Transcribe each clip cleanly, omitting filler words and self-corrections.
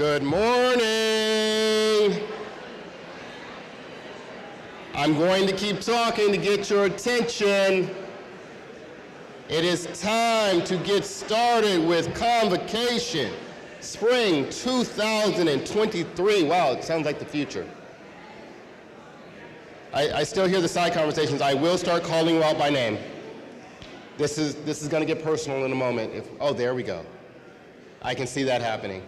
Good morning. I'm going to keep talking to get your attention. It is time to get started with Convocation, Spring 2023. Wow, it sounds like the future. I still hear the side conversations. I will start calling you out by name. This is going to get personal in a moment. Oh, there we go. I can see that happening.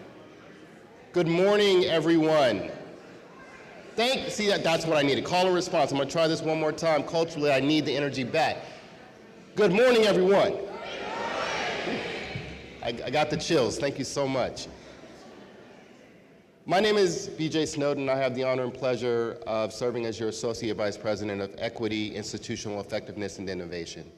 Good morning, everyone. See, that's what I needed. Call and response. I'm going to try this one more time. Culturally, I need the energy back. Good morning, everyone. I got the chills. Thank you so much. My name is BJ Snowden. I have the honor and pleasure of serving as your Associate Vice President of Equity, Institutional Effectiveness, and Innovation.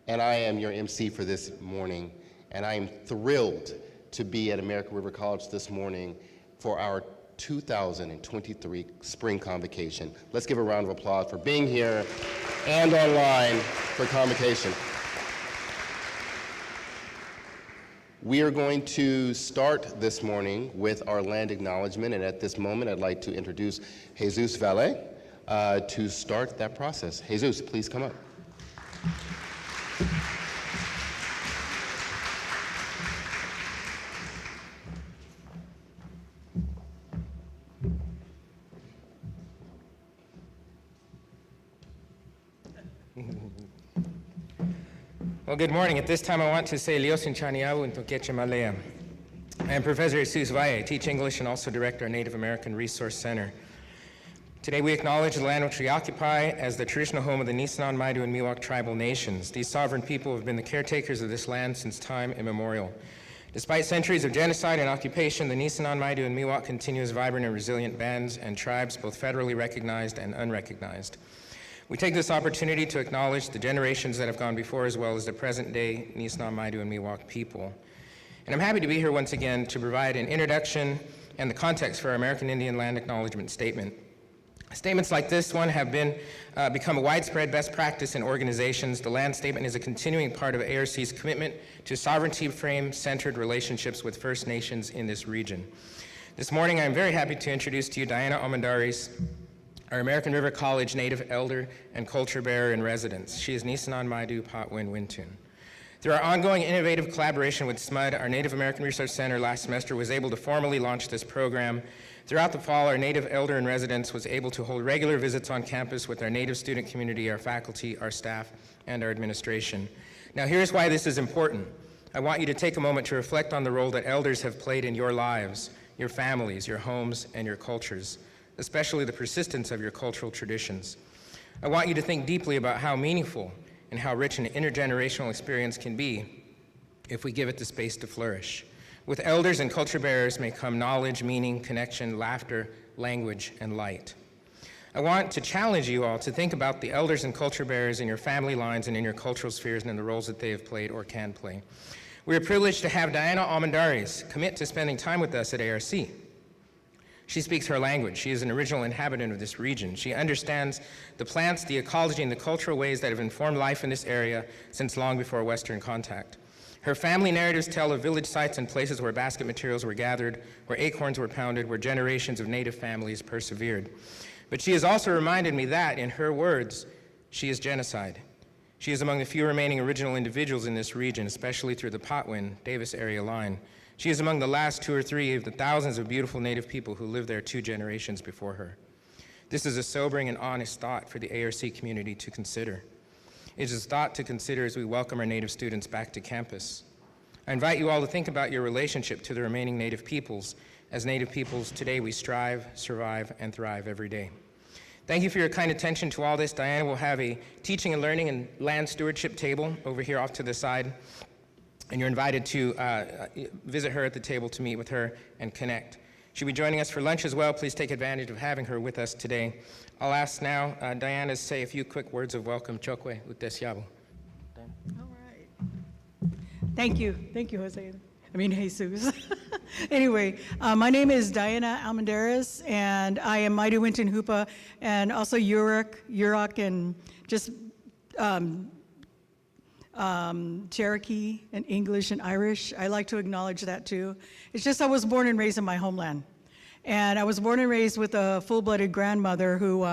And I am your MC for this morning. And I am thrilled to be at American River College this morning for our 2023 Spring Convocation. Let's give a round of applause for being here and online for Convocation. We are going to start this morning with our land acknowledgement, and at this moment I'd like to introduce Jesus Valle to start that process. Jesus, please come up. Well, good morning. At this time, I want to say Liosin Chaniawu and Tokeche Malea. I am Professor Jesus Valle. I teach English and also direct our Native American Resource Center. Today, we acknowledge the land which we occupy as the traditional home of the Nisenan, Maidu, and Miwok tribal nations. These sovereign people have been the caretakers of this land since time immemorial. Despite centuries of genocide and occupation, the Nisenan, Maidu, and Miwok continue as vibrant and resilient bands and tribes, both federally recognized and unrecognized. We take this opportunity to acknowledge the generations that have gone before, as well as the present-day Nisenan, Maidu, and Miwok people. And I'm happy to be here once again to provide an introduction and the context for our American Indian Land Acknowledgement Statement. Statements like this one have become a widespread best practice in organizations. The land statement is a continuing part of ARC's commitment to sovereignty frame-centered relationships with First Nations in this region. This morning, I'm very happy to introduce to you Diana Almendares, our American River College native elder and culture bearer in residence. She is Nisenan, Maidu, Patwin, Wintun. Through our ongoing innovative collaboration with SMUD, our Native American Resource Center last semester was able to formally launch this program. Throughout the fall, our native elder in residence was able to hold regular visits on campus with our native student community, our faculty, our staff, and our administration. Now, here's why this is important. I want you to take a moment to reflect on the role that elders have played in your lives, your families, your homes, and your cultures, especially the persistence of your cultural traditions. I want you to think deeply about how meaningful and how rich an intergenerational experience can be if we give it the space to flourish. With elders and culture bearers may come knowledge, meaning, connection, laughter, language, and light. I want to challenge you all to think about the elders and culture bearers in your family lines and in your cultural spheres and in the roles that they have played or can play. We are privileged to have Diana Almendares commit to spending time with us at ARC. She speaks her language. She is an original inhabitant of this region. She understands the plants, the ecology, and the cultural ways that have informed life in this area since long before Western contact. Her family narratives tell of village sites and places where basket materials were gathered, where acorns were pounded, where generations of native families persevered. But she has also reminded me that, in her words, she is genocide. She is among the few remaining original individuals in this region, especially through the Patwin, Davis area line. She is among the last 2 or 3 of the thousands of beautiful native people who lived there 2 generations before her. This is a sobering and honest thought for the ARC community to consider. It is a thought to consider as we welcome our native students back to campus. I invite you all to think about your relationship to the remaining native peoples. As native peoples, today we strive, survive, and thrive every day. Thank you for your kind attention to all this. Diana will have a teaching and learning and land stewardship table over here off to the side. And you're invited to visit her at the table to meet with her and connect. She'll be joining us for lunch as well. Please take advantage of having her with us today. I'll ask now Diana to say a few quick words of welcome. Chokwe Utesyabu. All right. Thank you, Jose. I mean, Jesus. Anyway, my name is Diana Almendares, and I am Maidu Winton Hoopa, and also Yurok, and just Cherokee and English and Irish. I like to acknowledge that too. It's just I was born and raised in my homeland. And I was born and raised with a full-blooded grandmother who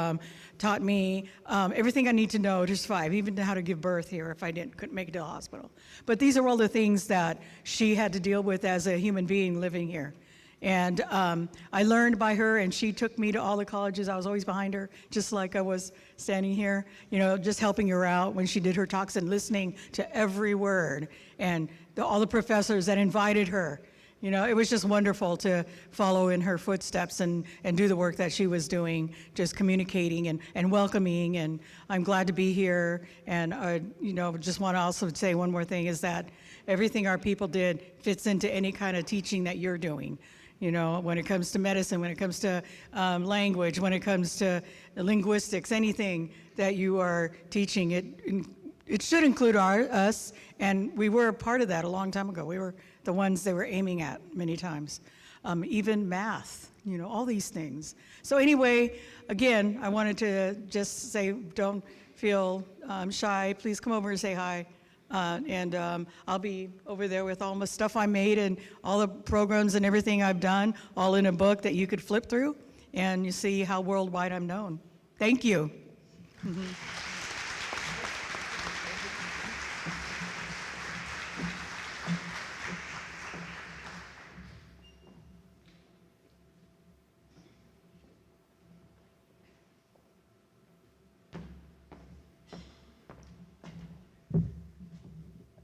taught me everything I need to know to survive, even how to give birth here if I couldn't make it to the hospital. But these are all the things that she had to deal with as a human being living here. And I learned by her, and she took me to all the colleges. I was always behind her, just like I was standing here, you know, just helping her out when she did her talks and listening to every word. And all the professors that invited her. You know, it was just wonderful to follow in her footsteps and do the work that she was doing, just communicating and welcoming. And I'm glad to be here. And, you know, just want to also say one more thing is that everything our people did fits into any kind of teaching that you're doing. You know, when it comes to medicine, when it comes to language, when it comes to linguistics, anything that you are teaching, it should include us. And we were a part of that a long time ago. We were the ones they were aiming at many times. Even math, you know, all these things. So anyway, again, I wanted to just say, don't feel shy. Please come over and say hi. I'll be over there with all the stuff I made and all the programs and everything I've done, all in a book that you could flip through, and you see how worldwide I'm known. Thank you.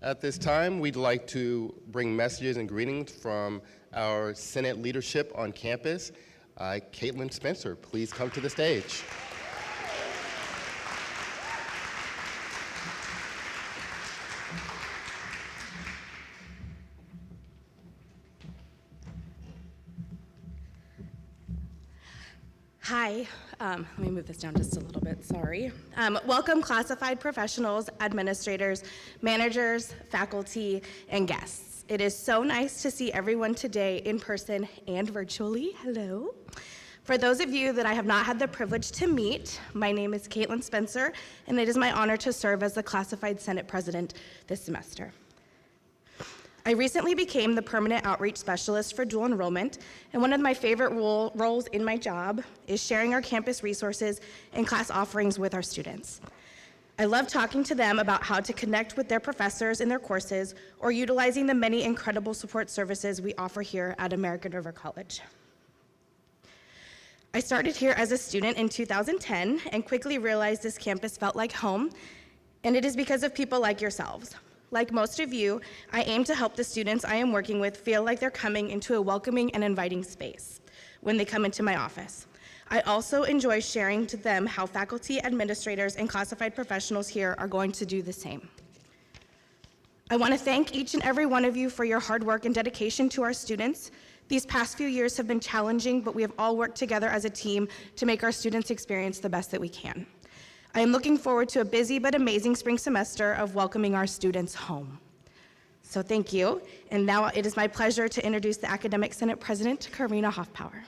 At this time, we'd like to bring messages and greetings from our Senate leadership on campus. Caitlin Spencer, please come to the stage. Hi, let me move this down just a little bit, sorry. Welcome classified professionals, administrators, managers, faculty, and guests. It is so nice to see everyone today in person and virtually. Hello. For those of you that I have not had the privilege to meet, my name is Caitlin Spencer, and it is my honor to serve as the classified Senate president this semester. I recently became the permanent outreach specialist for dual enrollment, and one of my favorite roles in my job is sharing our campus resources and class offerings with our students. I love talking to them about how to connect with their professors in their courses or utilizing the many incredible support services we offer here at American River College. I started here as a student in 2010 and quickly realized this campus felt like home, and it is because of people like yourselves. Like most of you, I aim to help the students I am working with feel like they're coming into a welcoming and inviting space when they come into my office. I also enjoy sharing to them how faculty, administrators, and classified professionals here are going to do the same. I want to thank each and every one of you for your hard work and dedication to our students. These past few years have been challenging, but we have all worked together as a team to make our students experience the best that we can. I am looking forward to a busy but amazing spring semester of welcoming our students home. So thank you, and now it is my pleasure to introduce the Academic Senate President, Karina Hoffpower.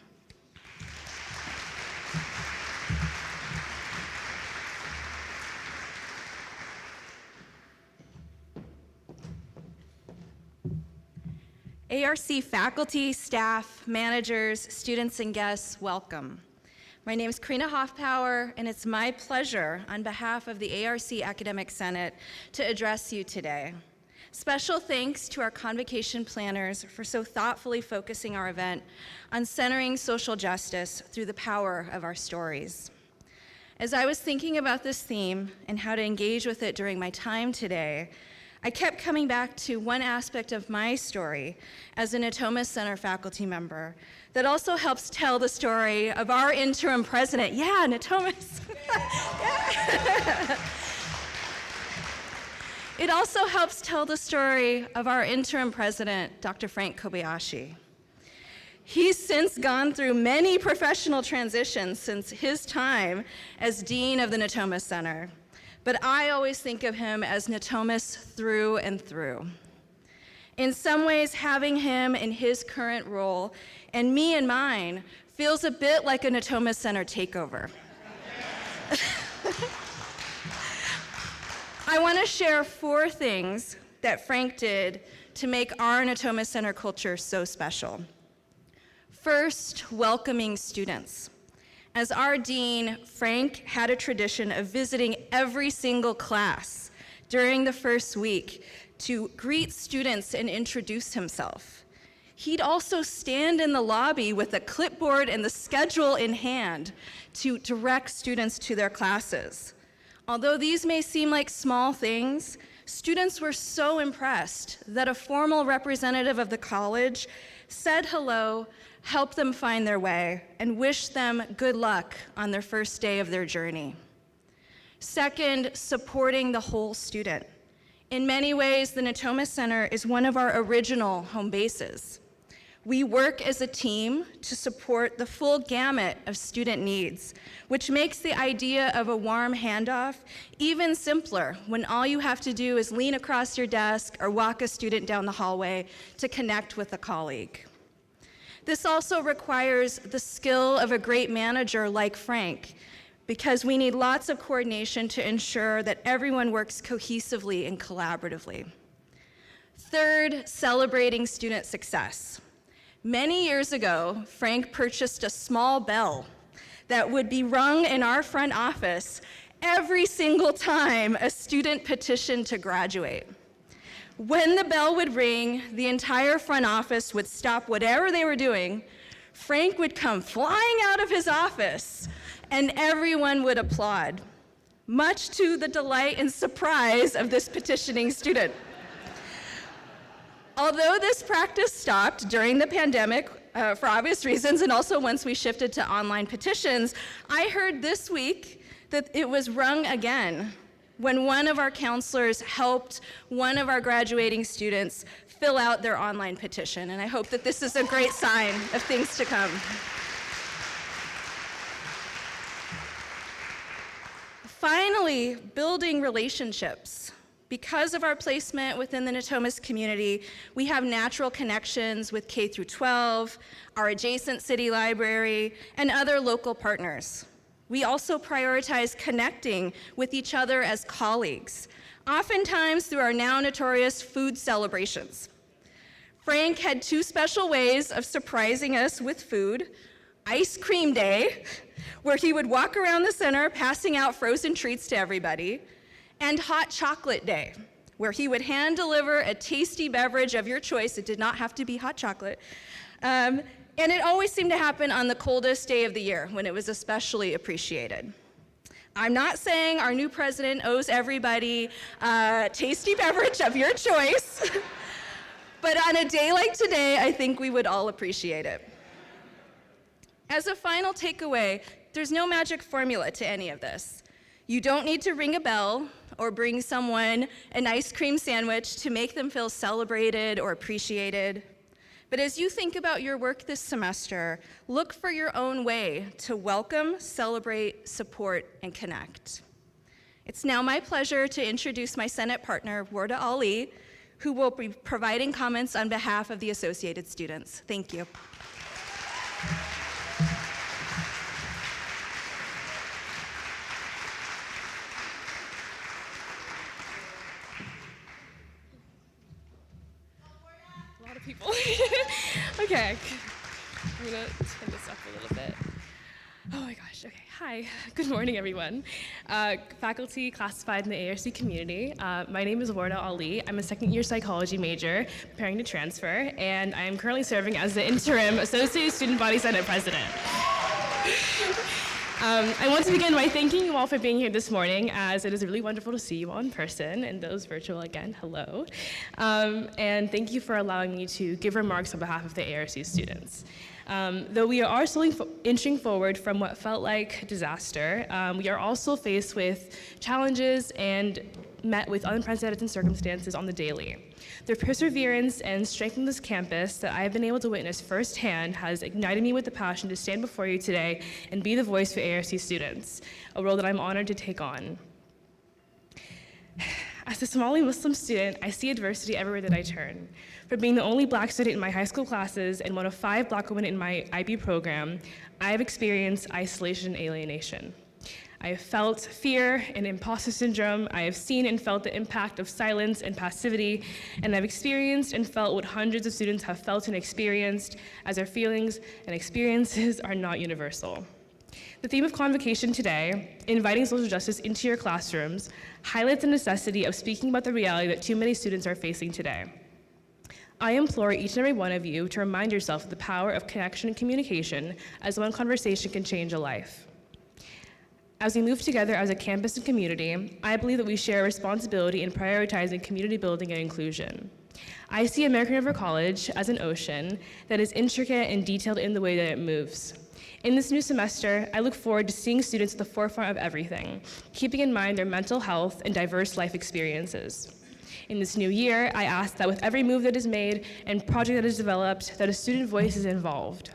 ARC faculty, staff, managers, students, and guests, welcome. My name is Karina Hoffpower, and it's my pleasure on behalf of the ARC Academic Senate to address you today. Special thanks to our Convocation planners for so thoughtfully focusing our event on centering social justice through the power of our stories. As I was thinking about this theme and how to engage with it during my time today, I kept coming back to one aspect of my story as a Natomas Center faculty member that also helps tell the story of our interim president. Yeah, Natomas. Yeah. It also helps tell the story of our interim president, Dr. Frank Kobayashi. He's since gone through many professional transitions since his time as dean of the Natomas Center. But I always think of him as Natomas through and through. In some ways, having him in his current role and me in mine feels a bit like a Natomas Center takeover. I want to share 4 things that Frank did to make our Natoma Center culture so special. First, welcoming students. As our dean, Frank had a tradition of visiting every single class during the first week to greet students and introduce himself. He'd also stand in the lobby with a clipboard and the schedule in hand to direct students to their classes. Although these may seem like small things, students were so impressed that a formal representative of the college said hello, helped them find their way, and wished them good luck on their first day of their journey. Second, supporting the whole student. In many ways, the Natoma Center is one of our original home bases. We work as a team to support the full gamut of student needs, which makes the idea of a warm handoff even simpler when all you have to do is lean across your desk or walk a student down the hallway to connect with a colleague. This also requires the skill of a great manager like Frank, because we need lots of coordination to ensure that everyone works cohesively and collaboratively. Third, celebrating student success. Many years ago, Frank purchased a small bell that would be rung in our front office every single time a student petitioned to graduate. When the bell would ring, the entire front office would stop whatever they were doing. Frank would come flying out of his office, and everyone would applaud, much to the delight and surprise of this petitioning student. Although this practice stopped during the pandemic for obvious reasons, and also once we shifted to online petitions, I heard this week that it was rung again when one of our counselors helped one of our graduating students fill out their online petition. And I hope that this is a great sign of things to come. Finally, building relationships. Because of our placement within the Natomas community, we have natural connections with K through 12, our adjacent city library, and other local partners. We also prioritize connecting with each other as colleagues, oftentimes through our now notorious food celebrations. Frank had 2 special ways of surprising us with food: Ice Cream Day, where he would walk around the center passing out frozen treats to everybody, and Hot Chocolate Day, where he would hand deliver a tasty beverage of your choice. It did not have to be hot chocolate. And it always seemed to happen on the coldest day of the year, when it was especially appreciated. I'm not saying our new president owes everybody a tasty beverage of your choice, but on a day like today, I think we would all appreciate it. As a final takeaway, there's no magic formula to any of this. You don't need to ring a bell or bring someone an ice cream sandwich to make them feel celebrated or appreciated. But as you think about your work this semester, look for your own way to welcome, celebrate, support, and connect. It's now my pleasure to introduce my Senate partner, Warda Ali, who will be providing comments on behalf of the associated students. Thank you. People. Okay, I'm gonna turn this up a little bit. Oh my gosh, okay, hi, good morning everyone. Faculty classified in the ARC community. My name is Warda Ali. I'm a second-year psychology major, preparing to transfer, and I am currently serving as the interim Associate Student Body Senate President. I want to begin by thanking you all for being here this morning, as it is really wonderful to see you all in person, and those virtual again, hello. And thank you for allowing me to give remarks on behalf of the ARC students. Though we are slowly inching forward from what felt like disaster, we are also faced with challenges and met with unprecedented circumstances on the daily. The perseverance and strength in this campus that I have been able to witness firsthand has ignited me with the passion to stand before you today and be the voice for ARC students, a role that I'm honored to take on. As a Somali Muslim student, I see adversity everywhere that I turn. From being the only Black student in my high school classes and one of 5 Black women in my IB program, I have experienced isolation and alienation. I have felt fear and imposter syndrome. I have seen and felt the impact of silence and passivity, and I've experienced and felt what hundreds of students have felt and experienced, as our feelings and experiences are not universal. The theme of Convocation today, inviting social justice into your classrooms, highlights the necessity of speaking about the reality that too many students are facing today. I implore each and every one of you to remind yourself of the power of connection and communication, as one conversation can change a life. As we move together as a campus and community, I believe that we share a responsibility in prioritizing community building and inclusion. I see American River College as an ocean that is intricate and detailed in the way that it moves. In this new semester, I look forward to seeing students at the forefront of everything, keeping in mind their mental health and diverse life experiences. In this new year, I ask that with every move that is made and project that is developed, that a student voice is involved.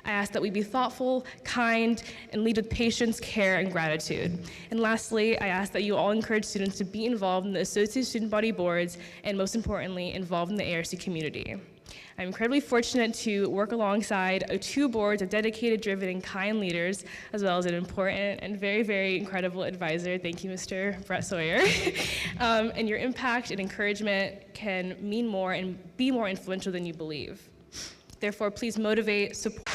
I ask that we be thoughtful, kind, and lead with patience, care, and gratitude. And lastly, I ask that you all encourage students to be involved in the Associate Student Body Boards, and most importantly, involved in the ARC community. I'm incredibly fortunate to work alongside 2 boards of dedicated, driven, and kind leaders, as well as an important and very, very incredible advisor. Thank you, Mr. Brett Sawyer. And your impact and encouragement can mean more and be more influential than you believe. Therefore, please motivate, support.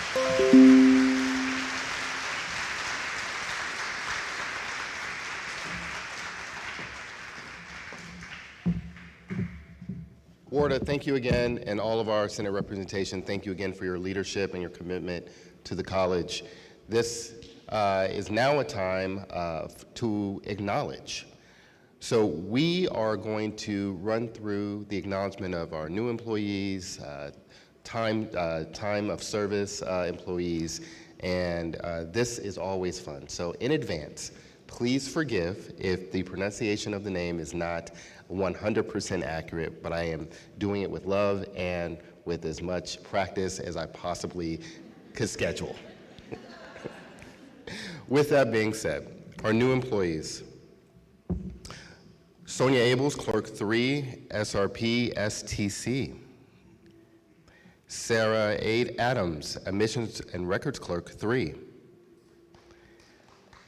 Warda, thank you again, and all of our Senate representation, thank you again for your leadership and your commitment to the college. This is now a time to acknowledge. So we are going to run through the acknowledgement of our new employees, time of service employees, and this is always fun. So in advance, please forgive if the pronunciation of the name is not 100% accurate, but I am doing it with love and with as much practice as I possibly could schedule. With that being said, our new employees. Sonia Abels, Clerk 3, SRP, STC. Sarah Aid Adams, Admissions and Records Clerk 3.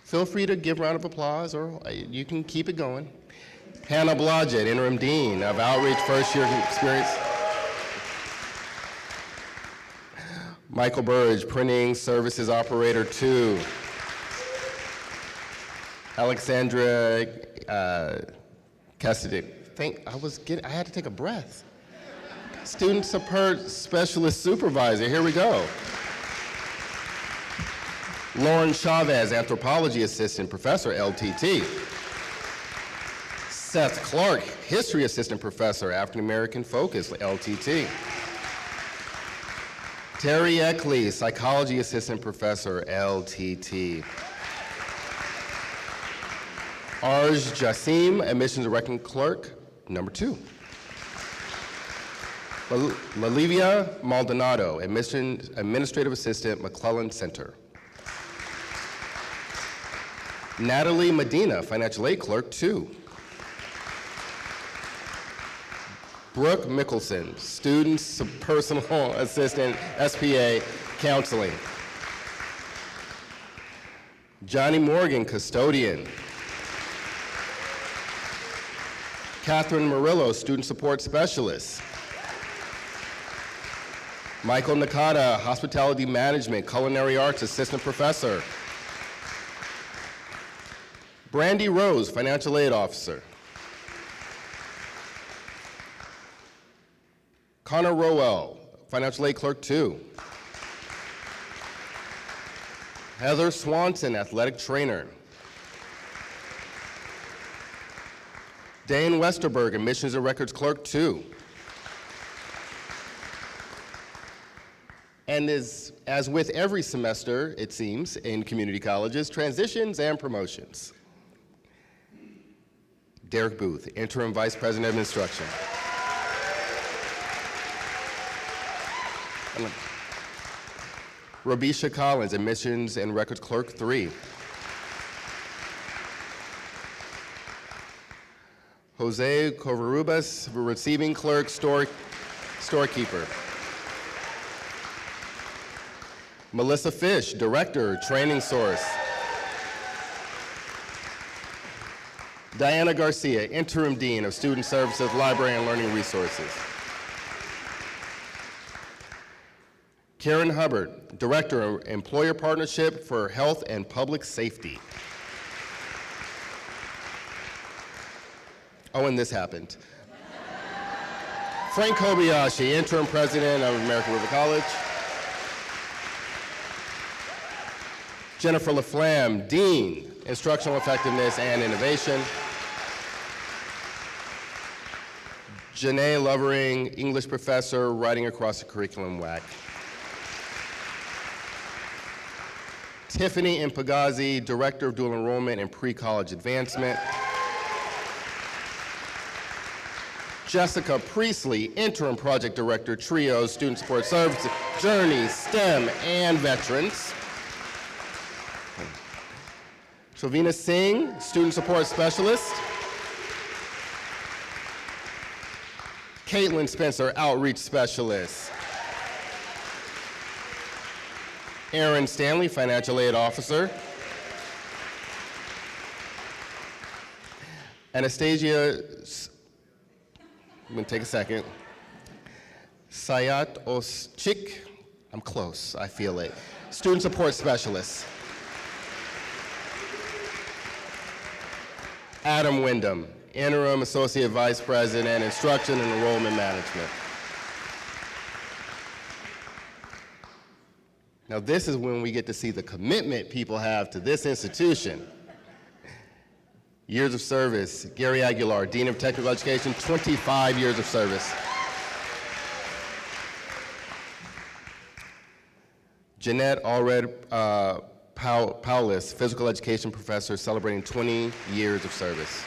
Feel free to give a round of applause, or you can keep it going. Hannah Blodgett, Interim Dean of Outreach First Year Experience. Michael Burge, Printing Services Operator 2. Alexandra Cassidy. I had to take a breath. Student Support Specialist Supervisor, here we go. Lauren Chavez, Anthropology Assistant Professor, LTT. Seth Clark, History Assistant Professor, African American Focus, LTT. Terry Eckley, Psychology Assistant Professor, LTT. Arj Jassim, Admissions and Record Clerk, number 2. Lalivia Maldonado, Administrative Assistant, McClellan Center. Natalie Medina, Financial Aid Clerk 2. Brooke Mickelson, Student Personal Assistant, SPA, Counseling. Johnny Morgan, Custodian. Catherine Murillo, Student Support Specialist. Michael Nakata, Hospitality Management, Culinary Arts Assistant Professor. Brandy Rose, Financial Aid Officer. Connor Rowell, Financial Aid Clerk 2. Heather Swanson, Athletic Trainer. Dane Westerberg, Admissions and Records Clerk 2. And as with every semester, it seems, in community colleges, transitions and promotions. Derek Booth, Interim Vice President of Instruction. Robisha Collins, Admissions and Records Clerk 3. Jose Covarrubias, Receiving Clerk, Storekeeper. Melissa Fish, Director, Training Source. Diana Garcia, Interim Dean of Student Services, Library and Learning Resources. Karen Hubbard, Director of Employer Partnership for Health and Public Safety. Oh, and this happened. Frank Kobayashi, Interim President of American River College. Jennifer LaFlamme, Dean, Instructional Effectiveness and Innovation. Janae Lovering, English Professor, Writing Across the Curriculum, WAC. Tiffany Impagazi, Director of Dual Enrollment and Pre-College Advancement. Jessica Priestley, Interim Project Director, TRIO, Student Support Services, Journey, STEM, and Veterans. Shavina Singh, Student Support Specialist. Caitlin Spencer, Outreach Specialist. Aaron Stanley, Financial Aid Officer. Anastasia, I'm gonna take a second. Sayat Oschik, I'm close, I feel it. Student Support Specialist. Adam Wyndham, Interim Associate Vice President, Instruction and Enrollment Management. Now this is when we get to see the commitment people have to this institution. Years of service, Gary Aguilar, Dean of Technical Education, 25 years of service. Jeanette Allred Powlis, Physical Education Professor, celebrating 20 years of service.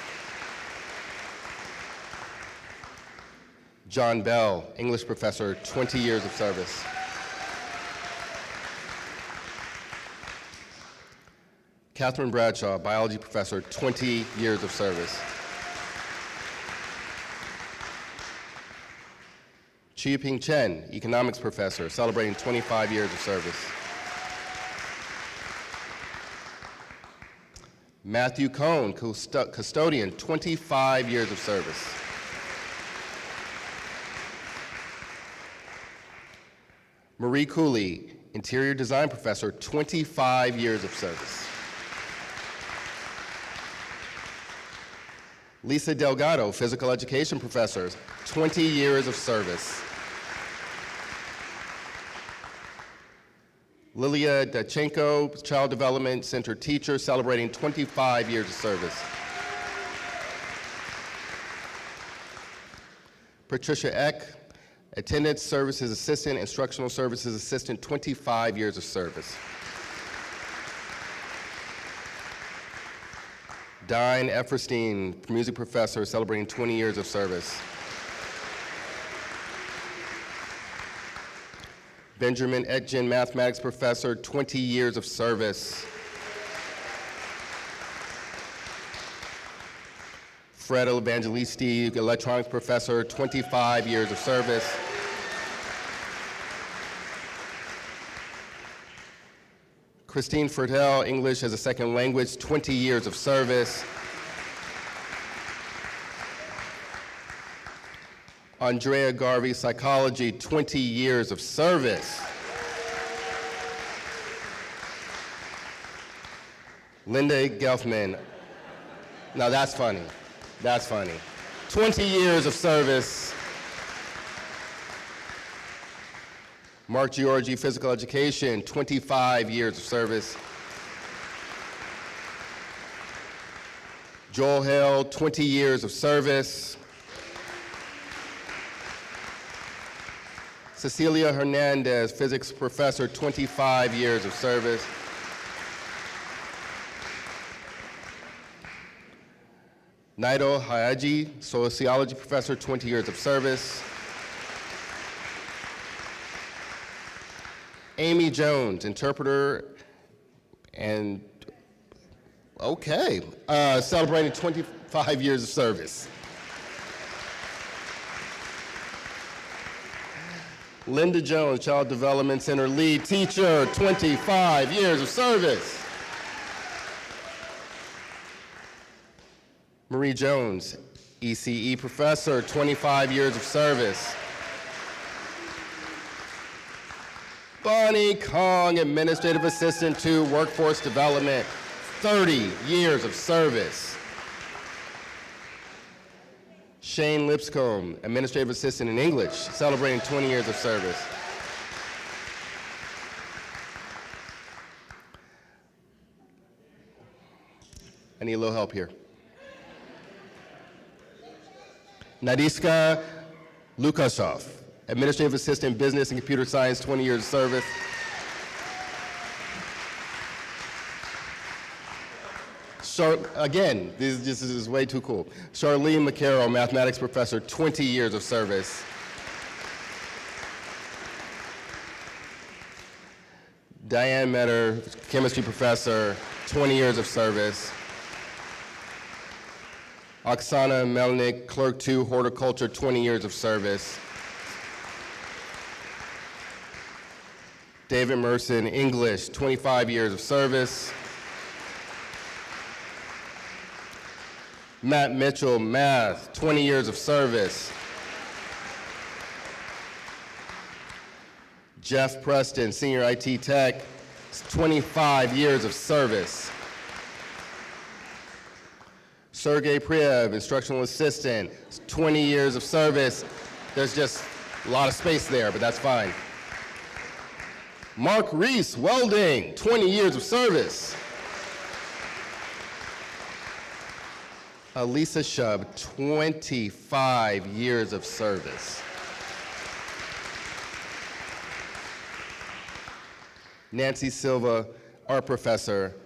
John Bell, English Professor, 20 years of service. Catherine Bradshaw, Biology Professor, 20 years of service. Chi-Ping Chen, Economics Professor, celebrating 25 years of service. Matthew Cohn, Custodian, 25 years of service. Marie Cooley, Interior Design Professor, 25 years of service. Lisa Delgado, Physical Education Professor, 20 years of service. Lilia Dachenko, Child Development Center teacher, celebrating 25 years of service. Patricia Eck, Attendance Services Assistant, Instructional Services Assistant, 25 years of service. Dine Efferstein, Music Professor, celebrating 20 years of service. Benjamin Etjen, Mathematics Professor, 20 years of service. Fred Evangelisti, Electronics Professor, 25 years of service. Christine Fertel, English as a Second Language, 20 years of service. Andrea Garvey, Psychology, 20 years of service. Linda Gelfman, now that's funny, 20 years of service. Mark Giorgi, Physical Education, 25 years of service. Joel Hale, 20 years of service. Cecilia Hernandez, Physics Professor, 25 years of service. Naido Hayaji, Sociology Professor, 20 years of service. Amy Jones, interpreter and, okay, celebrating 25 years of service. Linda Jones, Child Development Center lead teacher, 25 years of service. Marie Jones, ECE professor, 25 years of service. Bonnie Kong, administrative assistant to workforce development, 30 years of service. Shane Lipscomb, administrative assistant in English, celebrating 20 years of service. I need a little help here. Nadiska Lukashov, administrative assistant, business and computer science, 20 years of service. Again, this is way too cool. Charlene McCarroll, mathematics professor, 20 years of service. Diane Metter, chemistry professor, 20 years of service. Oksana Melnik, clerk 2, horticulture, 20 years of service. David Merson, English, 25 years of service. Matt Mitchell, math, 20 years of service. Jeff Preston, senior IT tech, 25 years of service. Sergey Priev, instructional assistant, 20 years of service. There's just a lot of space there, but that's fine. Mark Reese, welding, 20 years of service. Elisa Shub, 25 years of service. Nancy Silva, art professor,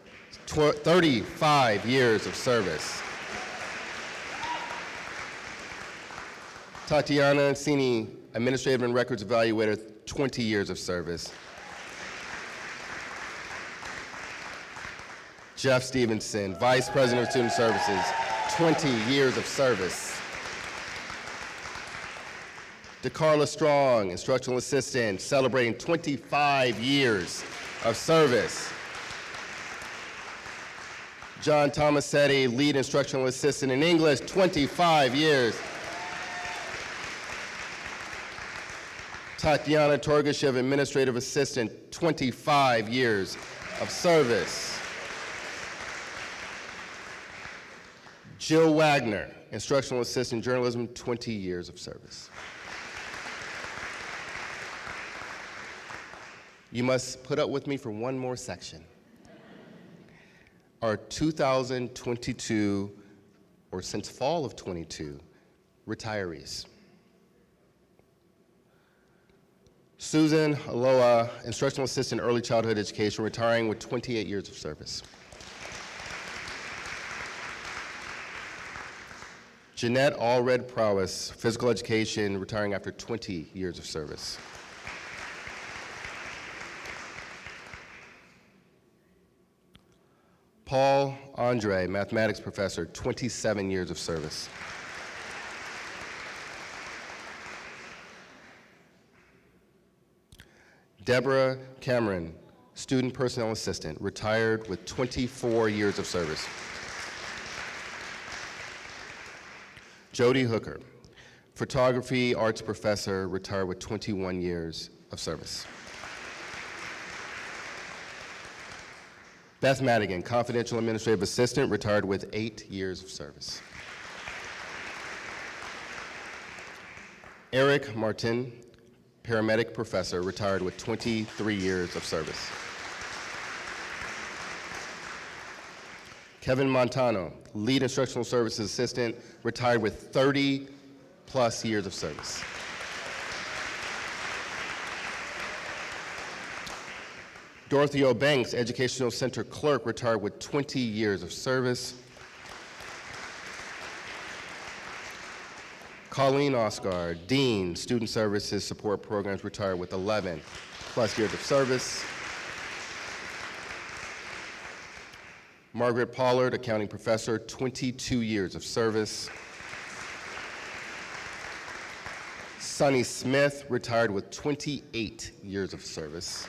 35 years of service. Tatiana Cini, administrative and records evaluator, 20 years of service. Jeff Stevenson, vice president of student services, 20 years of service. DeCarla Strong, instructional assistant, celebrating 25 years of service. John Tomasetti, lead instructional assistant in English, 25 years. Tatiana Torgashev, administrative assistant, 25 years of service. Jill Wagner, instructional assistant, journalism, 20 years of service. You must put up with me for one more section. Our 2022, or since fall of 22, retirees. Susan Aloha, instructional assistant, early childhood education, retiring with 28 years of service. Jeanette Allred Prowess, physical education, retiring after 20 years of service. Paul Andre, mathematics professor, 27 years of service. Deborah Cameron, student personnel assistant, retired with 24 years of service. Jody Hooker, photography arts professor, retired with 21 years of service. Beth Madigan, confidential administrative assistant, retired with 8 years of service. Eric Martin, paramedic professor, retired with 23 years of service. Kevin Montano, lead instructional services assistant, retired with 30 plus years of service. Dorothy O. Banks, educational center clerk, retired with 20 years of service. Colleen Oscar, dean, student services support programs, retired with 11 plus years of service. Margaret Pollard, accounting professor, 22 years of service. Sonny Smith, retired with 28 years of service.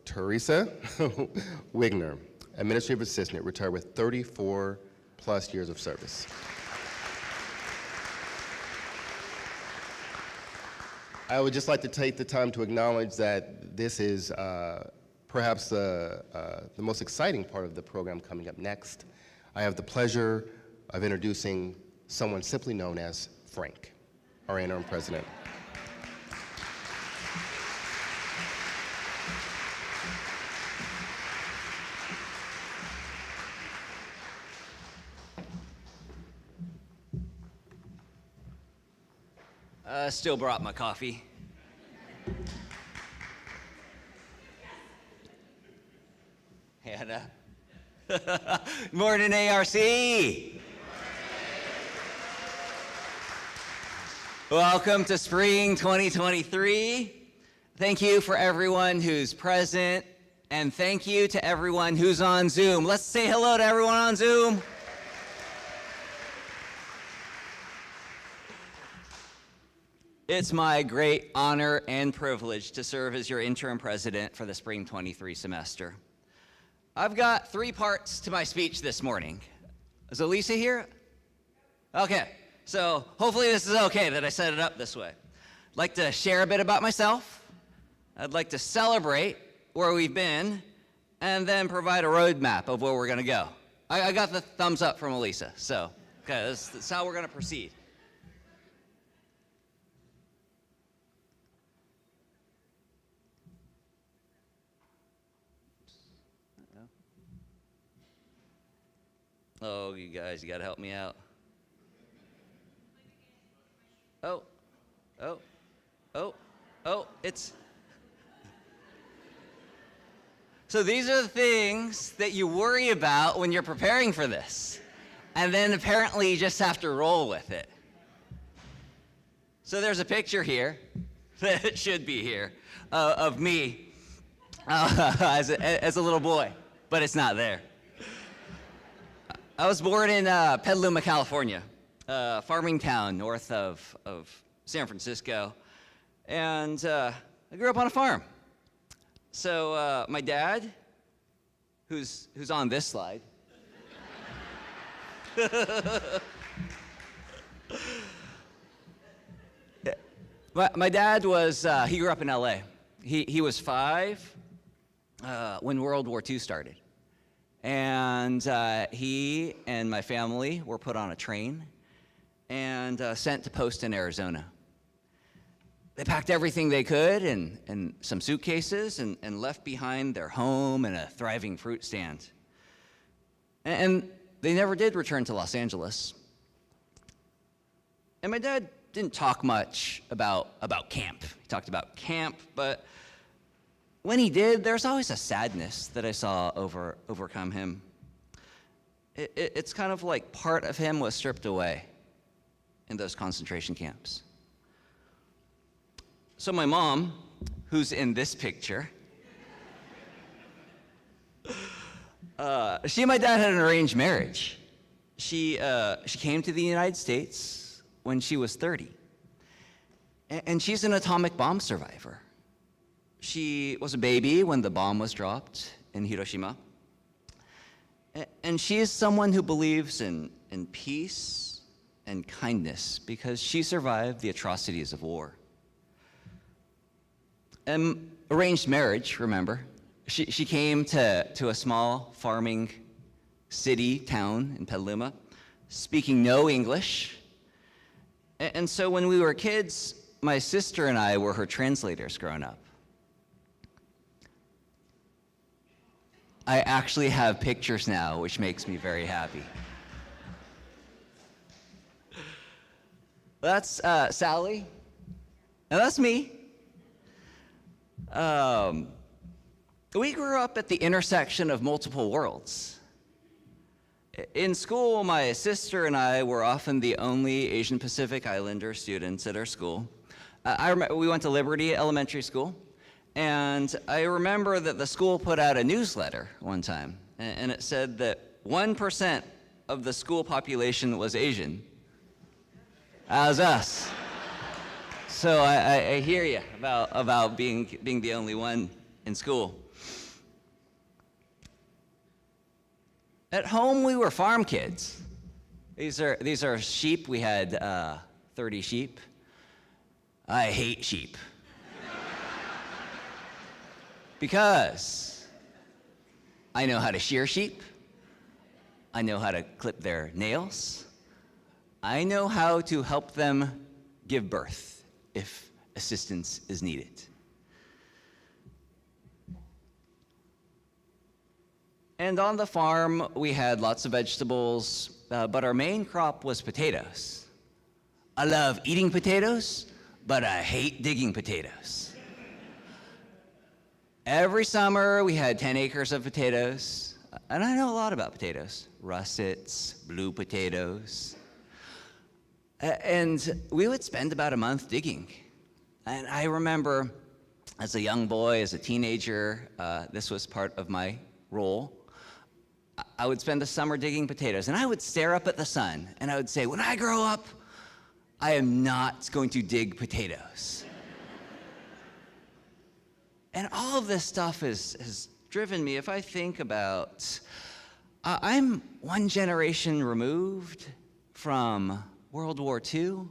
Teresa Wigner, Administrative Assistant, retired with 34 plus years of service. I would just like to take the time to acknowledge that this is perhaps the most exciting part of the program coming up next. I have the pleasure of introducing someone simply known as Frank, our interim president. Still brought my coffee. Hannah. Morning, ARC. Welcome to Spring 2023. Thank you for everyone who's present, and thank you to everyone who's on Zoom. Let's say hello to everyone on Zoom. It's my great honor and privilege to serve as your interim president for the Spring 23 semester. I've got 3 parts to my speech this morning. Is Elisa here? Okay, so hopefully this is okay that I set it up this way. I'd like to share a bit about myself. I'd like to celebrate where we've been, and then provide a roadmap of where we're gonna go. I got the thumbs up from Elisa, so okay, that's how we're gonna proceed. Oh, you guys, you gotta help me out. Oh, it's... So these are the things that you worry about when you're preparing for this. And then apparently you just have to roll with it. So there's a picture here, that should be here, of me as a little boy, but it's not there. I was born in Petaluma, California, a farming town north of San Francisco, and I grew up on a farm. So my dad, who's on this slide, my dad was, he grew up in LA. He was 5 when World War II started. And he and my family were put on a train and sent to post in Arizona. They packed everything they could in some suitcases and left behind their home and a thriving fruit stand. And they never did return to Los Angeles. And my dad didn't talk much about camp. He talked about camp, but when he did, there's always a sadness that I saw overcome him. It's kind of like part of him was stripped away in those concentration camps. So my mom, who's in this picture, she and my dad had an arranged marriage. She came to the United States when she was 30, and she's an atomic bomb survivor. She was a baby when the bomb was dropped in Hiroshima. And she is someone who believes in peace and kindness because she survived the atrocities of war. And arranged marriage, remember? She came to a small farming city, town in Petaluma, speaking no English. And so when we were kids, my sister and I were her translators growing up. I actually have pictures now, which makes me very happy. That's Sally, and that's me. We grew up at the intersection of multiple worlds. In school, my sister and I were often the only Asian Pacific Islander students at our school. I remember we went to Liberty Elementary School. And I remember that the school put out a newsletter one time, and it said that 1% of the school population was Asian. That was us. So I hear you about being the only one in school. At home, we were farm kids. These are sheep. We had 30 sheep. I hate sheep. Because I know how to shear sheep. I know how to clip their nails. I know how to help them give birth if assistance is needed. And on the farm, we had lots of vegetables, but our main crop was potatoes. I love eating potatoes, but I hate digging potatoes. Every summer, we had 10 acres of potatoes, and I know a lot about potatoes. Russets, blue potatoes. And we would spend about a month digging. And I remember, as a young boy, as a teenager, this was part of my role. I would spend the summer digging potatoes, and I would stare up at the sun, and I would say, when I grow up, I am not going to dig potatoes. And all of this stuff has driven me. If I think about, I'm one generation removed from World War II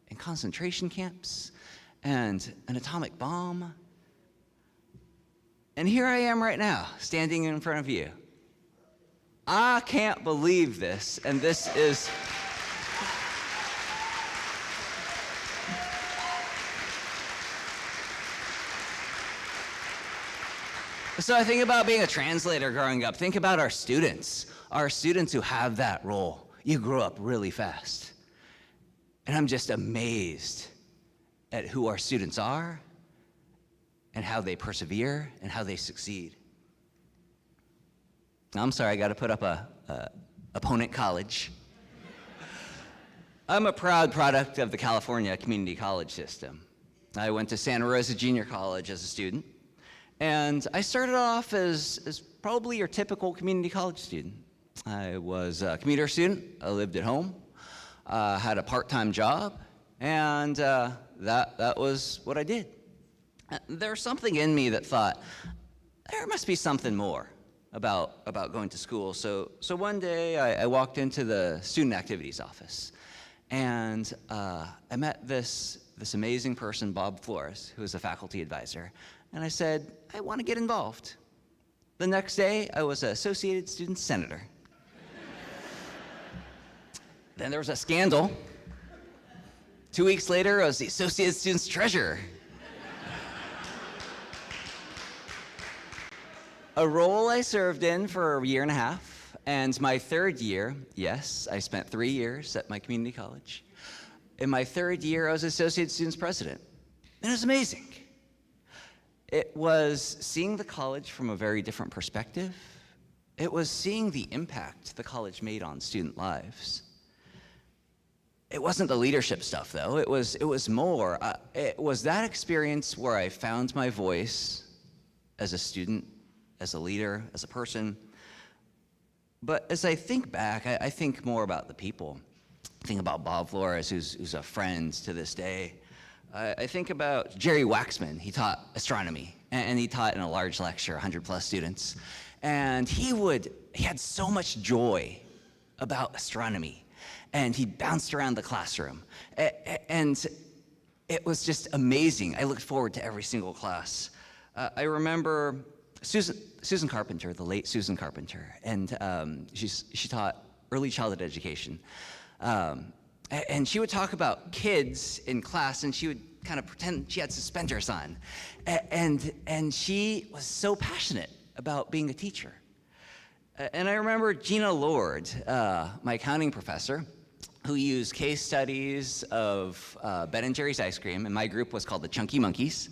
and concentration camps and an atomic bomb. And here I am right now, standing in front of you. I can't believe this, and this is... So I think about being a translator growing up. Think about our students who have that role. You grow up really fast. And I'm just amazed at who our students are and how they persevere and how they succeed. I'm sorry, I got to put up a opponent college. I'm a proud product of the California community college system. I went to Santa Rosa Junior College as a student. And I started off as probably your typical community college student. I was a commuter student. I lived at home, had a part-time job, and that was what I did. There was something in me that thought, there must be something more about going to school. So one day I walked into the student activities office, and I met this amazing person, Bob Flores, who was a faculty advisor. And I said, I want to get involved. The next day, I was an Associated Student Senator. Then there was a scandal. 2 weeks later, I was the Associated Students Treasurer. A role I served in for a year and a half. And my third year, yes, I spent 3 years at my community college. In my third year, I was Associated Students President. And it was amazing. It was seeing the college from a very different perspective. It was seeing the impact the college made on student lives. It wasn't the leadership stuff, though. It was more. It was that experience where I found my voice as a student, as a leader, as a person. But as I think back, I think more about the people. I think about Bob Flores, who's a friend to this day. I think about Jerry Waxman. He taught astronomy, and he taught in a large lecture, 100 plus students. And he had so much joy about astronomy, and he bounced around the classroom. And it was just amazing. I looked forward to every single class. I remember Susan Carpenter, the late Susan Carpenter, and she taught early childhood education. And she would talk about kids in class, and she would kind of pretend she had suspenders on. And she was so passionate about being a teacher. And I remember Gina Lord, my accounting professor, who used case studies of Ben & Jerry's ice cream, and my group was called the Chunky Monkeys.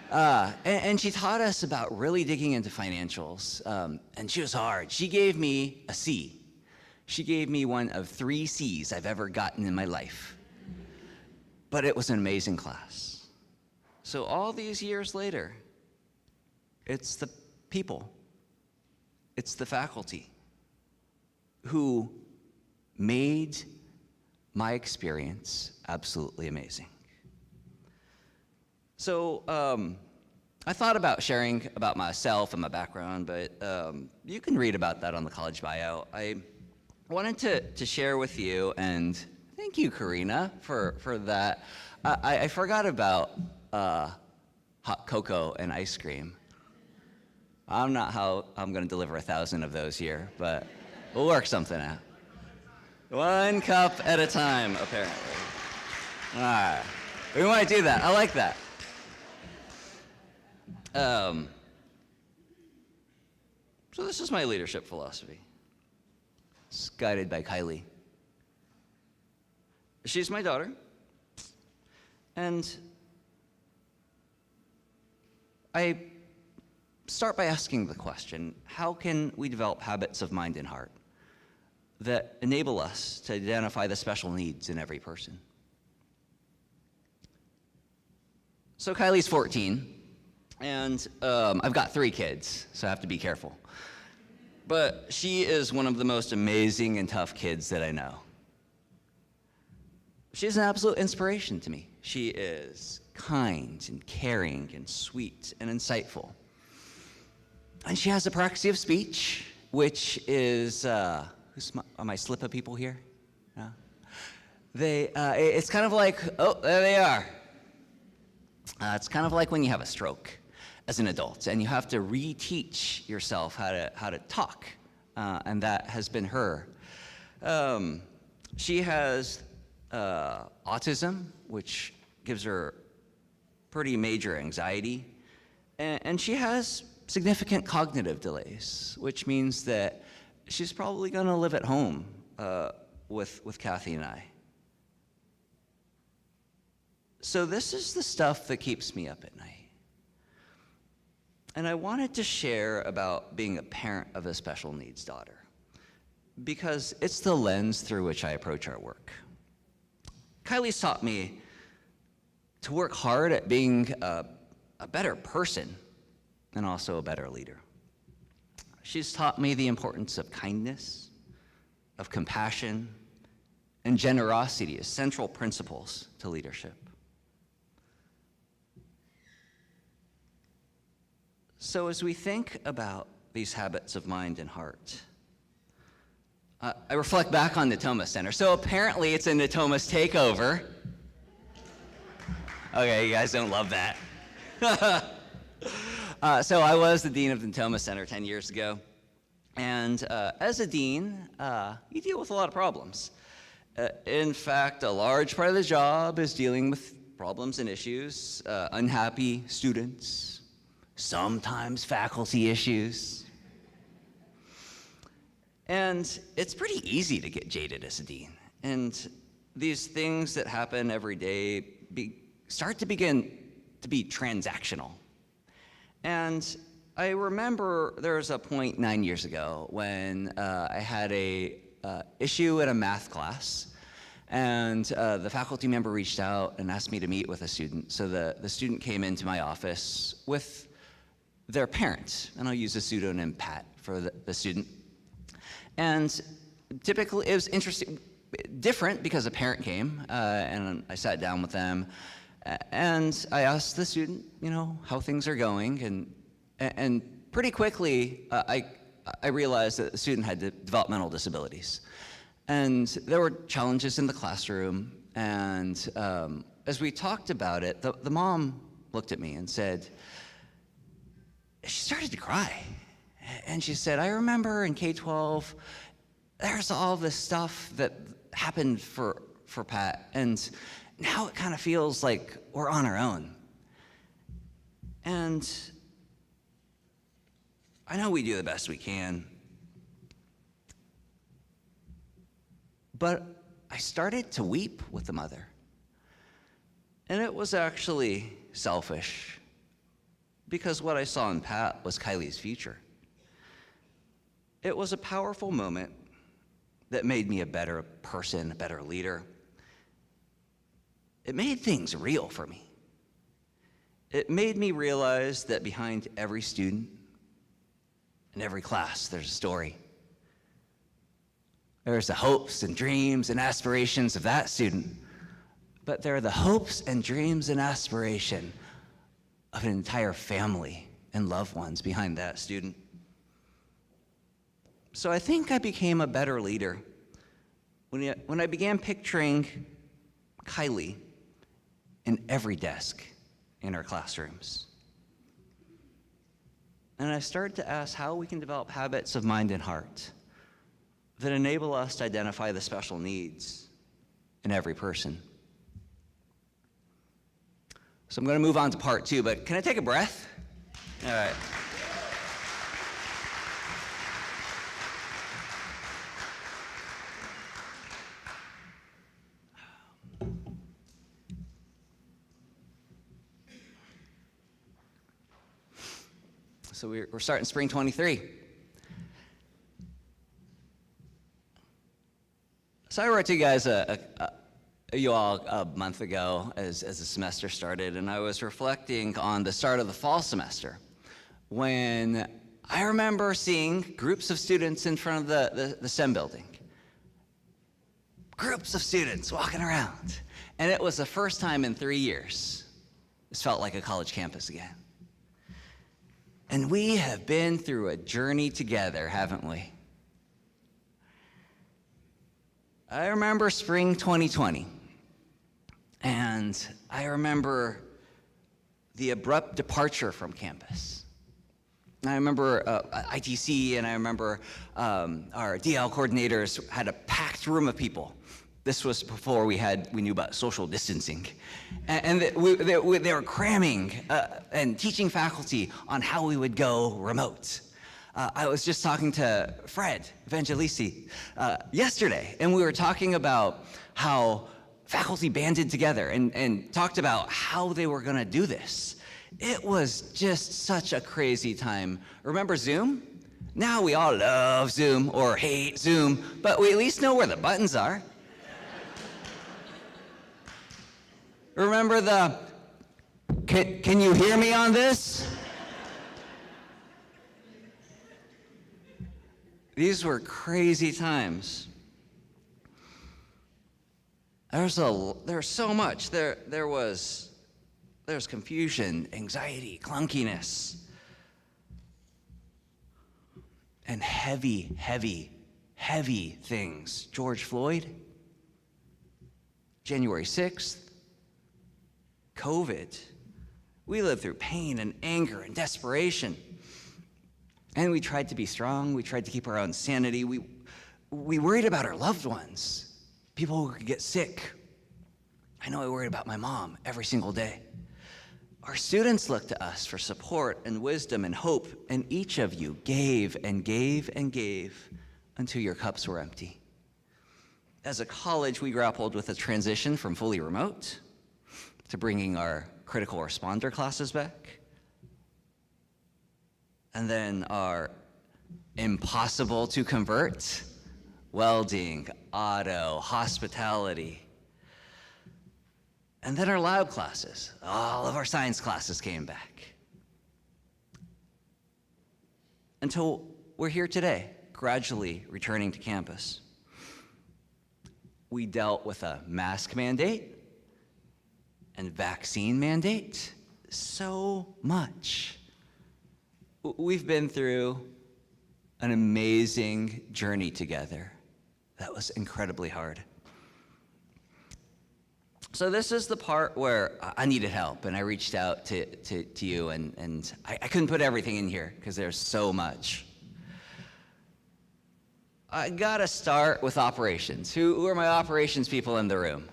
And she taught us about really digging into financials, and she was hard. She gave me a C. She gave me one of 3 C's I've ever gotten in my life. But it was an amazing class. So all these years later, it's the people, it's the faculty who made my experience absolutely amazing. So I thought about sharing about myself and my background, but you can read about that on the college bio. I wanted to share with you, and thank you, Karina, for that. I forgot about hot cocoa and ice cream. I'm not how I'm going to deliver 1,000 of those here, but we'll work something out. 1 cup at a time, apparently. All right. We might do that. I like that. So this is my leadership philosophy. It's guided by Kylie. She's my daughter. And I start by asking the question, how can we develop habits of mind and heart that enable us to identify the special needs in every person? So Kylie's 14, and I've got 3 kids, so I have to be careful. But she is one of the most amazing and tough kids that I know. She's an absolute inspiration to me. She is kind and caring and sweet and insightful. And she has a praxis of speech, which is, are my slipper people here? No? It's kind of like, oh, there they are. It's kind of like when you have a stroke as an adult, and you have to reteach yourself how to talk, and that has been her. She has autism, which gives her pretty major anxiety, and she has significant cognitive delays, which means that she's probably going to live at home with Kathy and I. So this is the stuff that keeps me up at night. And I wanted to share about being a parent of a special needs daughter, because it's the lens through which I approach our work. Kylie's taught me to work hard at being a better person and also a better leader. She's taught me the importance of kindness, of compassion, and generosity as central principles to leadership. So as we think about these habits of mind and heart, I reflect back on Natomas Center. So apparently it's a Natomas takeover. Okay, you guys don't love that. So I was the dean of the Natomas Center 10 years ago. And as a dean, you deal with a lot of problems. In fact, a large part of the job is dealing with problems and issues, unhappy students, sometimes faculty issues. And it's pretty easy to get jaded as a dean. And these things that happen every day start to begin to be transactional. And I remember there was a point 9 years ago when I had a issue in a math class, and the faculty member reached out and asked me to meet with a student. So the student came into my office with their parents, and I'll use a pseudonym Pat for the student. And typically, it was interesting, different because a parent came, and I sat down with them, and I asked the student, how things are going, and pretty quickly, I realized that the student had developmental disabilities. And there were challenges in the classroom, and as we talked about it, the mom looked at me and said, she started to cry. And she said, I remember in K-12, there's all this stuff that happened for Pat, and now it kind of feels like we're on our own. And I know we do the best we can, but I started to weep with the mother. And it was actually selfish, because what I saw in Pat was Kylie's future. It was a powerful moment that made me a better person, a better leader. It made things real for me. It made me realize that behind every student in every class, there's a story. There's the hopes and dreams and aspirations of that student, but there are the hopes and dreams and aspiration of an entire family and loved ones behind that student. So I think I became a better leader when I began picturing Kylie in every desk in our classrooms. And I started to ask how we can develop habits of mind and heart that enable us to identify the special needs in every person. So I'm going to move on to part 2, but can I take a breath? All right. So we're starting spring 23. So I wrote to you guys you all a month ago as the semester started, and I was reflecting on the start of the fall semester when I remember seeing groups of students in front of the STEM building. Groups of students walking around. And it was the first time in 3 years this felt like a college campus again. And we have been through a journey together, haven't we? I remember spring 2020, and I remember the abrupt departure from campus. I remember ITC, and I remember our DL coordinators had a packed room of people. This was before we knew about social distancing. And they were cramming and teaching faculty on how we would go remote. I was just talking to Fred Evangelisi yesterday, and we were talking about how faculty banded together and talked about how they were gonna do this. It was just such a crazy time. Remember Zoom? Now we all love Zoom or hate Zoom, but we at least know where the buttons are. Remember can you hear me on this? These were crazy times. There was so much. There was confusion, anxiety, clunkiness, and heavy, heavy, heavy things. George Floyd, January 6th, COVID. We lived through pain and anger and desperation. And we tried to be strong. We tried to keep our own sanity. We worried about our loved ones, people who could get sick. I know I worried about my mom every single day. Our students looked to us for support and wisdom and hope, and each of you gave and gave and gave until your cups were empty. As a college, we grappled with a transition from fully remote to bringing our critical responder classes back, and then our impossible to convert, welding, auto, hospitality, and then our lab classes. All of our science classes came back. Until we're here today, gradually returning to campus. We dealt with a mask mandate and vaccine mandate, so much. We've been through an amazing journey together that was incredibly hard. So this is the part where I needed help, and I reached out to you, and I couldn't put everything in here because there's so much. I gotta start with operations. Who are my operations people in the room?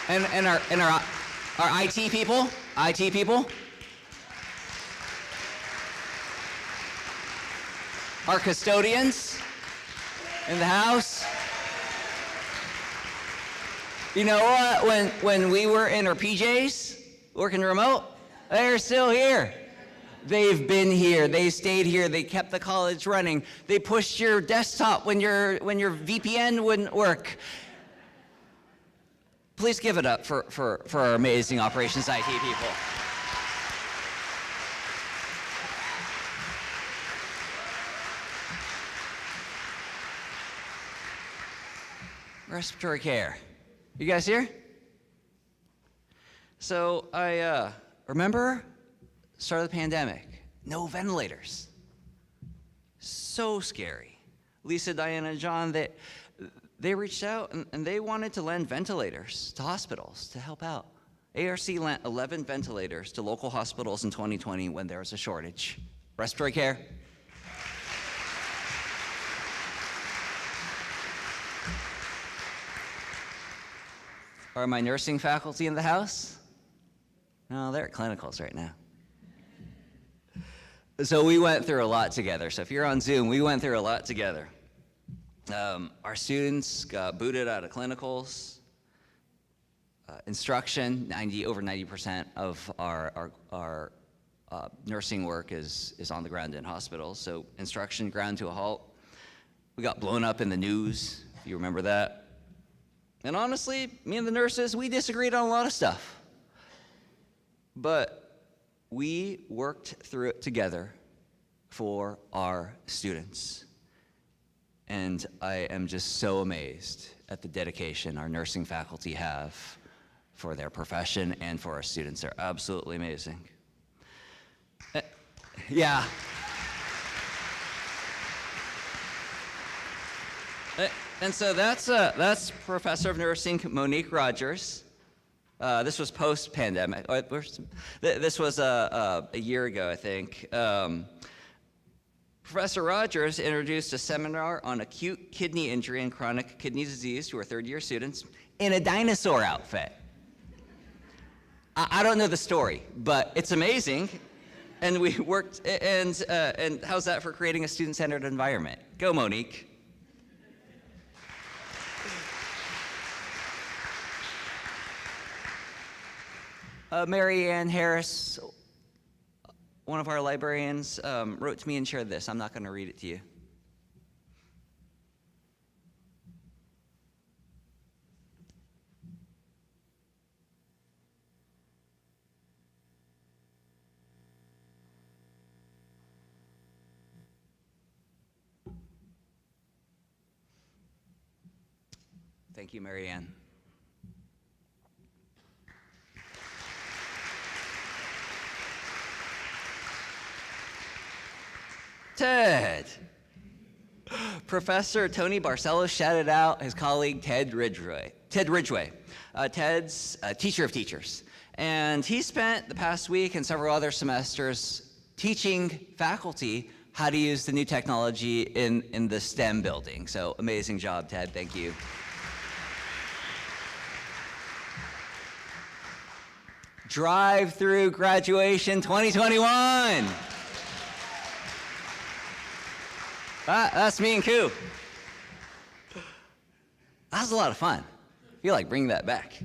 And our IT people? IT people? Our custodians in the house? You know what? When we were in our PJs, working remote, they're still here. They've been here, they stayed here, they kept the college running. They pushed your desktop when your VPN wouldn't work. Please give it up for our amazing operations IT people. Respiratory care. You guys here? So I remember start of the pandemic, no ventilators. So scary. Lisa, Diana, and John, they reached out and they wanted to lend ventilators to hospitals to help out. ARC lent 11 ventilators to local hospitals in 2020 when there was a shortage. Respiratory care. Are my nursing faculty in the house? No, they're at clinicals right now. So we went through a lot together. So if you're on Zoom, we went through a lot together. Our students got booted out of clinicals. Instruction, over 90% of our nursing work is on the ground in hospitals. So instruction ground to a halt. We got blown up in the news, if you remember that. And honestly, me and the nurses, we disagreed on a lot of stuff. But we worked through it together for our students. And I am just so amazed at the dedication our nursing faculty have for their profession and for our students. They're absolutely amazing. Yeah. And so that's Professor of Nursing Monique Rogers. This was post-pandemic. This was a year ago, I think. Professor Rogers introduced a seminar on acute kidney injury and chronic kidney disease to our third-year students in a dinosaur outfit. I don't know the story, but it's amazing. And we worked, and how's that for creating a student-centered environment? Go, Monique. Mary Ann Harris, one of our librarians, wrote to me and shared this. I'm not going to read it to you. Thank you, Mary Ann. Ted. Professor Tony Barcelos shouted out his colleague Ted Ridgway. Ted's a teacher of teachers. And he spent the past week and several other semesters teaching faculty how to use the new technology in the STEM building. So amazing job, Ted. Thank you. Drive-through graduation 2021. That's me and Koo. That was a lot of fun. I feel like bringing that back.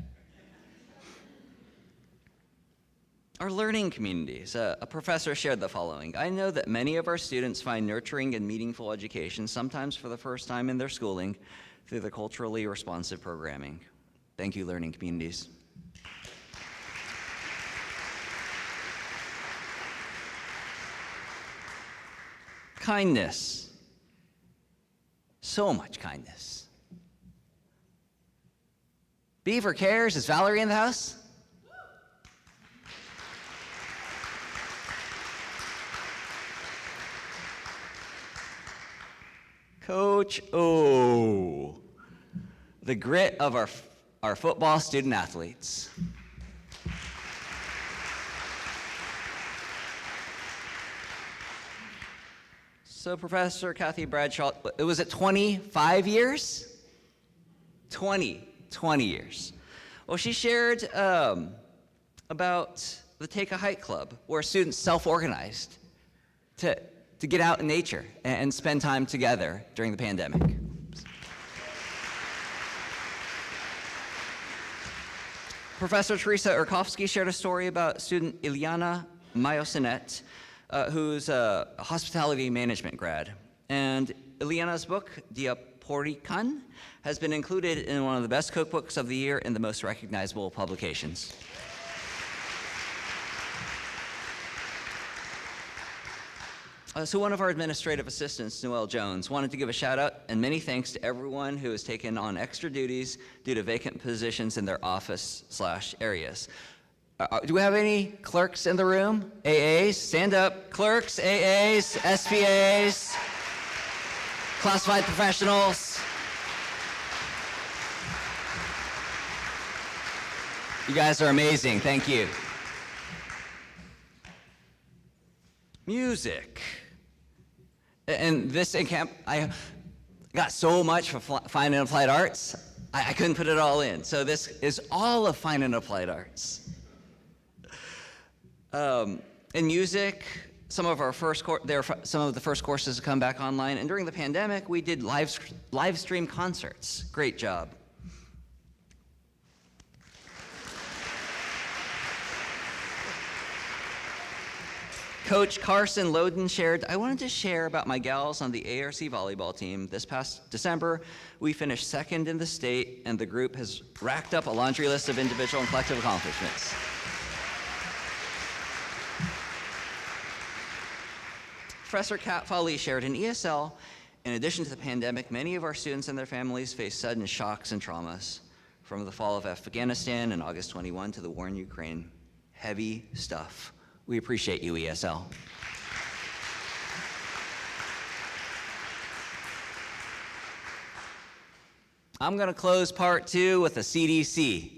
Our learning communities. A professor shared the following. I know that many of our students find nurturing and meaningful education, sometimes for the first time in their schooling, through the culturally responsive programming. Thank you, learning communities. Kindness. So much kindness. Beaver Cares, is Valerie in the house? Coach O. The grit of our football student athletes. So Professor Kathy Bradshaw, was it 25 years? 20 years. Well, she shared about the Take a Hike Club, where students self-organized to get out in nature and spend time together during the pandemic. Professor Teresa Urkowski shared a story about student Ilyana Mayosinet, who's a hospitality management grad. And Ilyana's book, Dia Porikan, has been included in one of the best cookbooks of the year in the most recognizable publications. So one of our administrative assistants, Noelle Jones, wanted to give a shout out and many thanks to everyone who has taken on extra duties due to vacant positions in their office/areas. Do we have any clerks in the room? AAs, stand up. Clerks, AAs, SPAs, classified professionals. You guys are amazing, thank you. Music. And this camp, I got so much for fine and applied arts, I couldn't put it all in. So this is all of fine and applied arts. In music, some of the first courses have come back online, and during the pandemic, we did live stream concerts. Great job. Coach Carson Loden shared, I wanted to share about my gals on the ARC volleyball team. This past December, we finished second in the state, and the group has racked up a laundry list of individual and collective accomplishments. Professor Kat Foley shared, in ESL, in addition to the pandemic, many of our students and their families face sudden shocks and traumas, from the fall of Afghanistan in August 21 to the war in Ukraine. Heavy stuff. We appreciate you, ESL. I'm going to close part 2 with a CDC.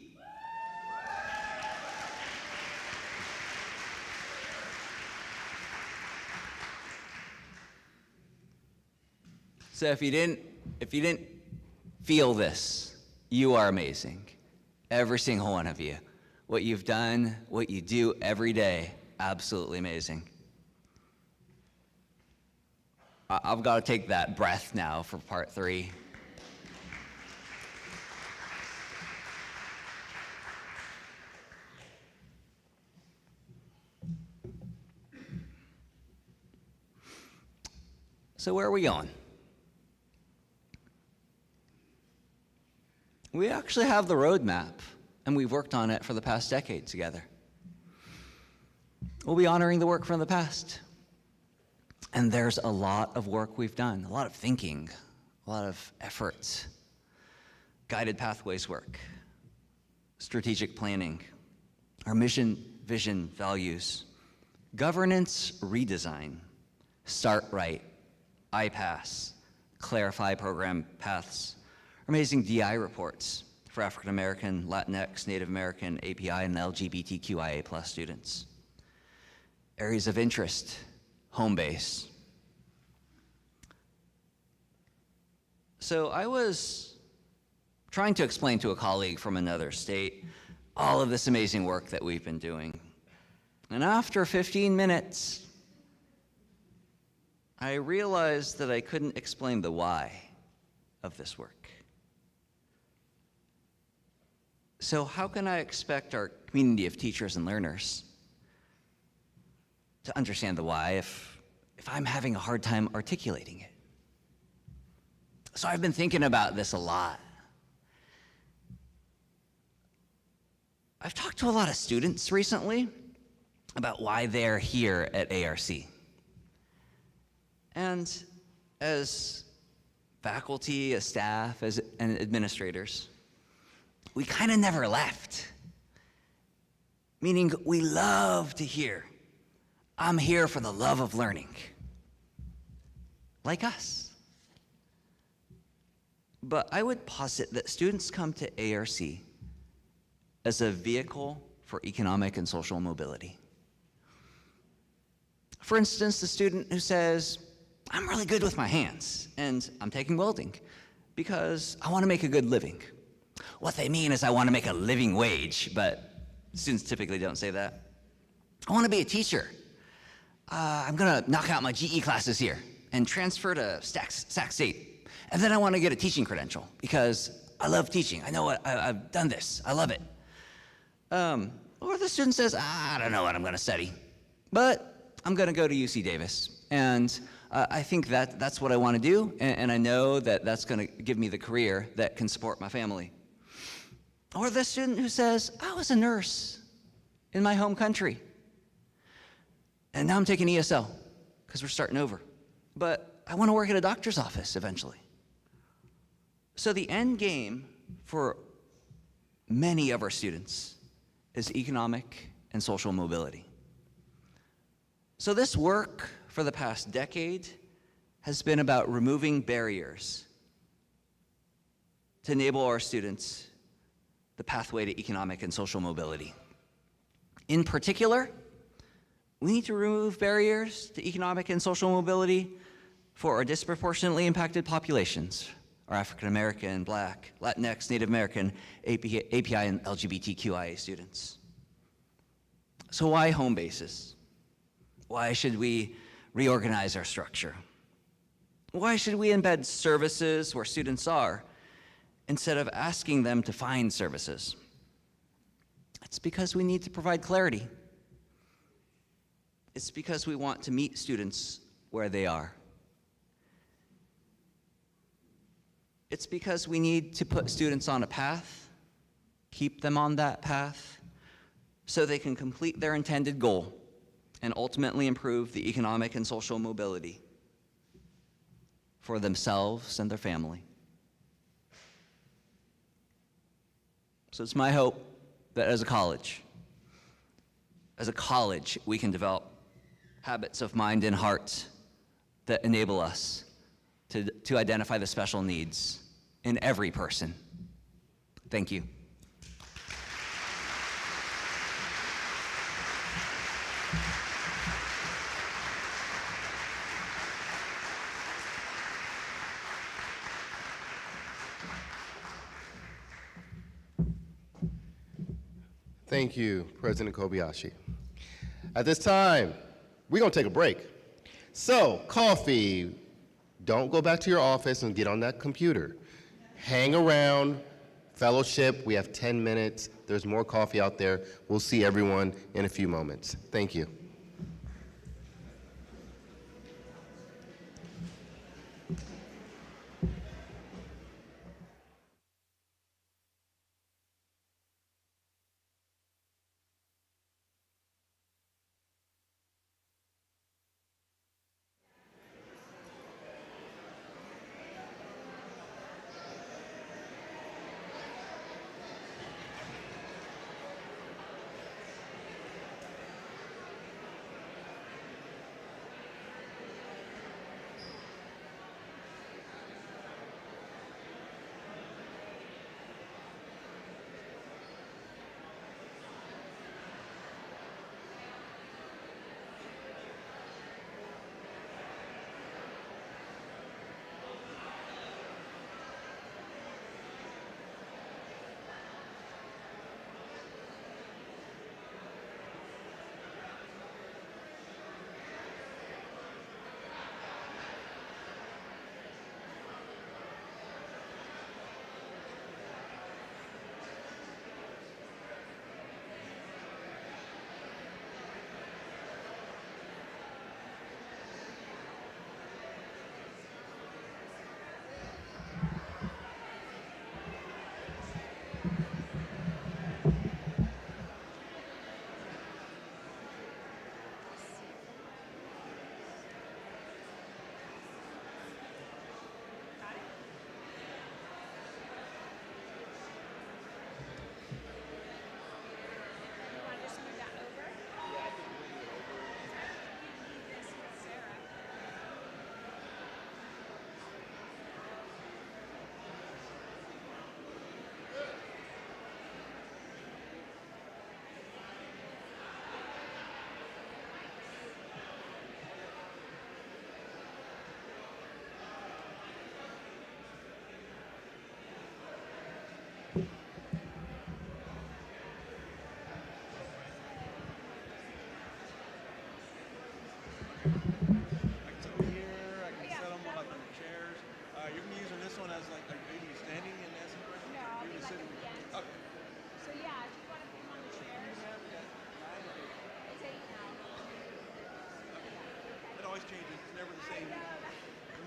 So if you didn't feel this, you are amazing. Every single one of you. What you've done, what you do every day, absolutely amazing. I've got to take that breath now for part 3. So where are we going? We actually have the roadmap, and we've worked on it for the past decade together. We'll be honoring the work from the past. And there's a lot of work we've done, a lot of thinking, a lot of effort, guided pathways work, strategic planning, our mission, vision, values, governance redesign, start right, IPASS, clarify program paths, amazing DI reports for African American, Latinx, Native American, API, and LGBTQIA+ students. Areas of interest, home base. So I was trying to explain to a colleague from another state all of this amazing work that we've been doing. And after 15 minutes, I realized that I couldn't explain the why of this work. So how can I expect our community of teachers and learners to understand the why if I'm having a hard time articulating it? So I've been thinking about this a lot. I've talked to a lot of students recently about why they're here at ARC. And as faculty, as staff, and administrators, we kind of never left. Meaning we love to hear, I'm here for the love of learning. Like us. But I would posit that students come to ARC as a vehicle for economic and social mobility. For instance, the student who says, I'm really good with my hands, and I'm taking welding because I want to make a good living. What they mean is I want to make a living wage, but students typically don't say that. I want to be a teacher. I'm going to knock out my GE classes here and transfer to Sac State. And then I want to get a teaching credential because I love teaching. I know I've done this. I love it. Or the student says, I don't know what I'm going to study, but I'm going to go to UC Davis. And I think that's what I want to do, and I know that that's going to give me the career that can support my family. Or the student who says, I was a nurse in my home country, and now I'm taking ESL because we're starting over. But I want to work at a doctor's office eventually. So the end game for many of our students is economic and social mobility. So this work for the past decade has been about removing barriers to enable our students the pathway to economic and social mobility. In particular, we need to remove barriers to economic and social mobility for our disproportionately impacted populations, our African American, Black, Latinx, Native American, API, and LGBTQIA students. So why home bases? Why should we reorganize our structure? Why should we embed services where students are instead of asking them to find services? It's because we need to provide clarity. It's because we want to meet students where they are. It's because we need to put students on a path, keep them on that path, so they can complete their intended goal and ultimately improve the economic and social mobility for themselves and their family. So it's my hope that as a college, we can develop habits of mind and heart that enable us to identify the special needs in every person. Thank you. Thank you, President Kobayashi. At this time, we're going to take a break. So, coffee, don't go back to your office and get on that computer. Hang around, fellowship. We have 10 minutes. There's more coffee out there. We'll see everyone in a few moments. Thank you.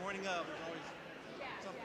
Morning up, there's always something.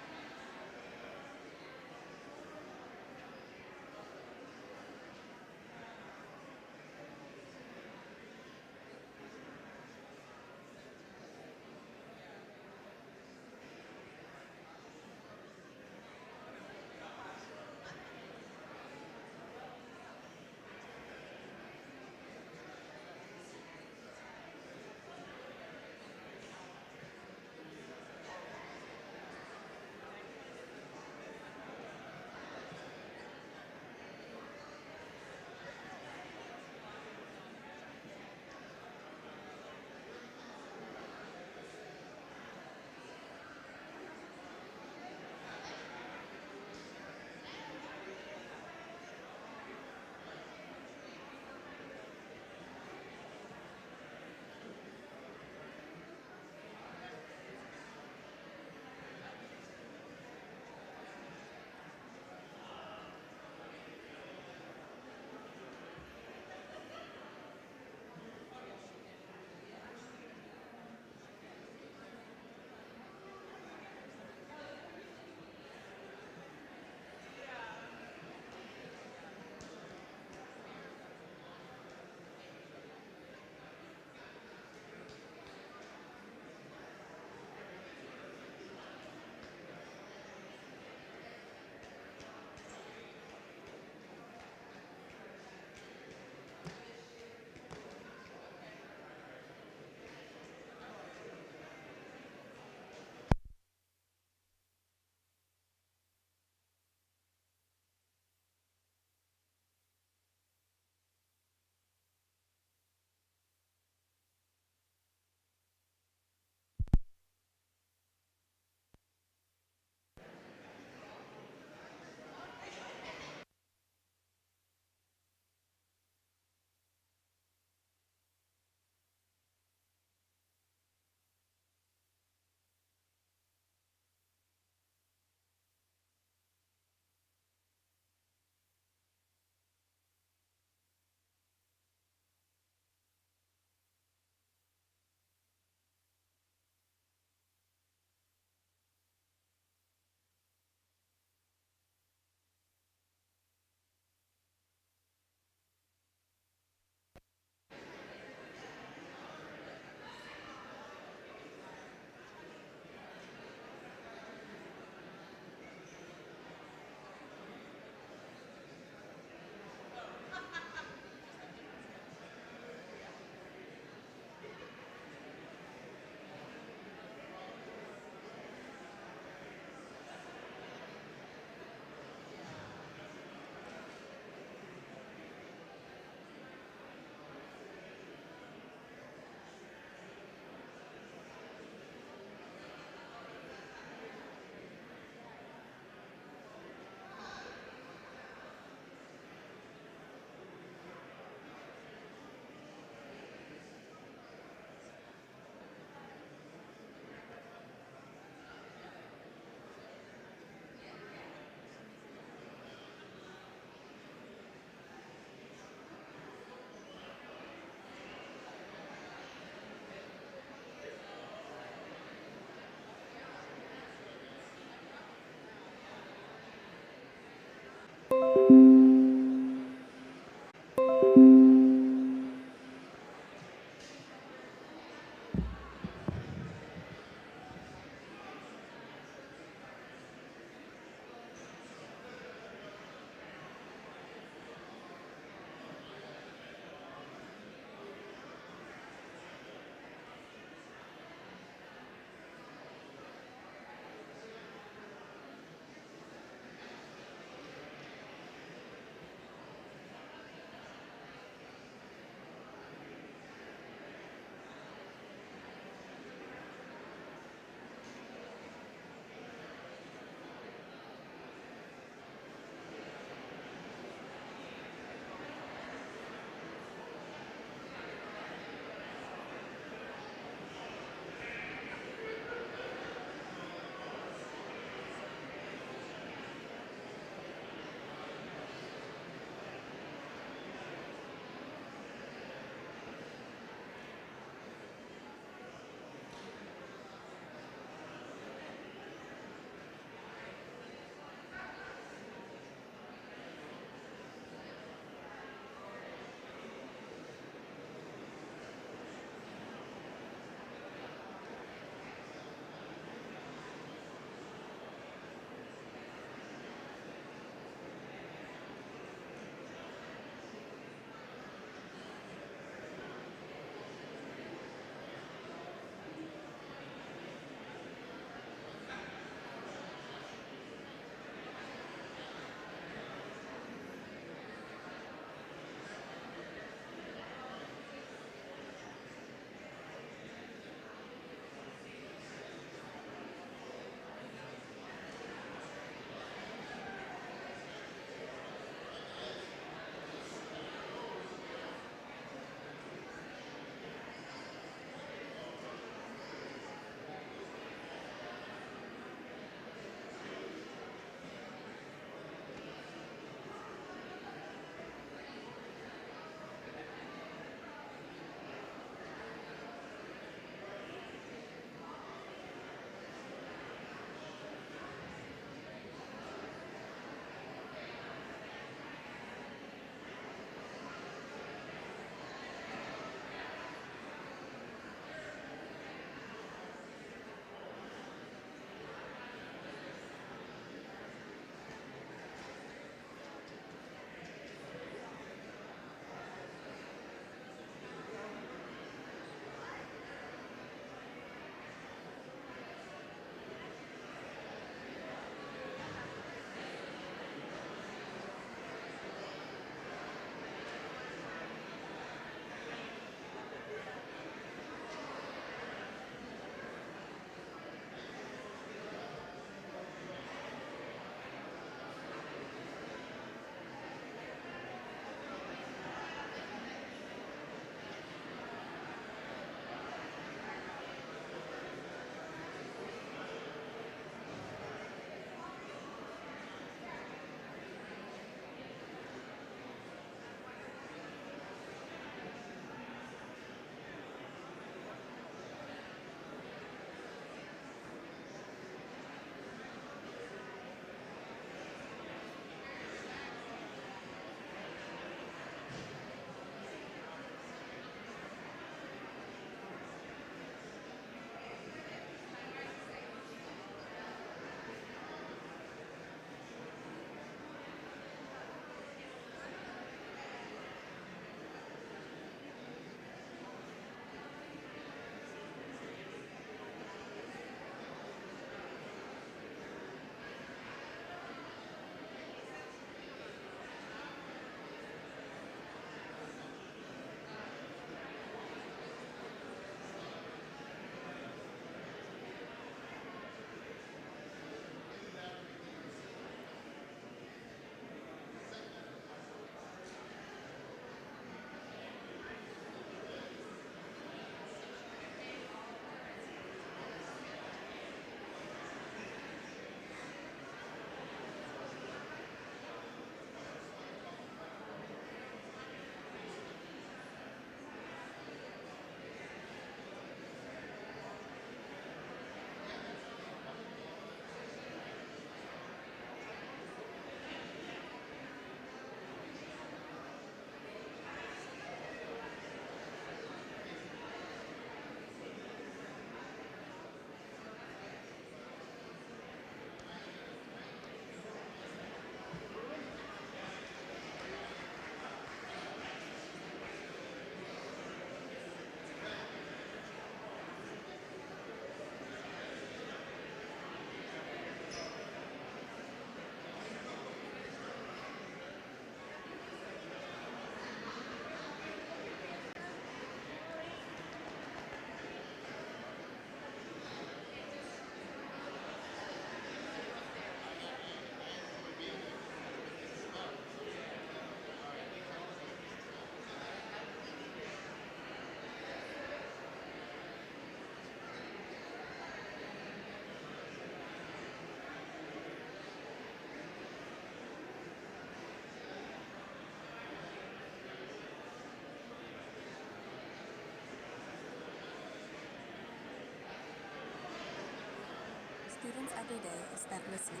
Students every day is spent listening.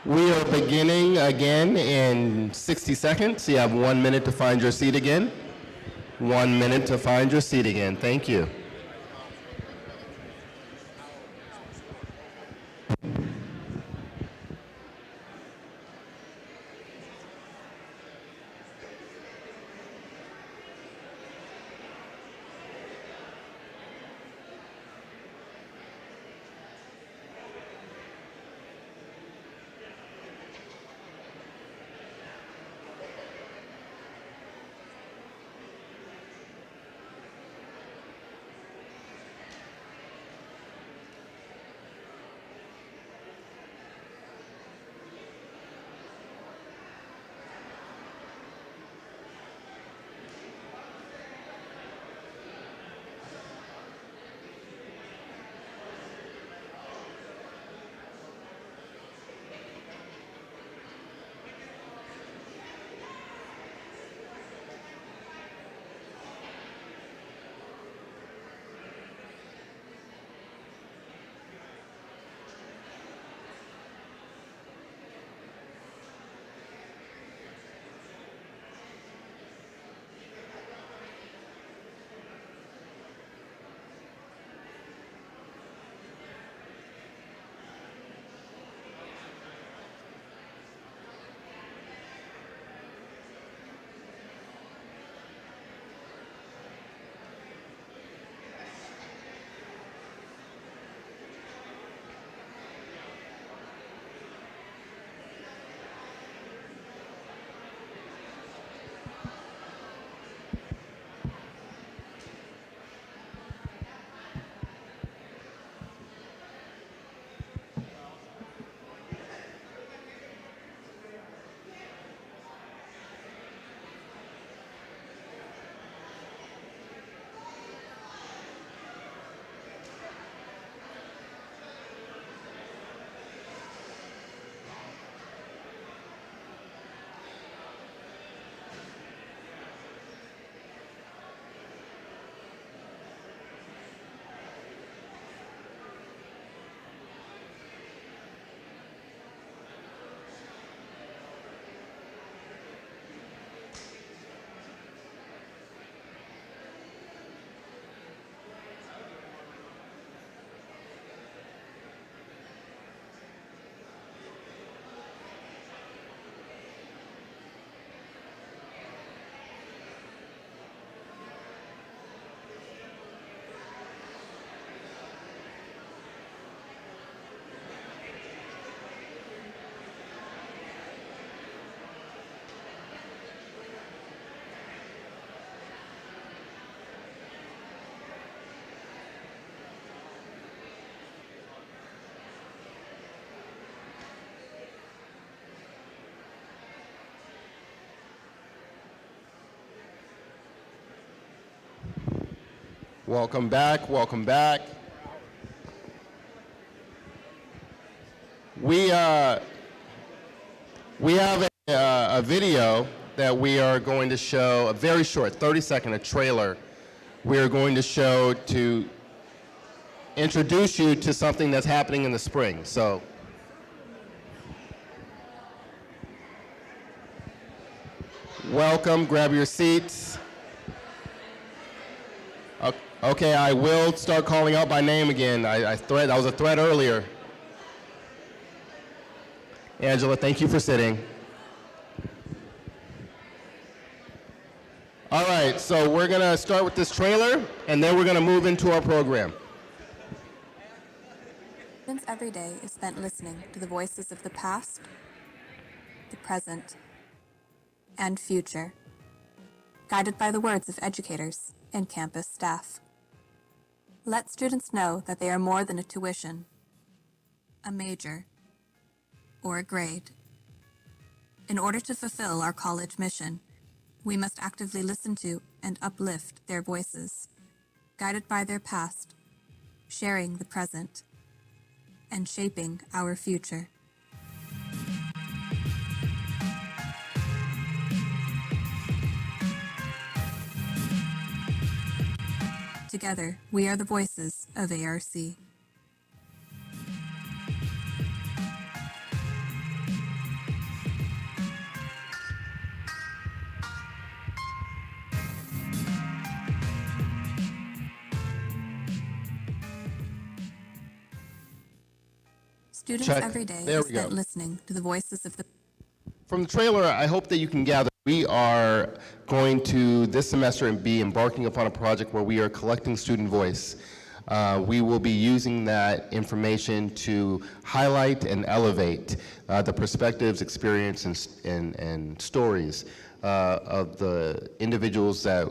We are beginning again in 60 seconds. You have 1 minute to find your seat again. 1 minute to find your seat again. Thank you. Welcome back, welcome back. We have a video that we are going to show, a very short, 30-second, a trailer, we are going to show to introduce you to something that's happening in the spring. So, welcome, grab your seats. Okay, I will start calling out by name again. That was a threat earlier. Angela, thank you for sitting. All right, so we're gonna start with this trailer, and then we're gonna move into our program. Students every day is spent listening to the voices of the past, the present, and future, guided by the words of educators and campus staff. Let students know that they are more than a tuition, a major, or a grade. In order to fulfill our college mission, we must actively listen to and uplift their voices, guided by their past, sharing the present, and shaping our future. Together, we are the voices of ARC. Students Check. every day There are we go. spent listening to the voices of the From the trailer, I hope that you can gather we are going to this semester be embarking upon a project where we are collecting student voice. We will be using that information to highlight and elevate the perspectives, experience, and stories of the individuals that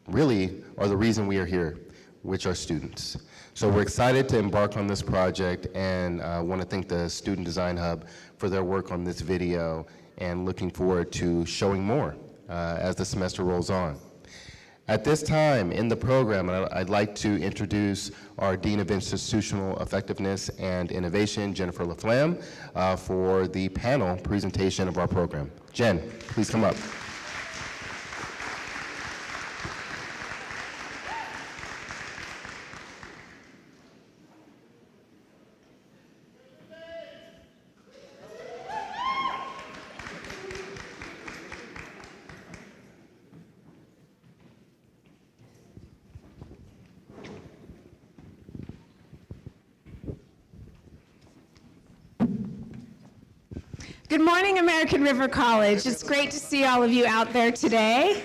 really are the reason we are here, which are students. So we're excited to embark on this project, and I want to thank the Student Design Hub for their work on this video, and looking forward to showing more as the semester rolls on. At this time in the program, I'd like to introduce our Dean of Institutional Effectiveness and Innovation, Jennifer LaFlamme, for the panel presentation of our program. Jen, please come up. Good morning, American River College. It's great to see all of you out there today.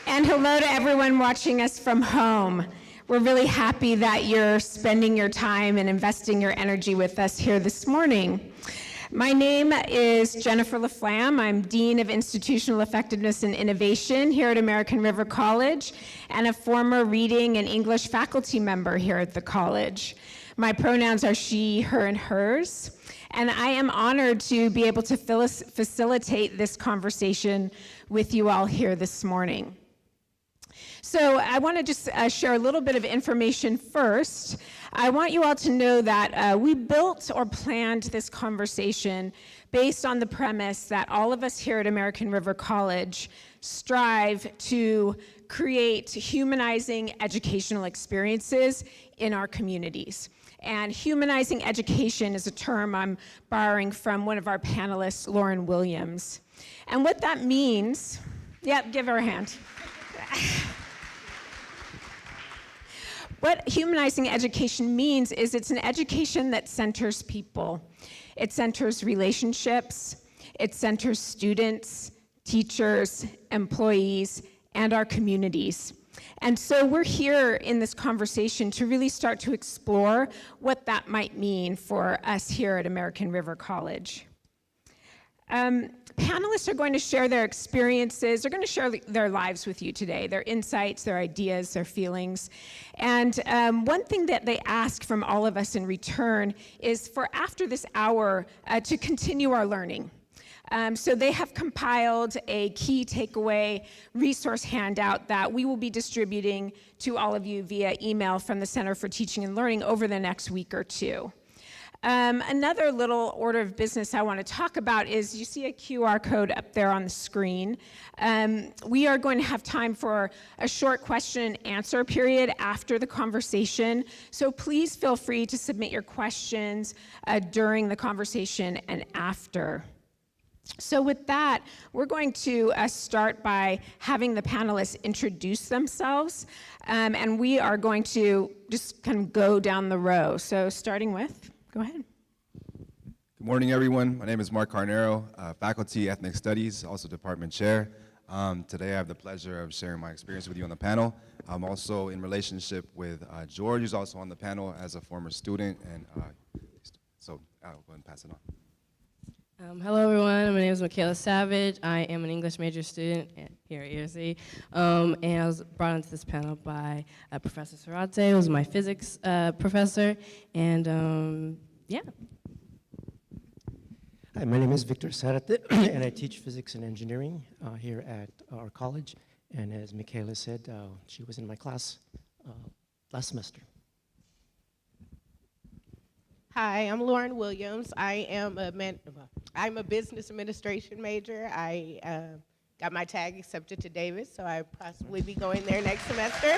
And hello to everyone watching us from home. We're really happy that you're spending your time and investing your energy with us here this morning. My name is Jennifer LaFlamme. I'm Dean of Institutional Effectiveness and Innovation here at American River College and a former reading and English faculty member here at the college. My pronouns are she, her, and hers, and I am honored to be able to facilitate this conversation with you all here this morning. So I want to just share a little bit of information first. I want you all to know that we built or planned this conversation based on the premise that all of us here at American River College strive to create humanizing educational experiences in our communities. And humanizing education is a term I'm borrowing from one of our panelists, Lauren Williams. And what that means, give her a hand. What humanizing education means is it's an education that centers people. It centers relationships, it centers students, teachers, employees, and our communities. And so we're here in this conversation to really start to explore what that might mean for us here at American River College. Panelists are going to share their experiences, they're going to share their lives with you today, their insights, their ideas, their feelings. And one thing that they ask from all of us in return is for after this hour to continue our learning. So they have compiled a key takeaway resource handout that we will be distributing to all of you via email from the Center for Teaching and Learning over the next week or two. Another little order of business I want to talk about is you see a QR code up there on the screen. We are going to have time for a short question and answer period after the conversation. So please feel free to submit your questions during the conversation and after. So with that, we're going to start by having the panelists introduce themselves, and we are going to just kind of go down the row. So starting with, go ahead. Good morning, everyone. My name is Mark Carnero, faculty ethnic studies, also department chair. Today I have the pleasure of sharing my experience with you on the panel. I'm also in relationship with George, who's also on the panel as a former student, and so I'll go ahead and pass it on. Hello, everyone. My name is Michaela Savage. I am an English major student here at ERC. And I was brought onto this panel by Professor Sarate, who's my physics professor. And yeah. Hi, my name is Victor Sarate, and I teach physics and engineering here at our college. And as Michaela said, she was in my class last semester. Hi, I'm Lauren Williams. I'm a business administration major. I got my tag accepted to Davis, so I'll possibly be going there next semester.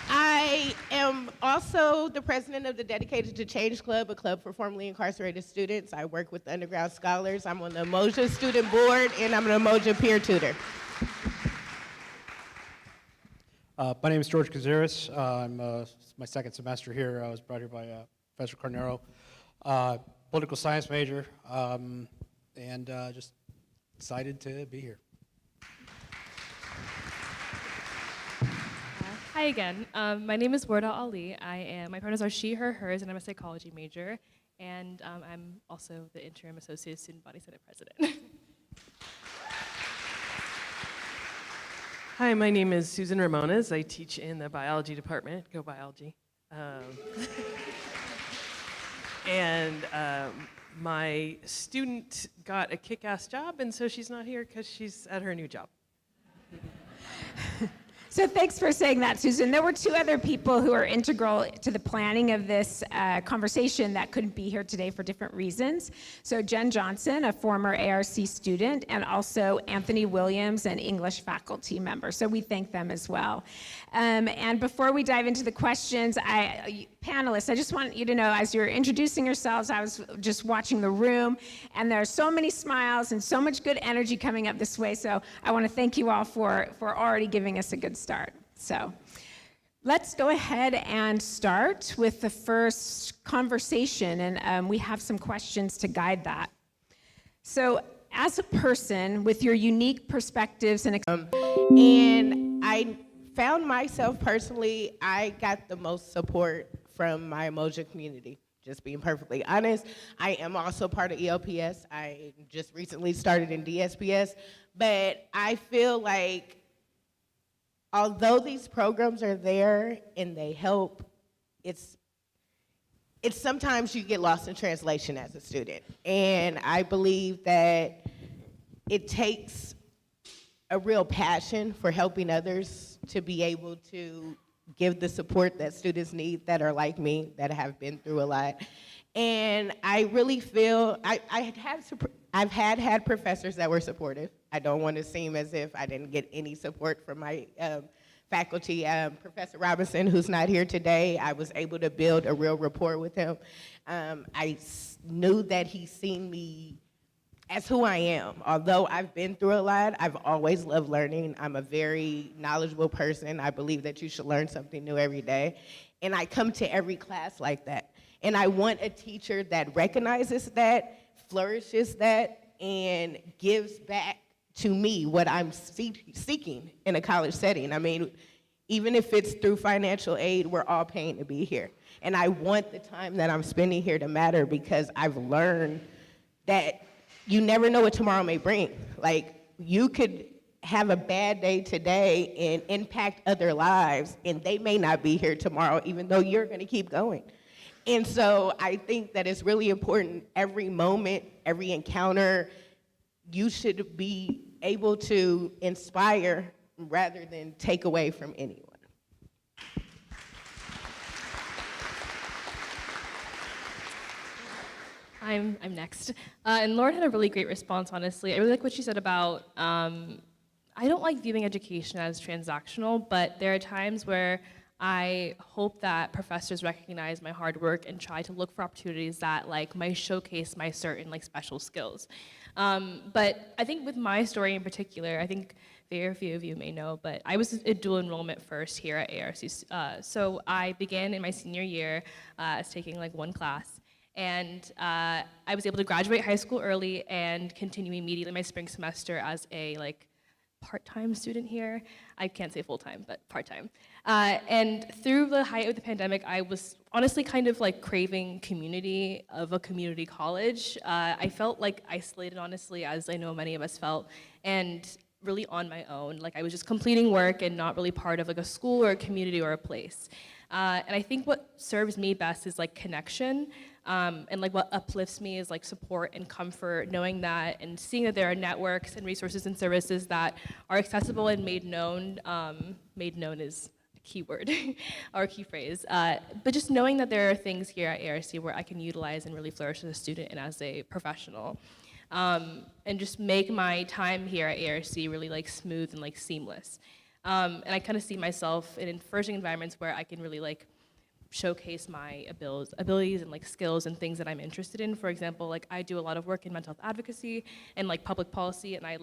I am also the president of the Dedicated to Change Club, a club for formerly incarcerated students. I work with the underground scholars. I'm on the Umoja student board, and I'm an Umoja peer tutor. My name is George Cazares. I'm my second semester here. I was brought here by Professor Carnero. Political science major, and just excited to be here. Hi again. My name is Warda Ali. My pronouns are she, her, hers, and I'm a psychology major. And I'm also the interim associate student body senate president. Hi, my name is Susan Ramones. I teach in the biology department. Go biology. And my student got a kick-ass job, and so she's not here because she's at her new job. So thanks for saying that, Susan. There were two other people who are integral to the planning of this conversation that couldn't be here today for different reasons. So Jen Johnson, a former ARC student, and also Anthony Williams, an English faculty member. So we thank them as well. And before we dive into the questions, panelists, I just want you to know, as you're introducing yourselves, I was just watching the room, and there are so many smiles and so much good energy coming up this way. So I want to thank you all for already giving us a good start. So let's go ahead and start with the first conversation, and we have some questions to guide that. So as a person with your unique perspectives and I found myself personally, I got the most support from my Umoja community, just being perfectly honest. I am also part of ELPS. I just recently started in DSPS, but I feel like although these programs are there and they help, it's sometimes you get lost in translation as a student. And I believe that it takes a real passion for helping others to be able to give the support that students need that are like me, that have been through a lot. And I really feel, I've had professors that were supportive. I don't want to seem as if I didn't get any support from my faculty. Professor Robinson, who's not here today, I was able to build a real rapport with him. I knew that he's seen me as who I am. Although I've been through a lot, I've always loved learning. I'm a very knowledgeable person. I believe that you should learn something new every day. And I come to every class like that. And I want a teacher that recognizes that, flourishes that, and gives back to me what I'm seeking in a college setting. I mean, even if it's through financial aid, we're all paying to be here. And I want the time that I'm spending here to matter, because I've learned that you never know what tomorrow may bring. Like, you could have a bad day today and impact other lives, and they may not be here tomorrow, even though you're gonna keep going. And so I think that it's really important, every moment, every encounter, you should be able to inspire rather than take away from anyone. I'm next. And Lauren had a really great response, honestly. I really like what she said about, I don't like viewing education as transactional, but there are times where I hope that professors recognize my hard work and try to look for opportunities that might showcase my certain special skills. But I think with my story in particular, I think very few of you may know, but I was a dual enrollment first here at ARC. So I began in my senior year as taking one class. And I was able to graduate high school early and continue immediately my spring semester as a part-time student here. I can't say full-time, but part-time. And through the height of the pandemic, I was honestly kind of like craving community of a community college. I felt like isolated, honestly, as I know many of us felt, and really on my own. Like I was just completing work and not really part of like a school or a community or a place. And I think what serves me best is like connection. And like what uplifts me is like support and comfort, knowing that and seeing that there are networks and resources and services that are accessible and made known. Made known is a key word or a key phrase. But just knowing that there are things here at ARC where I can utilize and really flourish as a student and as a professional. And just make my time here at ARC really like smooth and like seamless. And I kind of see myself in flourishing environments where I can really like showcase my abilities and like skills and things that I'm interested in. For example, like I do a lot of work in mental health advocacy and like public policy, and I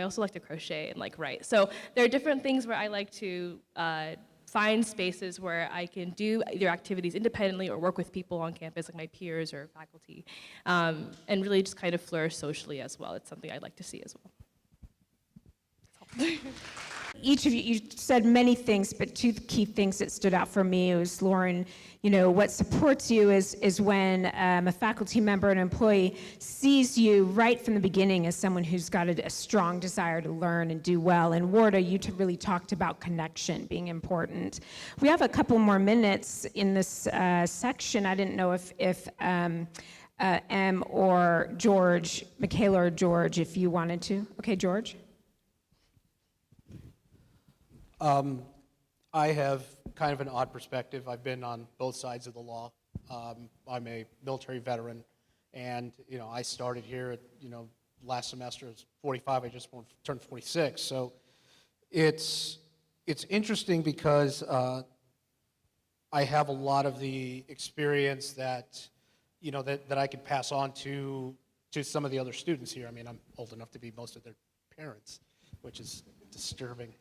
also like to crochet and like write. So there are different things where I like to find spaces where I can do either activities independently or work with people on campus, like my peers or faculty, and really just kind of flourish socially as well. It's something I'd like to see as well. That's all. Each of you said many things, but two key things that stood out for me was, Lauren, you know, what supports you is when a faculty member, an employee, sees you right from the beginning as someone who's got a strong desire to learn and do well. And Warda, you really talked about connection being important. We have a couple more minutes in this section. I didn't know if Em or George, Michaela or George, if you wanted to. Okay, George. I have kind of an odd perspective. I've been on both sides of the law. I'm a military veteran, and you know I started here at last semester. I was 45. I just turned 46. So it's interesting because I have a lot of the experience that that I could pass on to some of the other students here. I mean, I'm old enough to be most of their parents, which is disturbing.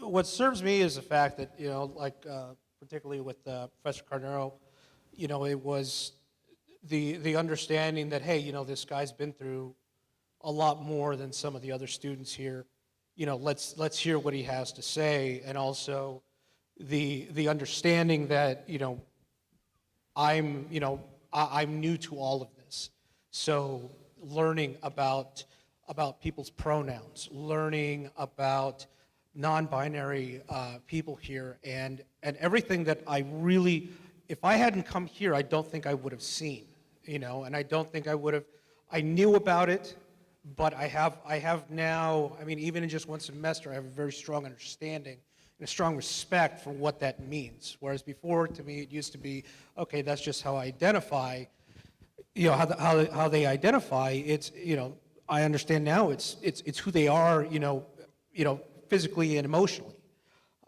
What serves me is the fact that, particularly with Professor Carnero, it was the understanding that, hey, this guy's been through a lot more than some of the other students here. Let's hear what he has to say, and also the understanding that, I'm new to all of this. So learning about people's pronouns, learning about non-binary people here, and everything that I really, if I hadn't come here, I don't think I would have seen, and I don't think I would have, I knew about it, but I have now, I mean, even in just one semester, I have a very strong understanding and a strong respect for what that means. Whereas before, to me, it used to be, okay, that's just how I identify, how they identify. It's, I understand now it's who they are, physically and emotionally.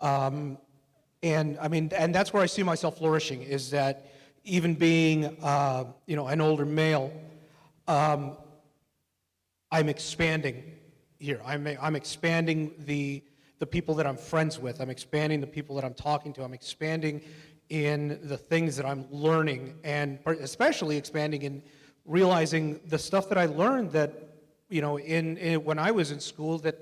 And I mean, and that's where I see myself flourishing, is that even being, an older male, I'm expanding here. I'm expanding the people that I'm friends with. I'm expanding the people that I'm talking to. I'm expanding in the things that I'm learning, and especially expanding in realizing the stuff that I learned that, when I was in school, that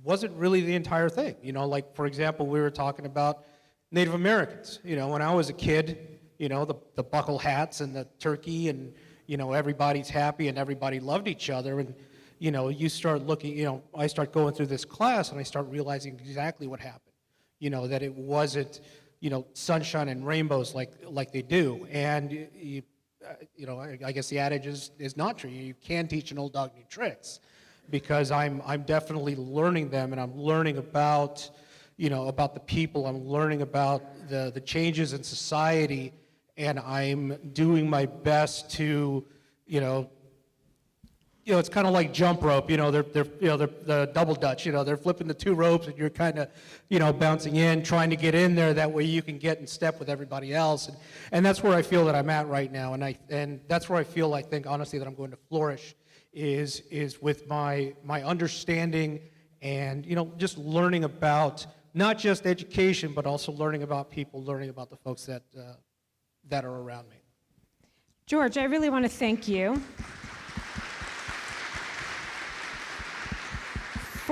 wasn't really the entire thing. Like, for example, we were talking about Native Americans. When I was a kid, the buckle hats and the turkey, and, everybody's happy and everybody loved each other. And, you start looking, I start going through this class and I start realizing exactly what happened. That it wasn't, sunshine and rainbows like they do. And, I guess the adage is not true. You can't teach an old dog new tricks, because I'm definitely learning them, and I'm learning about, about the people. I'm learning about the changes in society, and I'm doing my best to, it's kind of like jump rope. They're the double dutch. They're flipping the two ropes, and you're kind of, bouncing in, trying to get in there. That way you can get in step with everybody else. And that's where I feel that I'm at right now. And that's where I think honestly that I'm going to flourish is with my understanding, and just learning about not just education, but also learning about people, learning about the folks that are around me. George, I really want to thank you.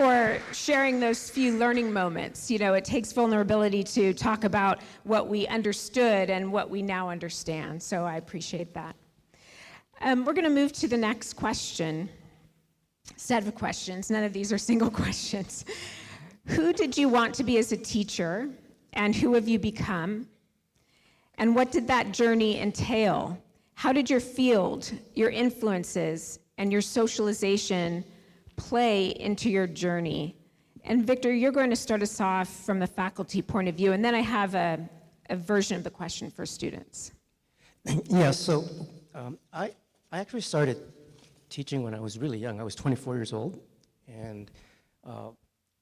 for sharing those few learning moments. You know, it takes vulnerability to talk about what we understood and what we now understand, so I appreciate that. We're going to move to the next set of questions. None of these are single questions. Who did you want to be as a teacher, and who have you become? And what did that journey entail? How did your field, your influences, and your socialization play into your journey? And Victor, you're going to start us off from the faculty point of view, and then I have a version of the question for students. Yeah, so I actually started teaching when I was really young. I was 24 years old, and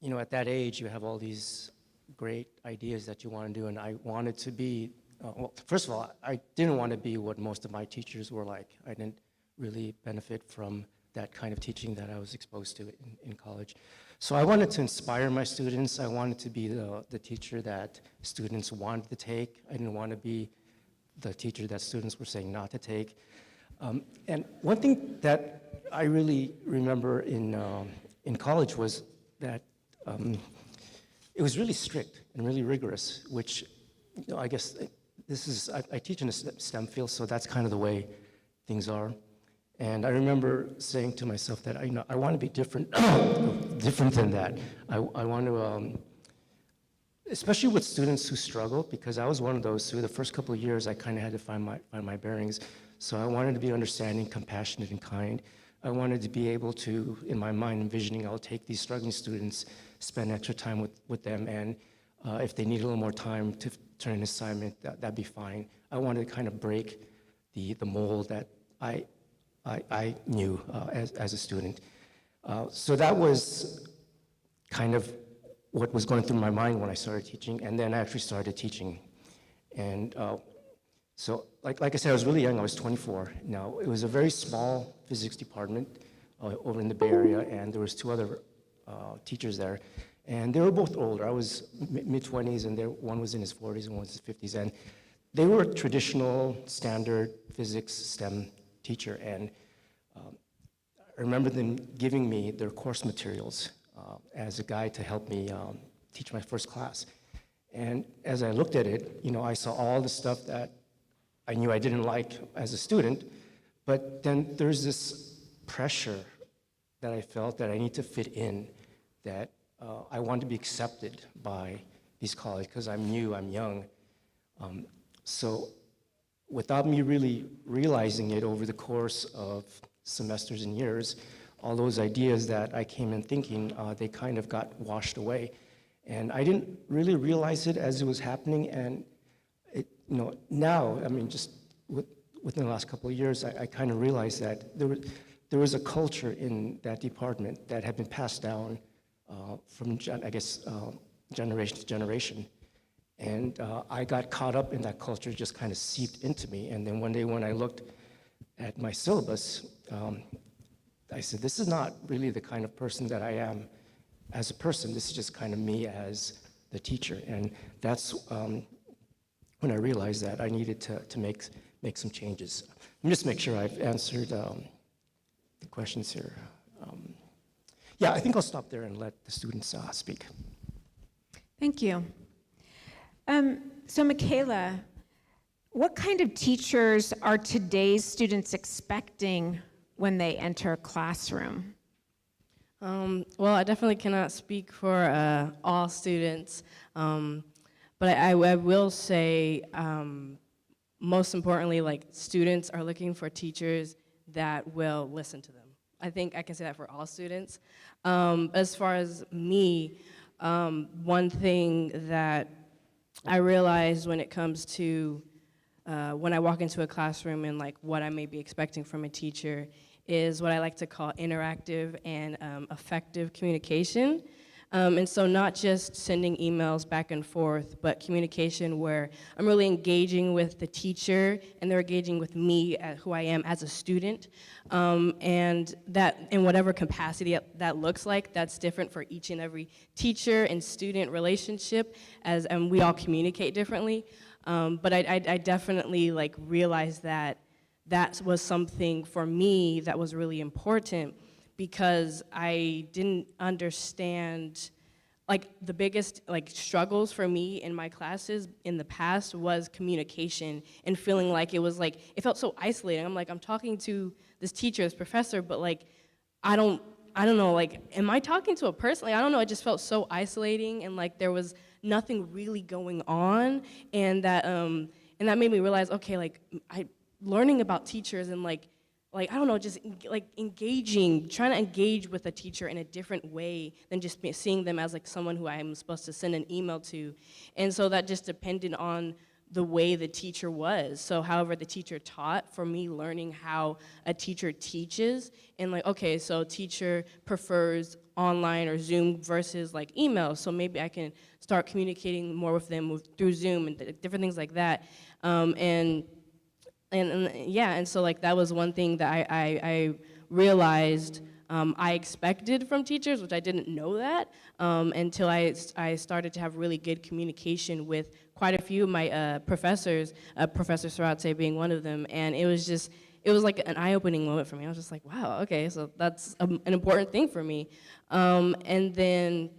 you know, at that age, you have all these great ideas that you want to do, and I wanted to be, well, first of all, I didn't want to be what most of my teachers were like. I didn't really benefit from that kind of teaching that I was exposed to in college. So I wanted to inspire my students. I wanted to be the teacher that students wanted to take. I didn't want to be the teacher that students were saying not to take. And one thing that I really remember in college was that it was really strict and really rigorous, which, you know, I guess this is, I teach in a STEM field, so that's kind of the way things are. And I remember saying to myself that I want to be different, different than that. I want to, especially with students who struggle, because I was one of those who the first couple of years I kind of had to find my bearings. So I wanted to be understanding, compassionate, and kind. I wanted to be able to, in my mind, envisioning I'll take these struggling students, spend extra time with them, and if they need a little more time to turn an assignment, that'd be fine. I wanted to kind of break the mold that I knew as a student. So that was kind of what was going through my mind when I started teaching, and then I actually started teaching. And so, like I said, I was really young. I was 24. Now, it was a very small physics department over in the Bay Area, and there was two other teachers there. And they were both older. I was mid-20s, and one was in his 40s and one was in his 50s. And they were a traditional, standard physics STEM teacher. And I remember them giving me their course materials as a guide to help me teach my first class. And as I looked at it, you know, I saw all the stuff that I knew I didn't like as a student, but then there's this pressure that I felt that I need to fit in, that I want to be accepted by these colleagues because I'm new, I'm young. So without me really realizing it over the course of semesters and years, all those ideas that I came in thinking, they kind of got washed away. And I didn't really realize it as it was happening, and you know, now, I mean, just within the last couple of years, I kind of realized that there was a culture in that department that had been passed down from, I guess, generation to generation. And I got caught up in that culture, just kind of seeped into me. And then one day when I looked at my syllabus, I said, this is not really the kind of person that I am as a person. This is just kind of me as the teacher. And that's when I realized that I needed to make some changes. Let me just make sure I've answered the questions here. Yeah, I think I'll stop there and let the students speak. Thank you. So Michaela, what kind of teachers are today's students expecting when they enter a classroom? Well, I definitely cannot speak for all students, but I will say, most importantly, like, students are looking for teachers that will listen to them. I think I can say that for all students. As far as me, one thing that I realized when it comes to when I walk into a classroom and like what I may be expecting from a teacher is what I like to call interactive and effective communication. And so not just sending emails back and forth, but communication where I'm really engaging with the teacher and they're engaging with me, who I am as a student. And that, in whatever capacity that looks like, that's different for each and every teacher and student relationship, and we all communicate differently. But I definitely like realized that that was something for me that was really important, because I didn't understand, like the biggest struggles for me in my classes in the past was communication and feeling like it felt so isolating. I'm talking to this teacher, this professor, but I don't know, am I talking to a person? I don't know, it just felt so isolating and there was nothing really going on, and that made me realize, okay, learning about teachers and I don't know, just engaging, trying to engage with a teacher in a different way than just seeing them as someone who I'm supposed to send an email to. And so that just depended on the way the teacher was. So however the teacher taught, for me learning how a teacher teaches, and okay, so teacher prefers online or Zoom versus email, so maybe I can start communicating more with them through Zoom and different things like that. And so that was one thing that I realized I expected from teachers, which I didn't know that until I started to have really good communication with quite a few of my professors, Professor Sarate being one of them, and it was an eye-opening moment for me. I was just like, wow, okay, so that's an important thing for me. And then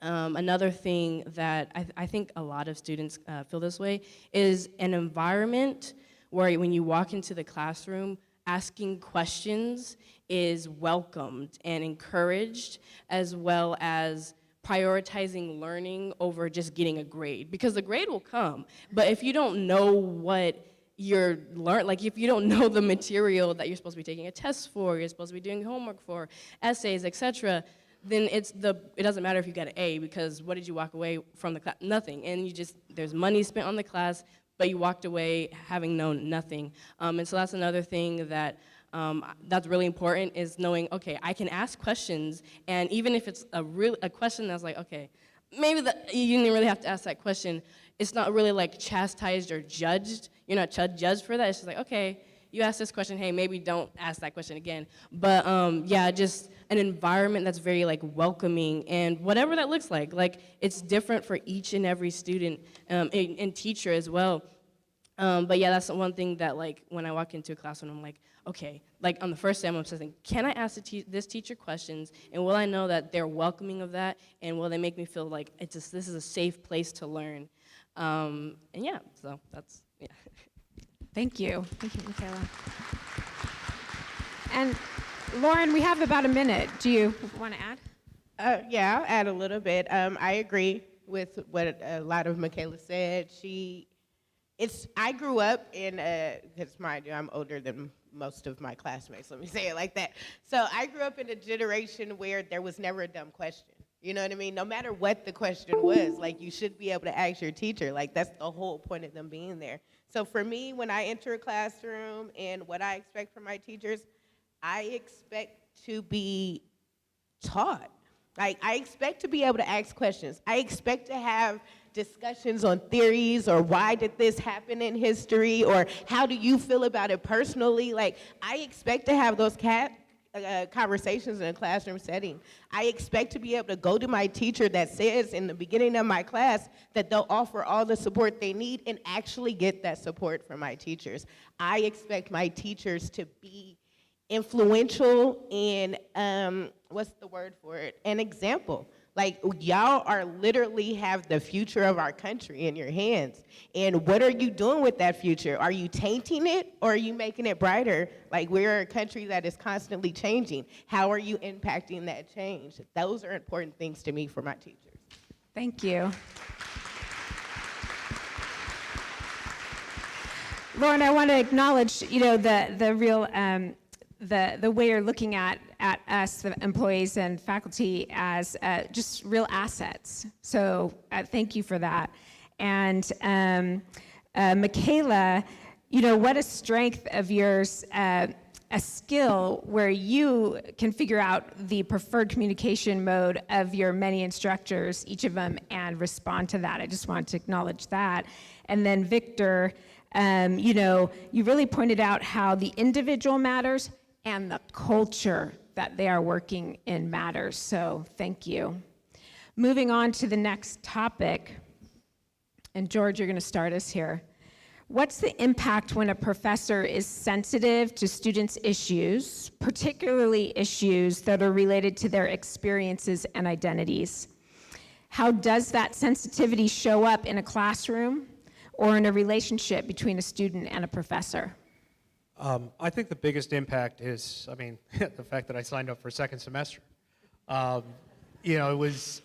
another thing that I think a lot of students feel this way is an environment where when you walk into the classroom, asking questions is welcomed and encouraged, as well as prioritizing learning over just getting a grade, because the grade will come, but if you don't know what you're learning, if you don't know the material that you're supposed to be taking a test for, you're supposed to be doing homework for, essays, etc., then it doesn't matter if you got an A, because what did you walk away from the class? Nothing, and there's money spent on the class, but you walked away having known nothing. And so that's another thing that's really important, is knowing, okay, I can ask questions, and even if it's a question that's okay, maybe you didn't really have to ask that question, it's not really chastised or judged. You're not judged for that. It's just okay, you asked this question, hey, maybe don't ask that question again. But yeah, just an environment that's very welcoming, and whatever that looks like. It's different for each and every student and teacher as well. But yeah, that's one thing that when I walk into a classroom, I'm okay, on the first day I'm saying, can I ask this teacher questions, and will I know that they're welcoming of that, and will they make me feel this is a safe place to learn? And yeah, so that's, yeah. Thank you, Michaela. And Lauren, we have about a minute. Do you want to add? Yeah, I'll add a little bit. I agree with what a lot of Michaela said. I grew up in, because mind you, I'm older than most of my classmates, let me say it like that. So I grew up in a generation where there was never a dumb question. You know what I mean? No matter what the question was, you should be able to ask your teacher. That's the whole point of them being there. So for me, when I enter a classroom and what I expect from my teachers, I expect to be taught. I expect to be able to ask questions. I expect to have discussions on theories, or why did this happen in history, or how do you feel about it personally. I expect to have those conversations in a classroom setting. I expect to be able to go to my teacher that says in the beginning of my class that they'll offer all the support they need, and actually get that support from my teachers. I expect my teachers to be influential and, what's the word for it? An example. Y'all are literally have the future of our country in your hands. And what are you doing with that future? Are you tainting it, or are you making it brighter? We're a country that is constantly changing. How are you impacting that change? Those are important things to me for my teachers. Thank you. Lauren, I want to acknowledge, the real, the way you're looking at us, the employees and faculty, as just real assets. So thank you for that. And Michaela, what a strength of yours, a skill where you can figure out the preferred communication mode of your many instructors, each of them, and respond to that. I just wanted to acknowledge that. And then Victor, you really pointed out how the individual matters and the culture that they are working in matters. So thank you. Moving on to the next topic, and George, you're going to start us here. What's the impact when a professor is sensitive to students' issues, particularly issues that are related to their experiences and identities? How does that sensitivity show up in a classroom or in a relationship between a student and a professor? I think the biggest impact is, the fact that I signed up for a second semester. It was,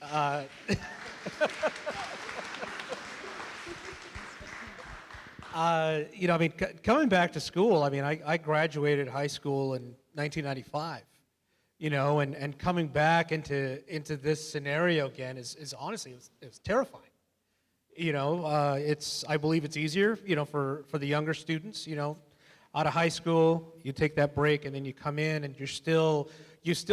coming back to school, I graduated high school in 1995, and coming back into this scenario again is honestly, it was terrifying. I believe it's easier, for the younger students, out of high school, you take that break and then you come in and you still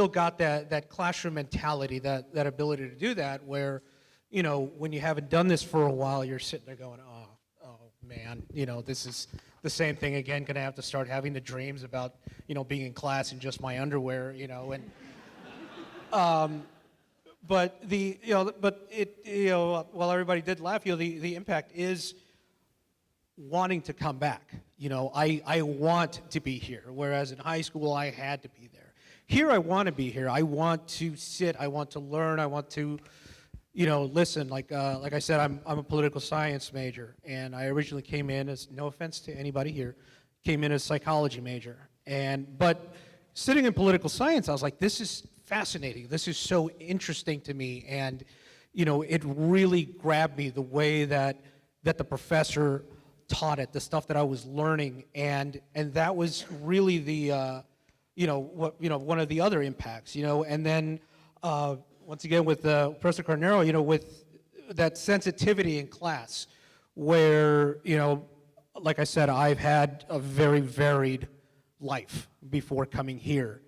got that classroom mentality, that ability to do that where, when you haven't done this for a while, you're sitting there going, oh man, this is the same thing again, gonna have to start having the dreams about, being in class in just my underwear, and but while everybody did laugh, the impact is wanting to come back. I want to be here, whereas in high school I had to be there. Here I want to be here. I want to sit. I want to learn. I want to, listen. Like I said, I'm a political science major, and I originally came in as, no offense to anybody here, came in as a psychology major. But sitting in political science, I was like, this is fascinating. This is so interesting to me, and it really grabbed me the way that the professor taught it, the stuff that I was learning, and that was really the one of the other impacts, and then once again with Professor Carnero, with that sensitivity in class, where like I said, I've had a very varied life before coming here,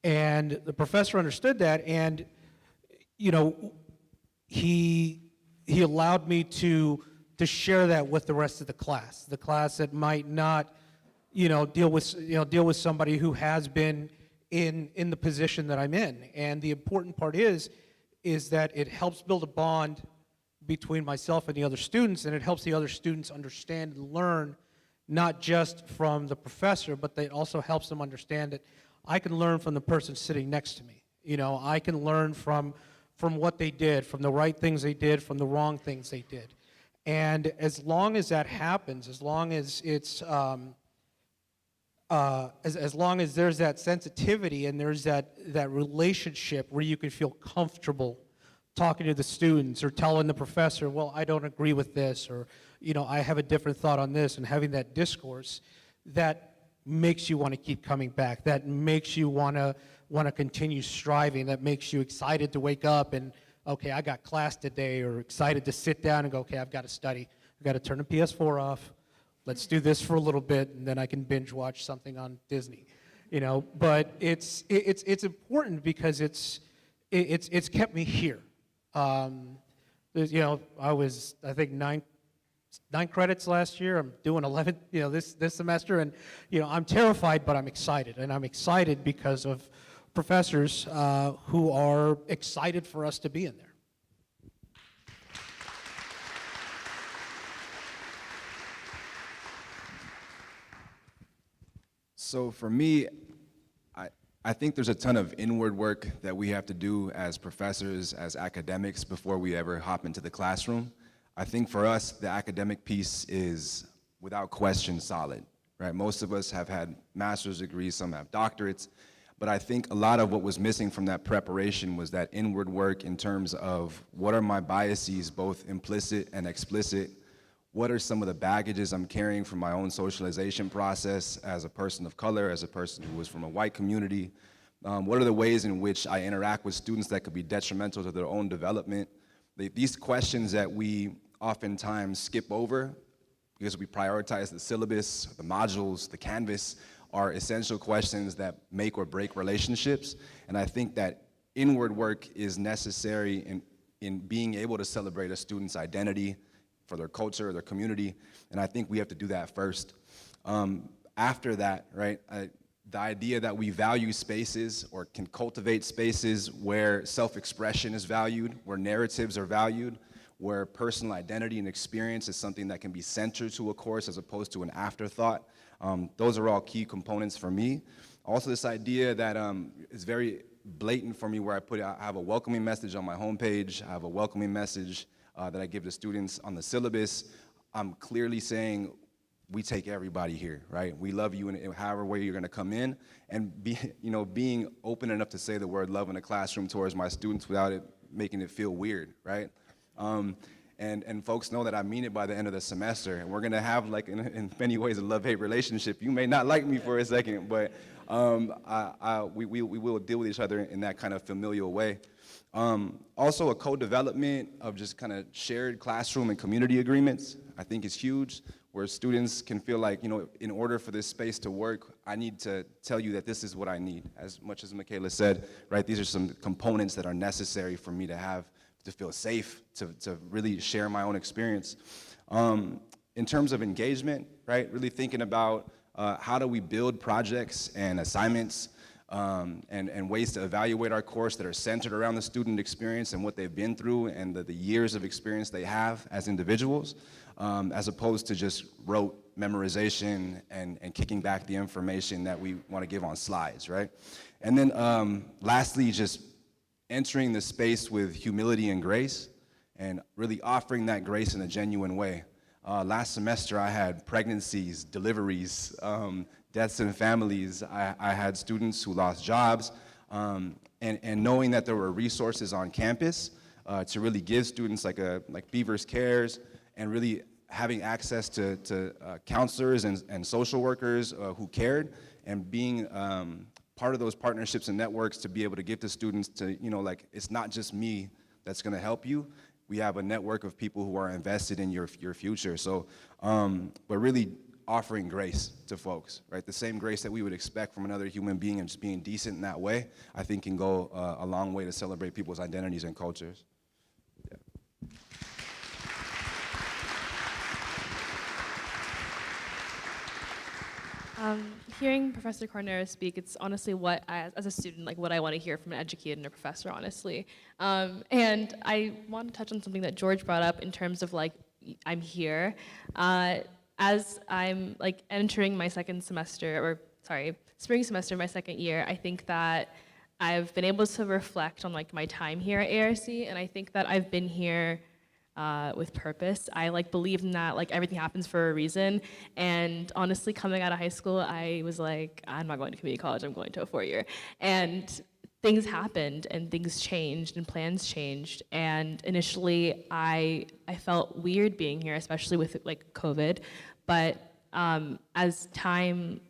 and the professor understood that, and he allowed me to share that with the rest of the class that might not, deal with somebody who has been in the position that I'm in. And the important part is that it helps build a bond between myself and the other students, and it helps the other students understand and learn, not just from the professor, but it also helps them understand that I can learn from the person sitting next to me. I can learn from what they did, from the right things they did, from the wrong things they did. And as long as that happens, as long as it's, as long as there's that sensitivity and there's that relationship where you can feel comfortable talking to the students or telling the professor, well, I don't agree with this, or I have a different thought on this, and having that discourse, that makes you want to keep coming back. That makes you want to continue striving. That makes you excited to wake up and, okay, I got class today, or excited to sit down and go, okay, I've got to study. I've got to turn the PS4 off. Let's do this for a little bit, and then I can binge watch something on Disney. But it's important because it's kept me here. I was, I think, nine credits last year. I'm doing 11, this semester, and I'm terrified, but I'm excited, and I'm excited because of professors who are excited for us to be in there. So for me, I think there's a ton of inward work that we have to do as professors, as academics, before we ever hop into the classroom. I think for us, the academic piece is, without question, solid, right? Most of us have had master's degrees, some have doctorates, but I think a lot of what was missing from that preparation was that inward work in terms of what are my biases, both implicit and explicit. What are some of the baggages I'm carrying from my own socialization process as a person of color, as a person who was from a white community? What are the ways in which I interact with students that could be detrimental to their own development? These questions that we oftentimes skip over because we prioritize the syllabus, the modules, the Canvas, are essential questions that make or break relationships. And I think that inward work is necessary in being able to celebrate a student's identity, for their culture, their community, and I think we have to do that first. After that, right, the idea that we value spaces or can cultivate spaces where self-expression is valued, where narratives are valued, where personal identity and experience is something that can be central to a course as opposed to an afterthought. Those are all key components for me. Also, this idea that is very blatant for me, where I have a welcoming message on my homepage, I have a welcoming message that I give to students on the syllabus. I'm clearly saying we take everybody here, right? We love you in however way you're gonna come in, and being open enough to say the word love in the classroom towards my students without it making it feel weird, right? And folks know that I mean it by the end of the semester, and we're gonna have, like, in many ways, a love-hate relationship. You may not like me for a second, but we will deal with each other in that kind of familial way. Also, a co-development of just kind of shared classroom and community agreements, I think is huge, where students can feel like, in order for this space to work, I need to tell you that this is what I need. As much as Michaela said, right, these are some components that are necessary for me to have, to feel safe, to really share my own experience. In terms of engagement, right, really thinking about how do we build projects and assignments and ways to evaluate our course that are centered around the student experience and what they've been through and the years of experience they have as individuals, as opposed to just rote memorization and kicking back the information that we want to give on slides, right? And then lastly, just entering the space with humility and grace and really offering that grace in a genuine way. Last semester, I had pregnancies, deliveries, deaths in families. I had students who lost jobs, and knowing that there were resources on campus to really give students like Beavers Cares, and really having access to counselors and social workers who cared, and being part of those partnerships and networks to be able to give to students to, it's not just me that's gonna help you. We have a network of people who are invested in your future. So, but really offering grace to folks, right? The same grace that we would expect from another human being, and just being decent in that way, I think can go a long way to celebrate people's identities and cultures. Hearing Professor Carnero speak, it's honestly what, as a student, like what I want to hear from an educator and a professor, honestly. And I want to touch on something that George brought up in terms of like, I'm here. As I'm like entering my spring semester, my second year, I think that I've been able to reflect on like my time here at ARC, and I think that I've been here with purpose. I believe in that everything happens for a reason. And honestly, coming out of high school, I was like, I'm not going to community college, I'm going to a 4-year. And things happened and things changed and plans changed. And initially I felt weird being here, especially with COVID. But as time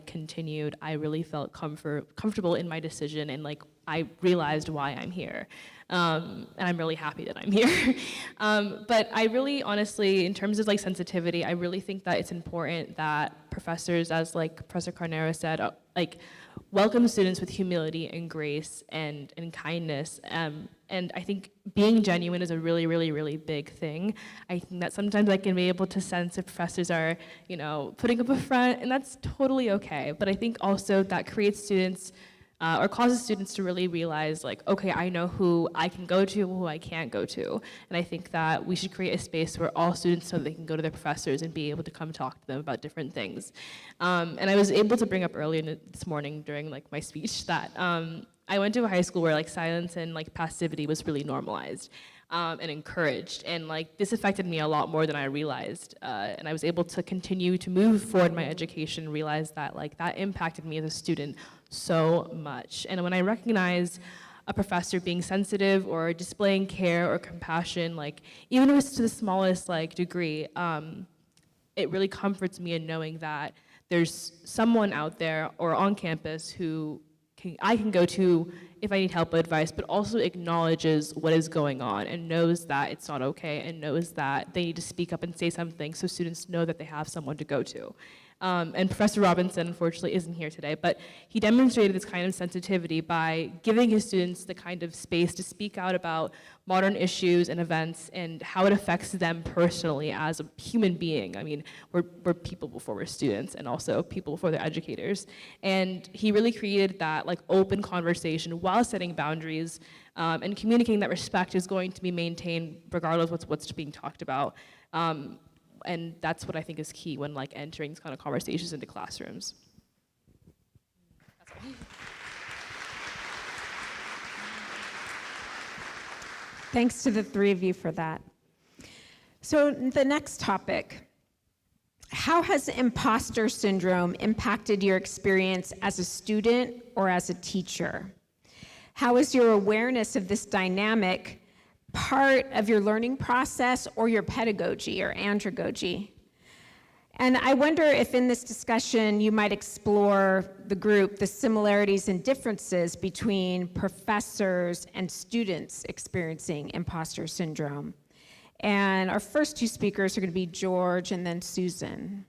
continued, I really felt comfortable in my decision, and I realized why I'm here. And I'm really happy that I'm here. But I really, honestly, in terms of sensitivity, I really think that it's important that professors, as Professor Carnero said, welcome students with humility and grace and kindness. And I think being genuine is a really, really, really big thing. I think that sometimes I can be able to sense if professors are, putting up a front, and that's totally okay. But I think also that creates students, or causes students to really realize, okay, I know who I can go to, who I can't go to. And I think that we should create a space where all students know they can go to their professors and be able to come talk to them about different things. And I was able to bring up earlier this morning during my speech that I went to a high school where silence and passivity was really normalized and encouraged. And this affected me a lot more than I realized. And I was able to continue to move forward in my education, realize that that impacted me as a student so much. And when I recognize a professor being sensitive or displaying care or compassion, even if it's to the smallest degree, it really comforts me in knowing that there's someone out there or on campus who I can go to if I need help or advice, but also acknowledges what is going on and knows that it's not okay, and knows that they need to speak up and say something so students know that they have someone to go to. And Professor Robinson, unfortunately, isn't here today, but he demonstrated this kind of sensitivity by giving his students the kind of space to speak out about modern issues and events and how it affects them personally as a human being. I mean, we're people before we're students, and also people before they're educators. And he really created that like open conversation while setting boundaries and communicating that respect is going to be maintained regardless of what's being talked about. And that's what I think is key when like entering these kind of conversations into classrooms. That's all. Thanks to the three of you for that. So the next topic, how has imposter syndrome impacted your experience as a student or as a teacher? How is your awareness of this dynamic part of your learning process or your pedagogy or andragogy? And I wonder if in this discussion you might explore the similarities and differences between professors and students experiencing imposter syndrome. And our first two speakers are going to be George and then Susan.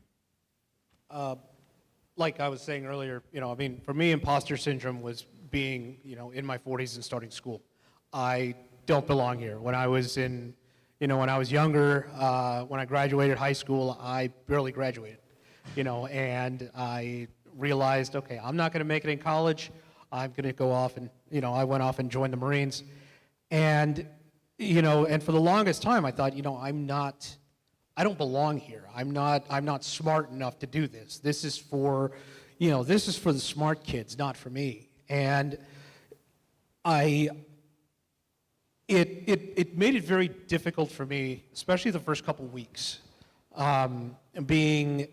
Like I was saying earlier, I mean, for me, imposter syndrome was being, in my 40s and starting school. I don't belong here. When I was when I was younger, when I graduated high school, I barely graduated, and I realized, okay, I'm not going to make it in college. I'm going to go off and, I went off and joined the Marines. And, and for the longest time, I thought, I don't belong here. I'm not smart enough to do this. This is for the smart kids, not for me. And it made it very difficult for me, especially the first couple weeks, being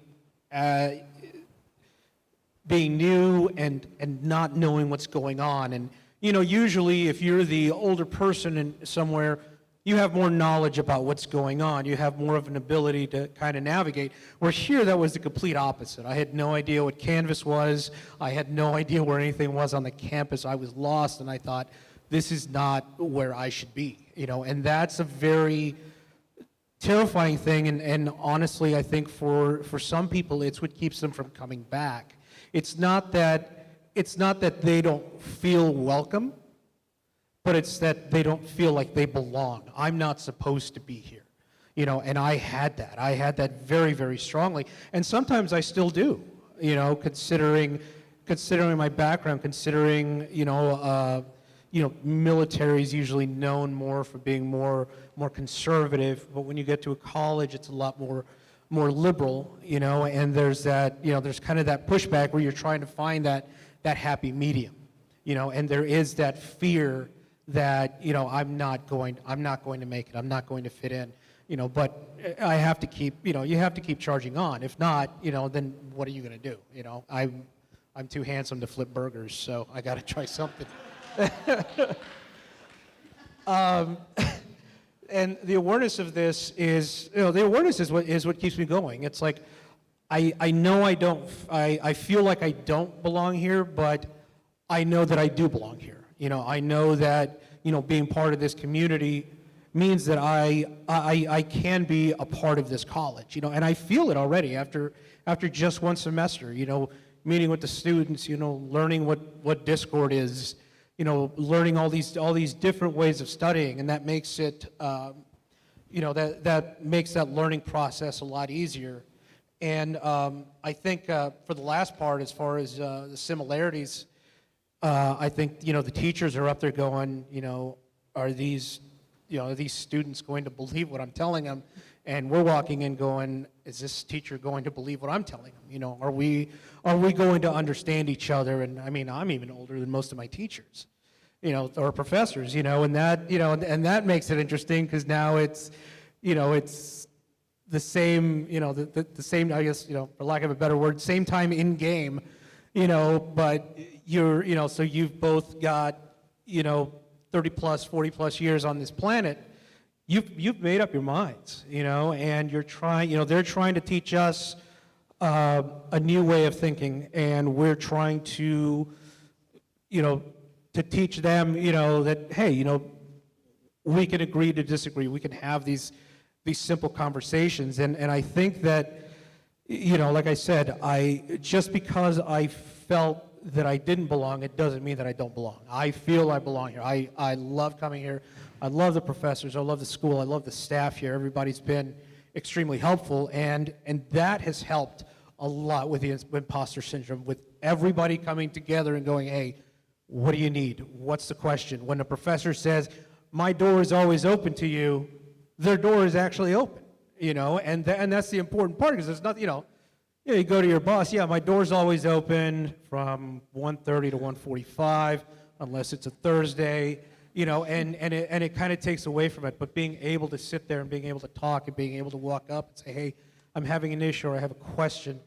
new and not knowing what's going on. And usually if you're the older person somewhere, you have more knowledge about what's going on. You have more of an ability to kind of navigate. Where here, that was the complete opposite. I had no idea what Canvas was. I had no idea where anything was on the campus. I was lost, and I thought, this is not where I should be, and that's a very terrifying thing, and honestly, I think for some people, it's what keeps them from coming back. It's not that they don't feel welcome, but it's that they don't feel like they belong. I'm not supposed to be here, and I had that very, very strongly, and sometimes I still do, considering my background, considering, military is usually known more for being more conservative, but when you get to a college, it's a lot more liberal, and there's that, there's kind of that pushback where you're trying to find that happy medium, and there is that fear that, I'm not going to make it, I'm not going to fit in, but I have to keep, you have to keep charging on. If not, then what are you going to do? I'm too handsome to flip burgers, so I got to try something. And the awareness of this is, the awareness is what keeps me going. It's like, I know I feel like I don't belong here, but I know that I do belong here. I know that, being part of this community means that I can be a part of this college, and I feel it already after just one semester, meeting with the students, learning what Discord is, learning all these different ways of studying, and that makes it, that makes that learning process a lot easier. And I think for the last part, as far as the similarities, I think the teachers are up there going, are these students going to believe what I'm telling them? And we're walking in going, is this teacher going to believe what I'm telling them? Are we going to understand each other? And I mean, I'm even older than most of my teachers, or professors, and that, and that makes it interesting because now it's, it's the same, the same, I guess, for lack of a better word, same time in game, but you're, so you've both got, 30 plus, 40 plus years on this planet. You've made up your minds, and you're trying, they're trying to teach us a new way of thinking, and we're trying to, to teach them, that, hey, we can agree to disagree. We can have these simple conversations, and I think that, you know, like I said, just because I felt that I didn't belong, it doesn't mean that I don't belong. I feel I belong here. I love coming here. I love the professors. I love the school. I love the staff here. Everybody's been extremely helpful, and that has helped a lot with the imposter syndrome, with everybody coming together and going, hey, what do you need? What's the question? When a professor says, my door is always open to you, their door is actually open, you know, and that's the important part, because there's nothing, you know, you go to your boss, yeah, my door's always open from 1:30 to 1:45, unless it's a Thursday, you know, and it kind of takes away from it. But being able to sit there and being able to talk and being able to walk up and say, hey, I'm having an issue or I have a question,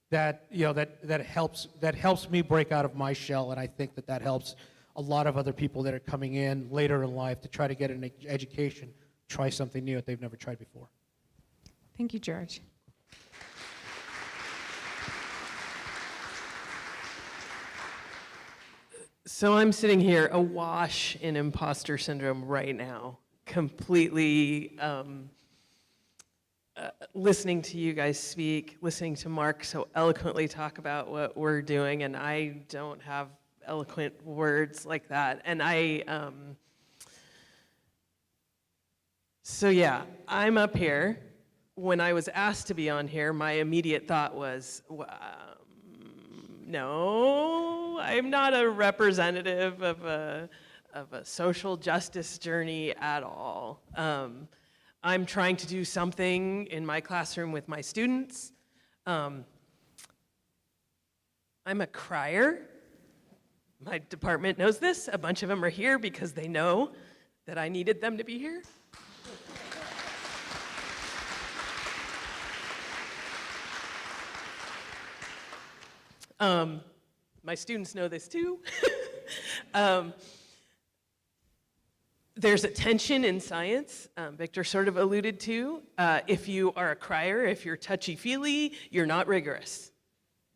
that, you know, that helps me break out of my shell, and I think that helps a lot of other people that are coming in later in life to try to get an education, try something new that they've never tried before. Thank you, George. So I'm sitting here awash in imposter syndrome right now, completely listening to you guys speak, listening to Mark so eloquently talk about what we're doing, and I don't have eloquent words like that. And so yeah, I'm up here. When I was asked to be on here, my immediate thought was, no, I'm not a representative of a social justice journey at all. I'm trying to do something in my classroom with my students. I'm a crier. My department knows this. A bunch of them are here because they know that I needed them to be here. My students know this too. There's a tension in science, Victor sort of alluded to. If you are a crier, if you're touchy-feely, you're not rigorous.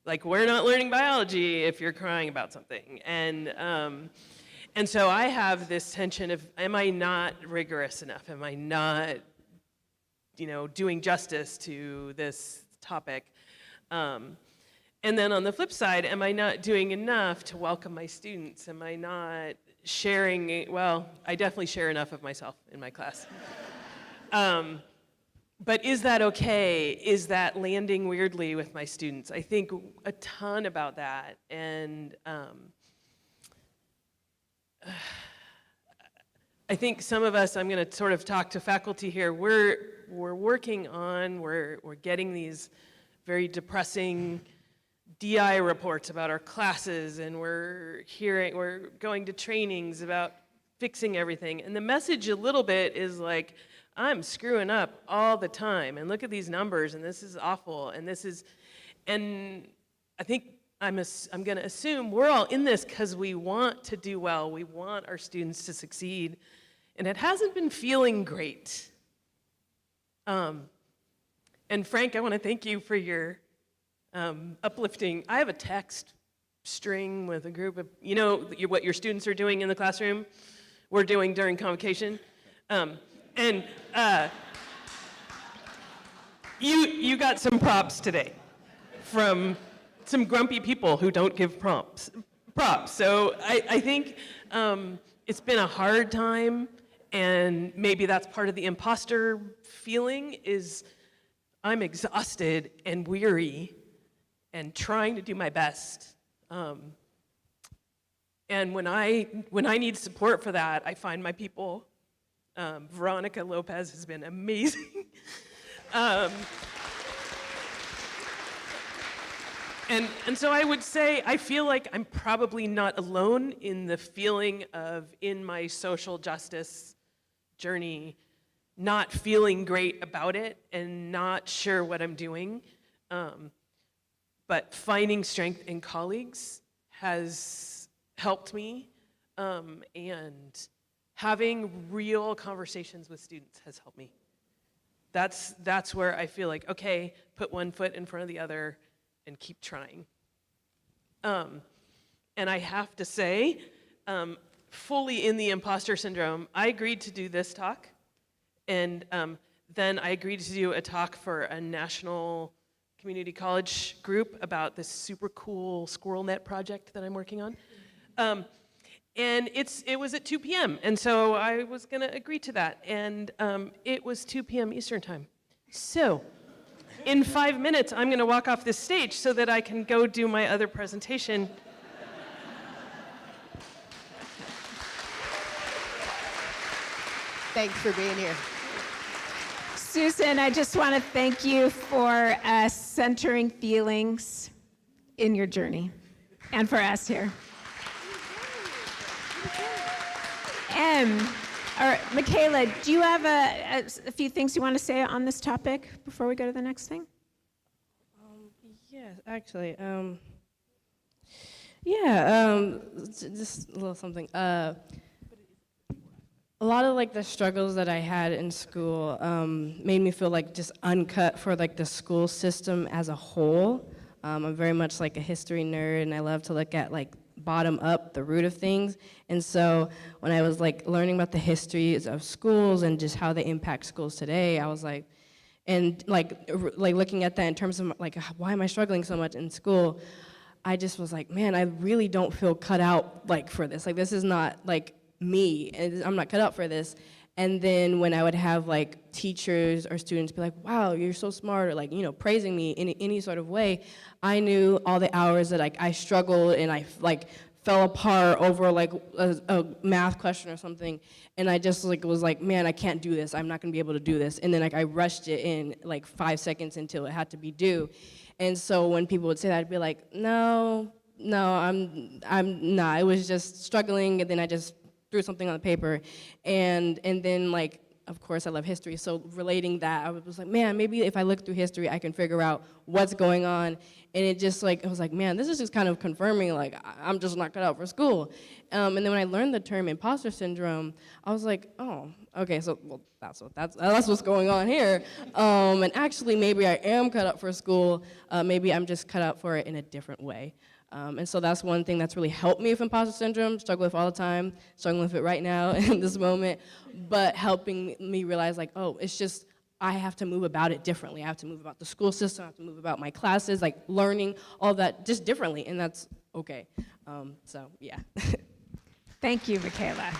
Like, we're not learning biology if you're crying about something. And so I have this tension of, am I not rigorous enough? Am I not, you know, doing justice to this topic? And then on the flip side, am I not doing enough to welcome my students? Am I not sharing, well, I definitely share enough of myself in my class. But is that okay? Is that landing weirdly with my students? I think a ton about that. And I think some of us, I'm gonna sort of talk to faculty here, we're working on, we're getting these very depressing DI reports about our classes, and we're going to trainings about fixing everything. And the message a little bit is like, I'm screwing up all the time, and look at these numbers, and this is awful, and I think I'm gonna assume we're all in this because we want to do well, we want our students to succeed, and it hasn't been feeling great. And Frank, I wanna thank you for your uplifting. I have a text string with a group of, you know, what your students are doing in the classroom, we're doing during Convocation. You got some props today from some grumpy people who don't give props. So I think it's been a hard time, and maybe that's part of the imposter feeling is I'm exhausted and weary and trying to do my best. And when I need support for that, I find my people. Veronica Lopez has been amazing. And so I would say, I feel like I'm probably not alone in the feeling of, in my social justice journey, not feeling great about it and not sure what I'm doing. But finding strength in colleagues has helped me, and having real conversations with students has helped me. That's where I feel like, okay, put one foot in front of the other and keep trying. And I have to say, fully in the imposter syndrome, I agreed to do this talk, and then I agreed to do a talk for a national community college group about this super cool squirrel net project that I'm working on. And it was at 2 p.m., and so I was going to agree to that. And it was 2 p.m. Eastern Time. So in 5 minutes, I'm going to walk off this stage so that I can go do my other presentation. Thanks for being here. Susan, I just want to thank you for centering feelings in your journey and for us here. Michaela, do you have a few things you want to say on this topic before we go to the next thing? Yes, actually. Just a little something. A lot of like the struggles that I had in school made me feel like just uncut for like the school system as a whole. I'm very much like a history nerd, and I love to look at like bottom up, the root of things. And so when I was like learning about the histories of schools and just how they impact schools today, I was like, and like looking at that in terms of like, why am I struggling so much in school? I just was like, man, I really don't feel cut out like for this. Like this is not like me, and I'm not cut out for this. And then when I would have like teachers or students be like, wow, you're so smart, or like, you know, praising me in any sort of way, I knew all the hours that I struggled and I like fell apart over like a math question or something. And I just like was like, man, I can't do this. I'm not gonna be able to do this. And then like I rushed it in like 5 seconds until it had to be due. And so when people would say that, I'd be like, no, I'm not. I was just struggling, and then I just threw something on the paper, and then like, of course I love history, so relating that, I was like, man, maybe if I look through history I can figure out what's going on. And it just like, I was like, man, this is just kind of confirming like I'm just not cut out for school. And then when I learned the term imposter syndrome, I was like, oh, okay, so well, that's what's going on here. And actually maybe I am cut out for school, maybe I'm just cut out for it in a different way. And so that's one thing that's really helped me with imposter syndrome, struggle with all the time, struggling with it right now in this moment, but helping me realize like, oh, it's just, I have to move about it differently. I have to move about the school system, I have to move about my classes, like learning all that just differently, and that's okay. So yeah. Thank you, Michaela.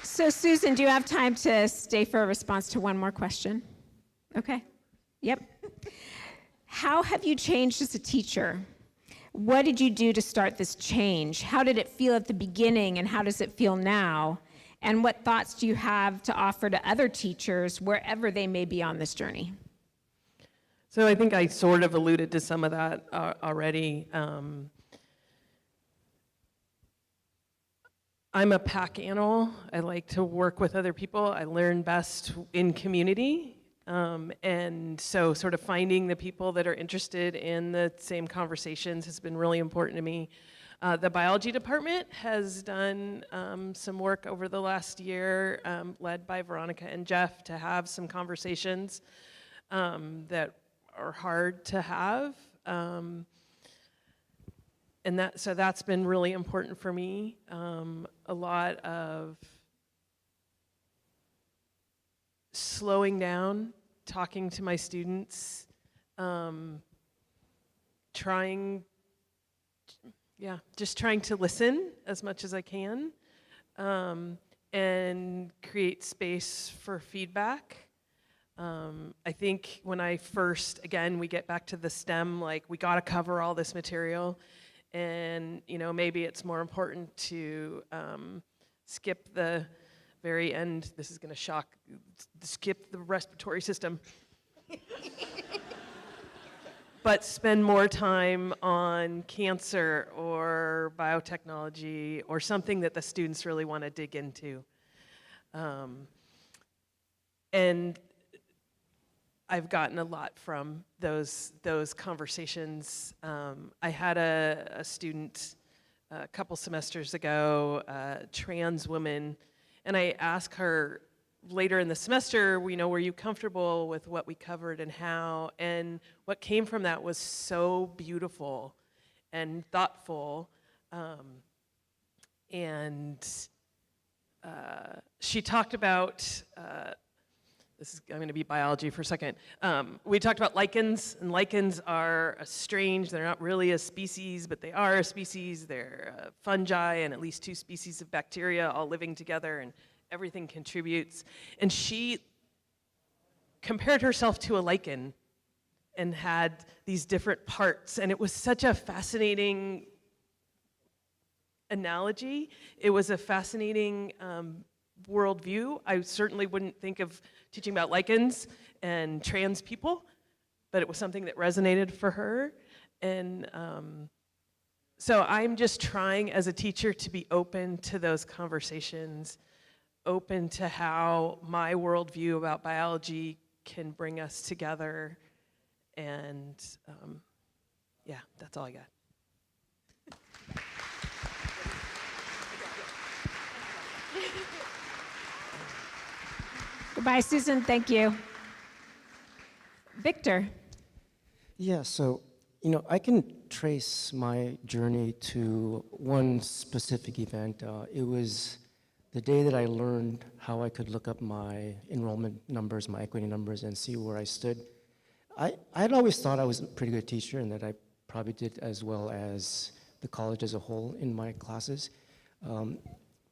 So Susan, do you have time to stay for a response to one more question? Okay. Yep. How have you changed as a teacher? What did you do to start this change? How did it feel at the beginning, and how does it feel now? And what thoughts do you have to offer to other teachers wherever they may be on this journey? So I think I sort of alluded to some of that already. I'm a pack animal. I like to work with other people. I learn best in community. And so sort of finding the people that are interested in the same conversations has been really important to me. The biology department has done some work over the last year, led by Veronica and Jeff, to have some conversations that are hard to have. And so that's been really important for me. A lot of slowing down, talking to my students, just trying to listen as much as I can, and create space for feedback. I think when I first, again, we get back to the STEM, like we gotta cover all this material, and you know, maybe it's more important to skip the very end. This is gonna shock, skip the respiratory system. But spend more time on cancer or biotechnology or something that the students really want to dig into. And I've gotten a lot from those conversations. I had a student a couple semesters ago, a trans woman, and I asked her later in the semester, were you comfortable with what we covered and how? And what came from that was so beautiful and thoughtful. And she talked about I'm going to be biology for a second. We talked about lichens, and lichens are strange. They're not really a species, but they are a species. They're fungi and at least 2 species of bacteria all living together, and everything contributes. And she compared herself to a lichen and had these different parts, and it was such a fascinating analogy. It was a fascinating worldview. I certainly wouldn't think of teaching about lichens and trans people, but it was something that resonated for her. And so I'm just trying as a teacher to be open to those conversations, open to how my worldview about biology can bring us together. And yeah, that's all I got. Goodbye, Susan. Thank you. Victor. Yeah, so, I can trace my journey to one specific event. It was the day that I learned how I could look up my enrollment numbers, my equity numbers, and see where I stood. I'd always thought I was a pretty good teacher and that I probably did as well as the college as a whole in my classes.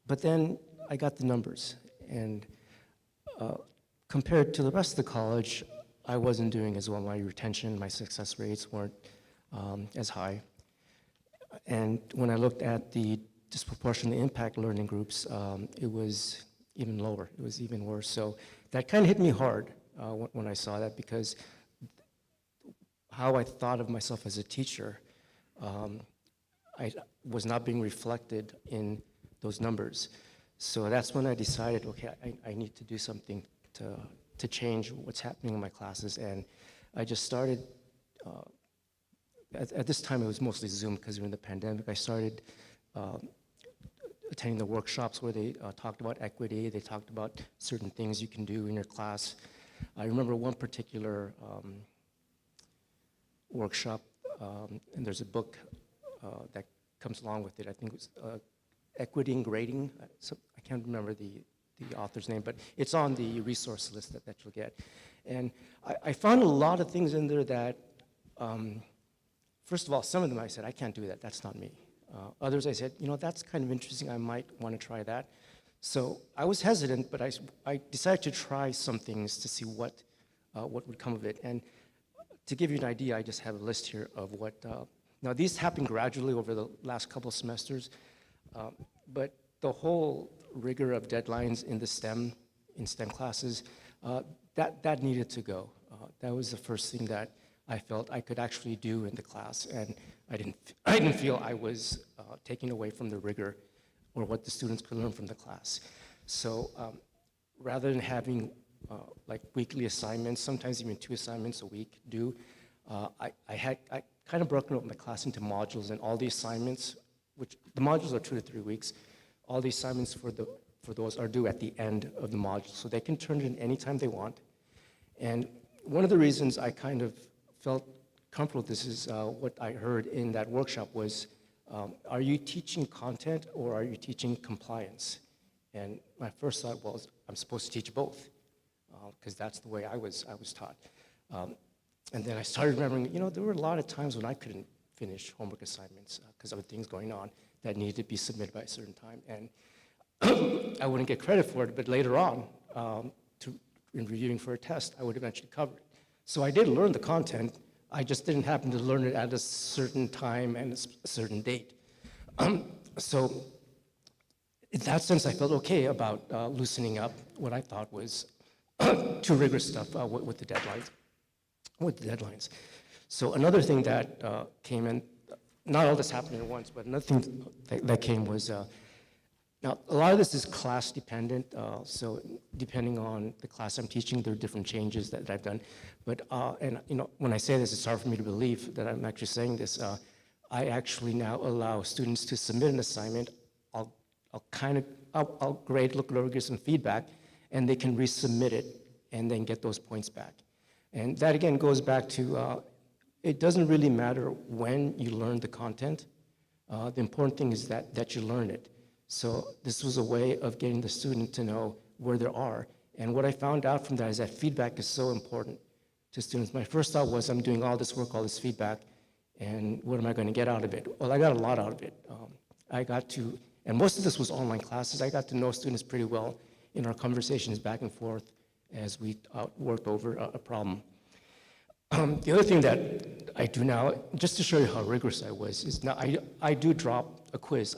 But then I got the numbers, and compared to the rest of the college, I wasn't doing as well. My retention, my success rates weren't as high. And when I looked at the disproportionate impact learning groups, it was even lower. It was even worse. So that kind of hit me hard when I saw that, because how I thought of myself as a teacher, I was not being reflected in those numbers. So that's when I decided, okay, I need to do something to change what's happening in my classes. And I just started, at this time it was mostly Zoom because during the pandemic, I started attending the workshops where they talked about equity, they talked about certain things you can do in your class. I remember one particular workshop, and there's a book that comes along with it. I think it was Equity and Grading. So I can't remember the author's name, but it's on the resource list that you'll get. And I found a lot of things in there that, first of all, some of them I said, I can't do that, that's not me. Others I said, that's kind of interesting, I might want to try that. So I was hesitant, but I decided to try some things to see what would come of it. And to give you an idea, I just have a list here of what, now these happened gradually over the last couple of semesters, but the whole rigor of deadlines in STEM classes, that needed to go. That was the first thing that I felt I could actually do in the class, and I didn't feel I was taking away from the rigor or what the students could learn from the class. So rather than having like weekly assignments, sometimes even 2 assignments a week due, I kind of broken up my class into modules, and all the assignments, which the modules are 2 to 3 weeks, all the assignments for those are due at the end of the module, so they can turn it in anytime they want. And one of the reasons I kind of felt comfortable with this is what I heard in that workshop was, are you teaching content or are you teaching compliance? And my first thought was, I'm supposed to teach both, because that's the way I was taught. And then I started remembering, there were a lot of times when I couldn't finish homework assignments because of things going on that needed to be submitted by a certain time. And I wouldn't get credit for it, but later on, in reviewing for a test, I would eventually cover it. So I did learn the content, I just didn't happen to learn it at a certain time and a certain date. So in that sense, I felt okay about loosening up what I thought was too rigorous stuff with the deadlines. So another thing that came in, not all this happened at once, but another thing that came was, now a lot of this is class dependent, so depending on the class I'm teaching, there are different changes that I've done. But, and when I say this, it's hard for me to believe that I'm actually saying this. I actually now allow students to submit an assignment. I'll grade, look it over, give some feedback, and they can resubmit it and then get those points back. And that again goes back to, it doesn't really matter when you learn the content. The important thing is that you learn it. So this was a way of getting the student to know where they are And what I found out from that is that feedback is so important to students. My first thought was, I'm doing all this work, all this feedback, and what am I going to get out of it? Well, I got a lot out of it. I got to, and most of this was online classes, I got to know students pretty well in our conversations back and forth as we worked over a problem. The other thing that I do now, just to show you how rigorous I was, is now I do drop a quiz.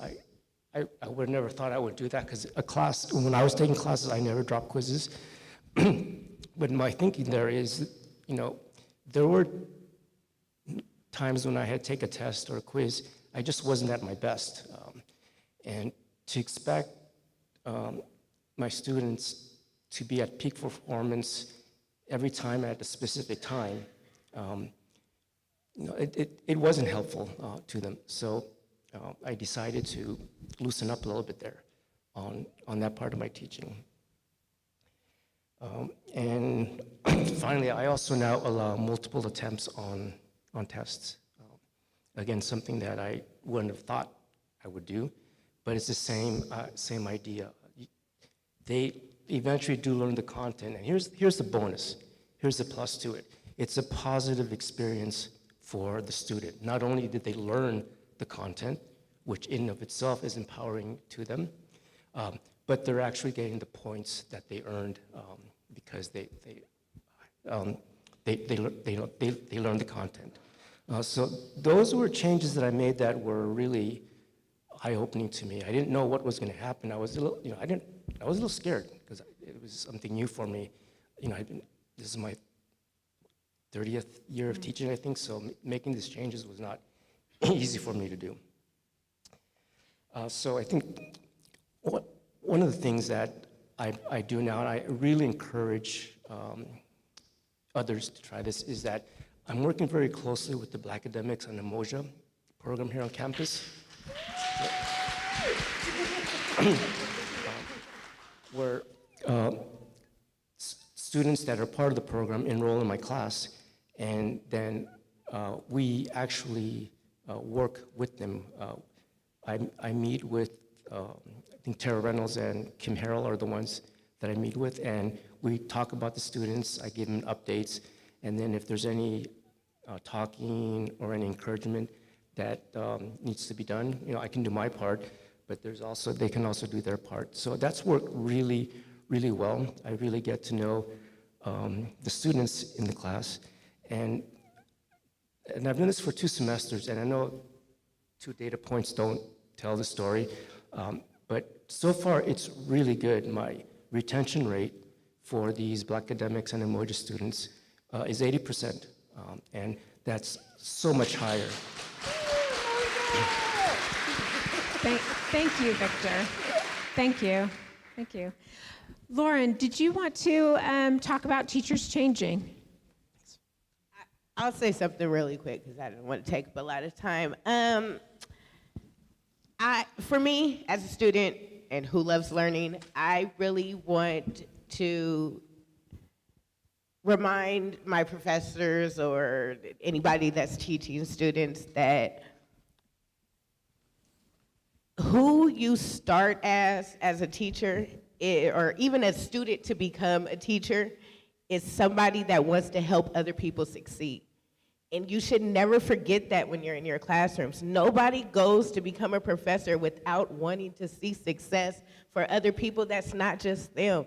I would have never thought I would do that, because a class, when I was taking classes, I never dropped quizzes. But my thinking there is, you know, there were times when I had to take a test or a quiz, I just wasn't at my best. And to expect my students to be at peak performance every time at a specific time, you know, it wasn't helpful to them. So I decided to loosen up a little bit there on that part of my teaching. And finally, I also now allow multiple attempts on tests. Again, something that I wouldn't have thought I would do, but it's the same idea. They eventually do learn the content, and here's the bonus. Here's the plus to it. It's a positive experience for the student. Not only did they learn the content, which in and of itself is empowering to them, but they're actually getting the points that they earned because they learned the content. So those were changes that I made that were really eye-opening to me. I didn't know what was going to happen. I was a little, you know, I was a little scared because it was something new for me. You know, this is my 30th year of teaching, I think, so making these changes was not easy for me to do. So I think one of the things that I do now, and I really encourage others to try this, is that I'm working very closely with the Black Academics and Umoja program here on campus. Where students that are part of the program enroll in my class, and then we actually work with them. I meet with, I think Tara Reynolds and Kim Harrell are the ones that I meet with, and we talk about the students. I give them updates, and then if there's any talking or any encouragement that needs to be done, you know, I can do my part, but they can also do their part. So that's worked really, really well. I really get to know the students in the class, and I've done this for 2 semesters, and I know 2 data points don't tell the story, but so far it's really good. My retention rate for these Black Academics and Umoja students is 80%, and that's so much higher. Thank you, Victor. Thank you. Thank you. Lauren, did you want to talk about teachers changing? I'll say something really quick because I don't want to take up a lot of time. For me, as a student and who loves learning, I really want to remind my professors or anybody that's teaching students that who you start as a teacher, or even a student to become a teacher, is somebody that wants to help other people succeed. And you should never forget that when you're in your classrooms. Nobody goes to become a professor without wanting to see success for other people. That's not just them.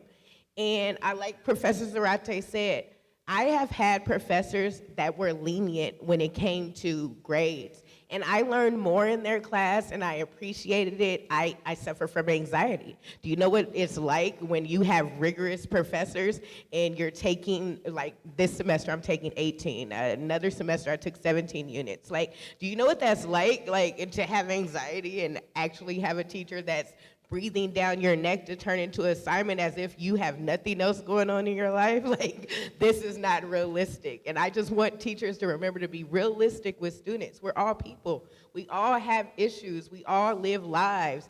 And I like Professor Zarate said, I have had professors that were lenient when it came to grades. And I learned more in their class, and I appreciated it. I suffer from anxiety. Do you know what it's like when you have rigorous professors and you're taking, like this semester I'm taking 18, another semester I took 17 units. Like, do you know what that's like to have anxiety and actually have a teacher that's breathing down your neck to turn into an assignment as if you have nothing else going on in your life? Like, this is not realistic. And I just want teachers to remember to be realistic with students. We're all people. We all have issues. We all live lives.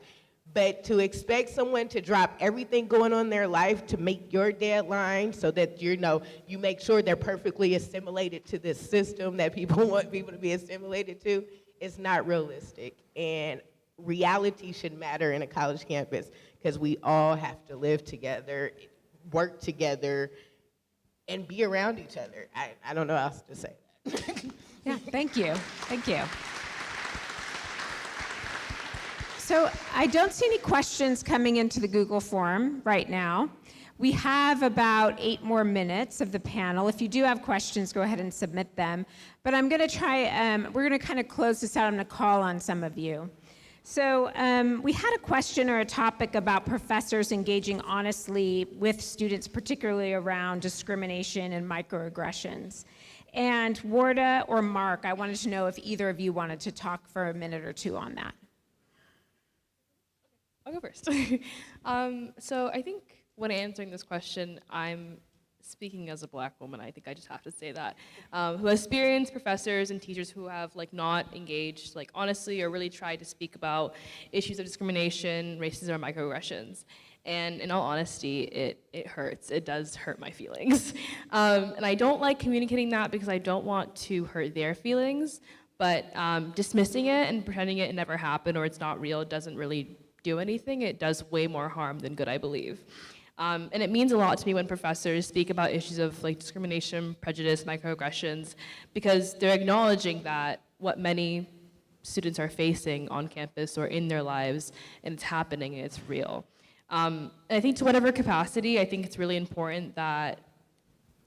But to expect someone to drop everything going on in their life to make your deadline so that you make sure they're perfectly assimilated to this system that people want people to be assimilated to, is not realistic. And reality should matter in a college campus because we all have to live together work together and be around each other. I don't know how else to say that. Yeah, thank you. Thank you. So I don't see any questions coming into the Google form right now. We have about 8 more minutes of the panel. If you do have questions, go ahead and submit them. But I'm going to try, we're going to kind of close this out. I'm going to call on some of you. So we had a question or a topic about professors engaging honestly with students, particularly around discrimination and microaggressions. And Warda or Mark, I wanted to know if either of you wanted to talk for a minute or two on that. I'll go first. So I think when answering this question, I'm speaking as a Black woman. I think I just have to say that, who has experienced professors and teachers who have not engaged honestly or really tried to speak about issues of discrimination, racism, or microaggressions. And in all honesty, it hurts. It does hurt my feelings. And I don't like communicating that because I don't want to hurt their feelings, but dismissing it and pretending it never happened or it's not real doesn't really do anything. It does way more harm than good, I believe. And it means a lot to me when professors speak about issues of discrimination, prejudice, microaggressions, because they're acknowledging that what many students are facing on campus or in their lives, and it's happening and it's real. And I think to whatever capacity, I think it's really important that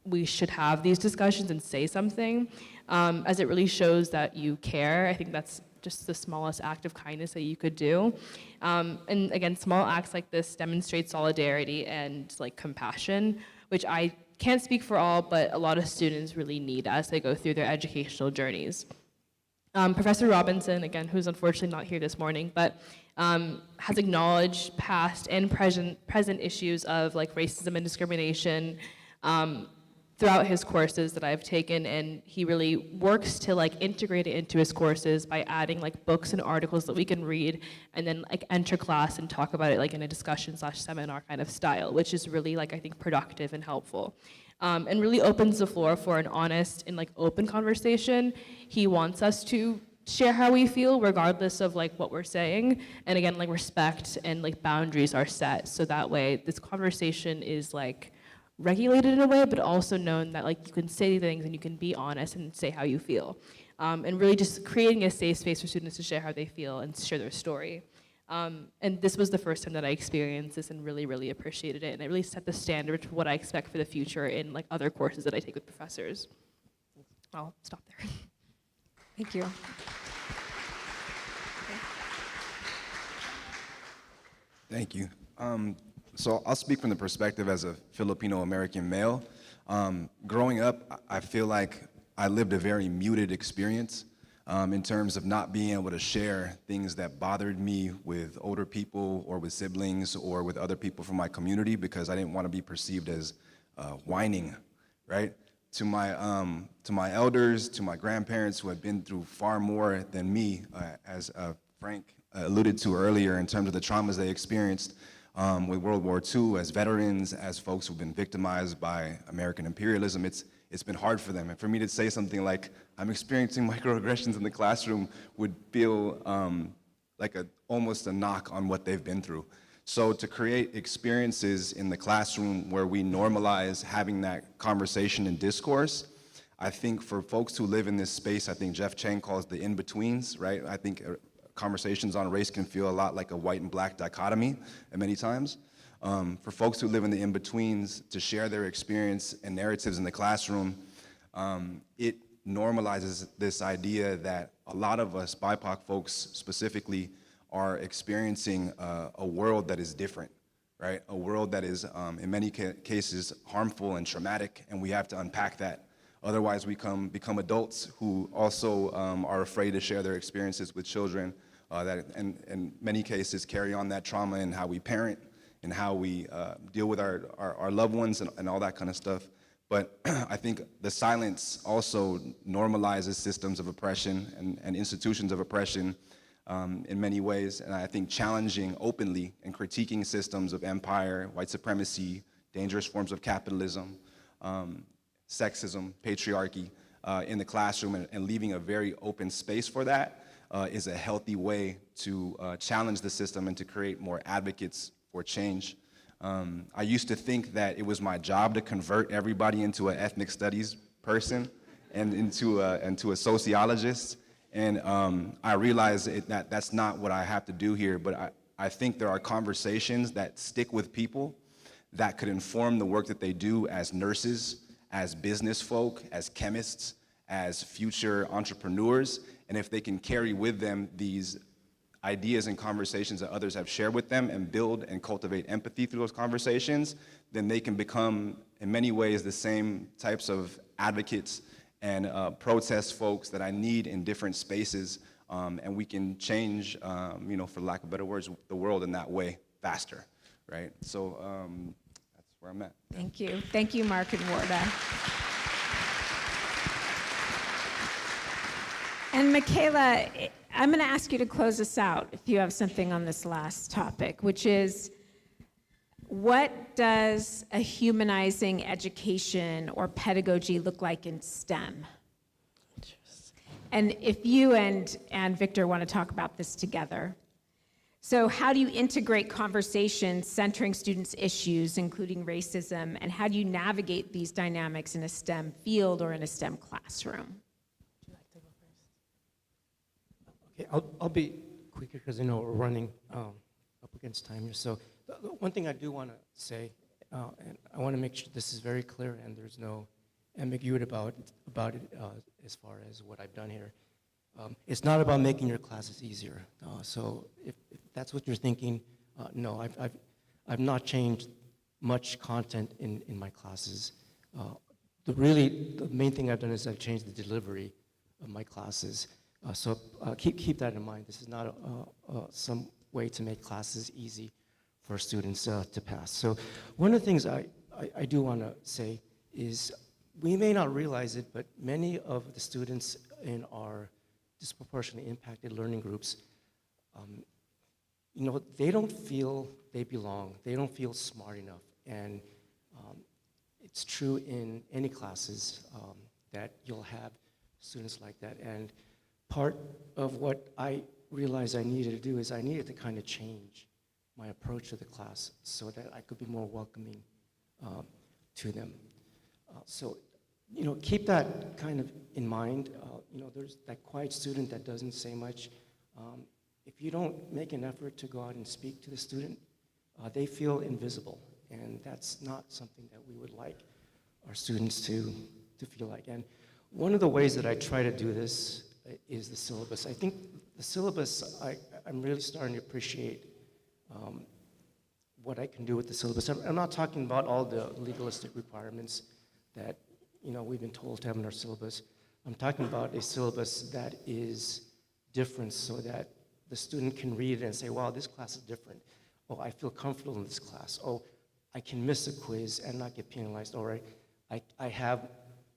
we should have these discussions and say something, as it really shows that you care. I think that's just the smallest act of kindness that you could do. And again, small acts like this demonstrate solidarity and compassion, which I can't speak for all, but a lot of students really need as they go through their educational journeys. Professor Robinson, again, who's unfortunately not here this morning, but has acknowledged past and present issues of racism and discrimination throughout his courses that I've taken, and he really works to integrate it into his courses by adding books and articles that we can read and then enter class and talk about it in a discussion/seminar kind of style, which is really I think productive and helpful. And really opens the floor for an honest and open conversation. He wants us to share how we feel regardless of what we're saying, and again respect and boundaries are set so that way this conversation is regulated in a way, but also known that you can say things and you can be honest and say how you feel. And really just creating a safe space for students to share how they feel and share their story. And this was the first time that I experienced this and really, really appreciated it. And it really set the standard for what I expect for the future in other courses that I take with professors. I'll stop there. Thank you. Thank you. So I'll speak from the perspective as a Filipino-American male. Growing up, I feel like I lived a very muted experience in terms of not being able to share things that bothered me with older people or with siblings or with other people from my community because I didn't want to be perceived as whining, right? To my elders, to my grandparents who had been through far more than me, as Frank alluded to earlier in terms of the traumas they experienced with World War II, as veterans, as folks who've been victimized by American imperialism, it's been hard for them. And for me to say something like, I'm experiencing microaggressions in the classroom would feel almost a knock on what they've been through. So to create experiences in the classroom where we normalize having that conversation and discourse, I think for folks who live in this space, I think Jeff Chang calls the in-betweens, right? I think conversations on race can feel a lot like a white and black dichotomy at many times. For folks who live in the in-betweens, to share their experience and narratives in the classroom, it normalizes this idea that a lot of us, BIPOC folks specifically, are experiencing a world that is different, right? A world that is, in many cases, harmful and traumatic, and we have to unpack that. Otherwise, we become adults who also are afraid to share their experiences with children that, in many cases, carry on that trauma in how we parent and how we deal with our loved ones and all that kind of stuff. But I think the silence also normalizes systems of oppression and institutions of oppression in many ways. And I think challenging openly and critiquing systems of empire, white supremacy, dangerous forms of capitalism, sexism, patriarchy in the classroom and leaving a very open space for that is a healthy way to challenge the system and to create more advocates for change. I used to think that it was my job to convert everybody into an ethnic studies person and into a sociologist. And I realized that that's not what I have to do here, but I think there are conversations that stick with people that could inform the work that they do as nurses, as business folk, as chemists, as future entrepreneurs. And if they can carry with them these ideas and conversations that others have shared with them and build and cultivate empathy through those conversations, then they can become, in many ways, the same types of advocates and protest folks that I need in different spaces. And we can change, for lack of better words, the world in that way faster, right? So that's where I'm at. Thank you. Thank you, Mark and Warda. And Michaela, I'm going to ask you to close us out if you have something on this last topic, which is, what does a humanizing education or pedagogy look like in STEM? And if you and Victor want to talk about this together. So how do you integrate conversations centering students' issues, including racism, and how do you navigate these dynamics in a STEM field or in a STEM classroom? Okay, I'll be quicker because I know we're running up against time here. So the one thing I do want to say, and I want to make sure this is very clear and there's no ambiguity about it as far as what I've done here. It's not about making your classes easier. So if that's what you're thinking, no, I've not changed much content in my classes. The main thing I've done is I've changed the delivery of my classes. So keep that in mind. This is not some way to make classes easy for students to pass. So one of the things I do want to say is, we may not realize it, but many of the students in our disproportionately impacted learning groups, they don't feel they belong. They don't feel smart enough. And it's true in any classes that you'll have students like that. And part of what I realized I needed to do is I needed to kind of change my approach to the class so that I could be more welcoming to them. So, keep that kind of in mind. There's that quiet student that doesn't say much. If you don't make an effort to go out and speak to the student, they feel invisible, and that's not something that we would like our students to feel like. And one of the ways that I try to do this is the syllabus. I think the syllabus, I'm really starting to appreciate what I can do with the syllabus. I'm not talking about all the legalistic requirements that we've been told to have in our syllabus. I'm talking about a syllabus that is different so that the student can read it and say, wow, this class is different. Oh, I feel comfortable in this class. Oh, I can miss a quiz and not get penalized. Or I have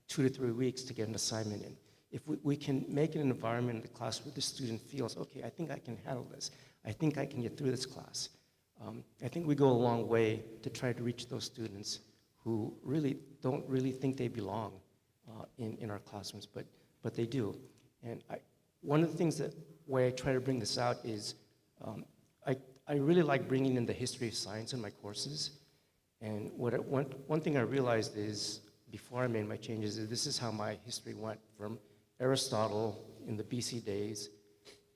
2 to 3 weeks to get an assignment in. If we can make an environment in the class where the student feels, okay, I think I can handle this. I think I can get through this class. I think we go a long way to try to reach those students who really don't really think they belong in our classrooms, but they do. And one of the things way I try to bring this out is I really like bringing in the history of science in my courses. And one thing I realized is, before I made my changes, is this is how my history went from Aristotle in the BC days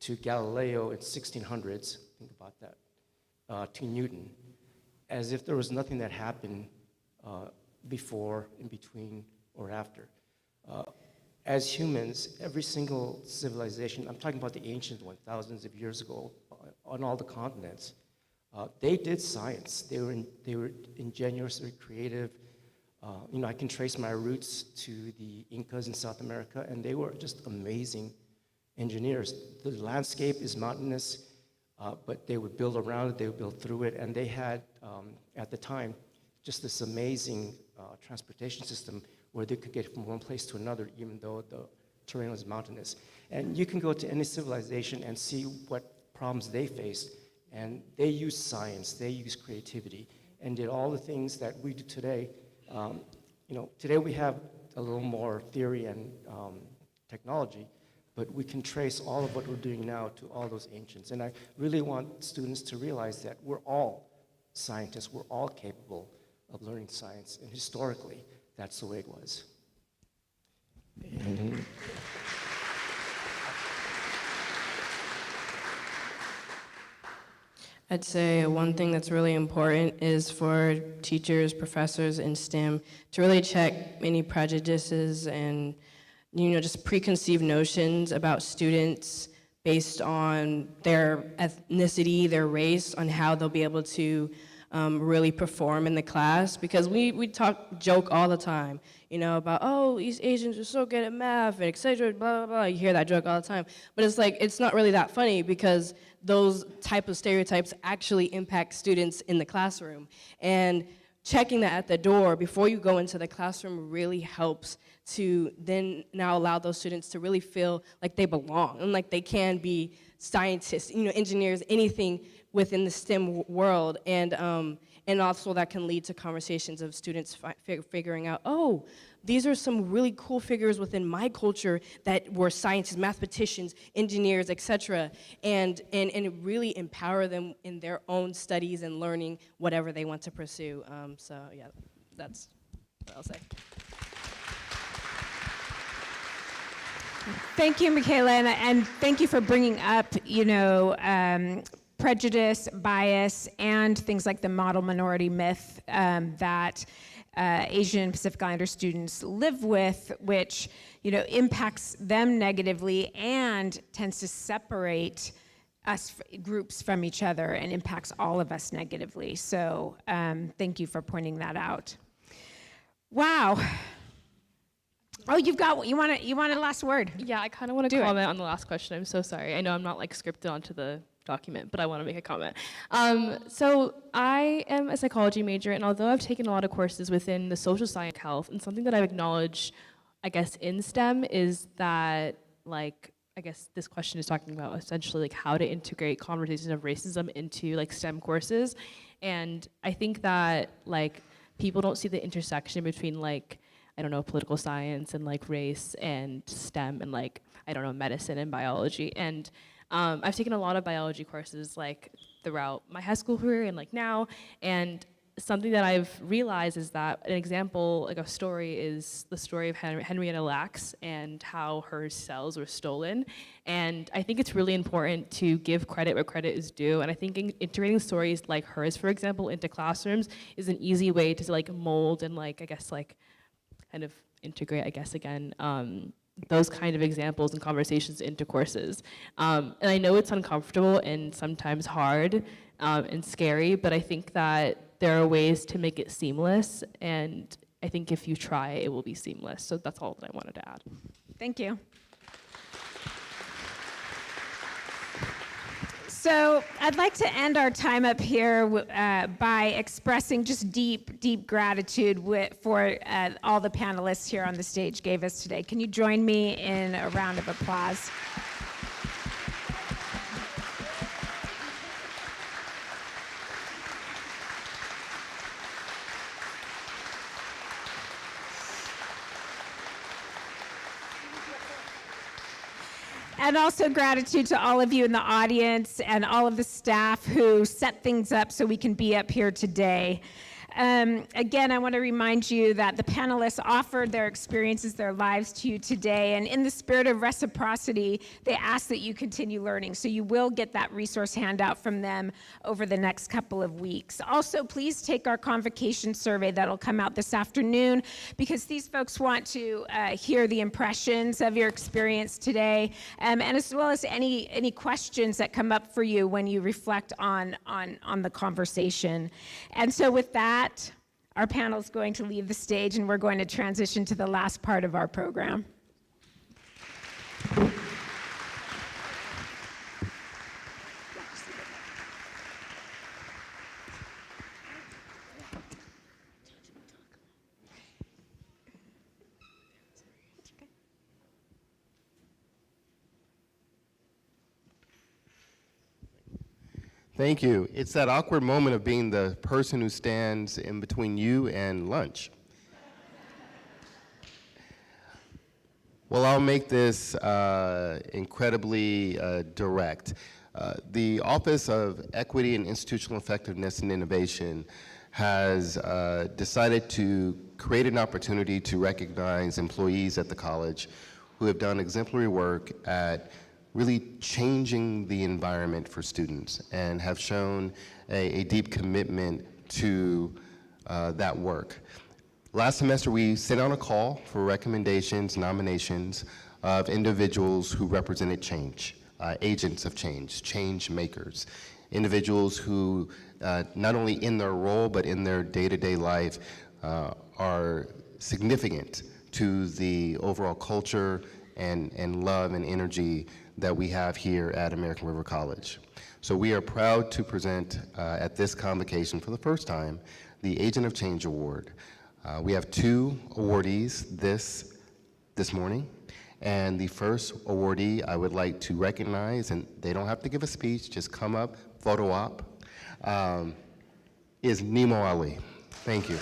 to Galileo in 1600s, think about that, to Newton, as if there was nothing that happened before, in between, or after. As humans, every single civilization, I'm talking about the ancient one, thousands of years ago, on all the continents, they did science. They were ingenious, very creative. I can trace my roots to the Incas in South America, and they were just amazing engineers. The landscape is mountainous, but they would build around it, they would build through it, and they had, at the time, just this amazing transportation system where they could get from one place to another, even though the terrain was mountainous. And you can go to any civilization and see what problems they faced, and they used science, they used creativity, and did all the things that we do today. Today we have a little more theory and technology, but we can trace all of what we're doing now to all those ancients. And I really want students to realize that we're all scientists were all capable of learning science, and historically, that's the way it was. And I'd say one thing that's really important is for teachers, professors in STEM to really check any prejudices and just preconceived notions about students based on their ethnicity, their race, on how they'll be able to really perform in the class. Because we joke all the time, about, oh, East Asians are so good at math, and et cetera, blah, blah, blah. You hear that joke all the time. But it's like, it's not really that funny because those type of stereotypes actually impact students in the classroom. And checking that at the door before you go into the classroom really helps to then now allow those students to really feel like they belong and like they can be scientists, engineers, anything within the STEM world. And also that can lead to conversations of students figuring out, oh, these are some really cool figures within my culture that were scientists, mathematicians, engineers, etc., and really empower them in their own studies and learning whatever they want to pursue. So yeah, that's what I'll say. Thank you, Michaela, and thank you for bringing up, prejudice, bias, and things like the model minority myth that Asian Pacific Islander students live with, which impacts them negatively and tends to separate us groups from each other and impacts all of us negatively. So thank you for pointing that out. Wow. Oh, you want a last word? Yeah, I kind of want to comment on the last question. I'm so sorry. I know I'm not scripted onto the document, but I want to make a comment. So I am a psychology major, and although I've taken a lot of courses within the social science health, and something that I've acknowledged, I guess, in STEM is that, I guess this question is talking about essentially how to integrate conversations of racism into STEM courses. And I think that people don't see the intersection between I don't know, political science and race and STEM and I don't know, medicine and biology. And I've taken a lot of biology courses throughout my high school career and now. And something that I've realized is that an example, a story, is the story of Henrietta Lacks and how her cells were stolen. And I think it's really important to give credit where credit is due. And I think integrating stories like hers, for example, into classrooms is an easy way to mold and I guess kind of integrate, I guess, again, those kind of examples and conversations into courses. And I know it's uncomfortable and sometimes hard and scary, but I think that there are ways to make it seamless, and I think if you try, it will be seamless. So that's all that I wanted to add. Thank you. So I'd like to end our time up here by expressing just deep gratitude for all the panelists here on the stage gave us today. Can you join me in a round of applause? And also gratitude to all of you in the audience and all of the staff who set things up so we can be up here today. Again, I want to remind you that the panelists offered their experiences, their lives to you today, and in the spirit of reciprocity, they ask that you continue learning. So you will get that resource handout from them over the next couple of weeks. Also, please take our Convocation survey that'll come out this afternoon, because these folks want to hear the impressions of your experience today, and as well as any questions that come up for you when you reflect on the conversation. And so with that, our panel is going to leave the stage, and we're going to transition to the last part of our program. Thank you. It's that awkward moment of being the person who stands in between you and lunch. Well, I'll make this incredibly direct. The Office of Equity and Institutional Effectiveness and Innovation has decided to create an opportunity to recognize employees at the college who have done exemplary work at really changing the environment for students and have shown a deep commitment to that work. Last semester, we sent out a call for recommendations, nominations of individuals who represented change, agents of change, change makers, individuals who not only in their role but in their day-to-day life are significant to the overall culture and love and energy that we have here at American River College. So we are proud to present at this convocation for the first time the Agent of Change Award. We have 2 awardees this morning, and the first awardee I would like to recognize, and they don't have to give a speech, just come up, photo op, is Nemo Ali. Thank you.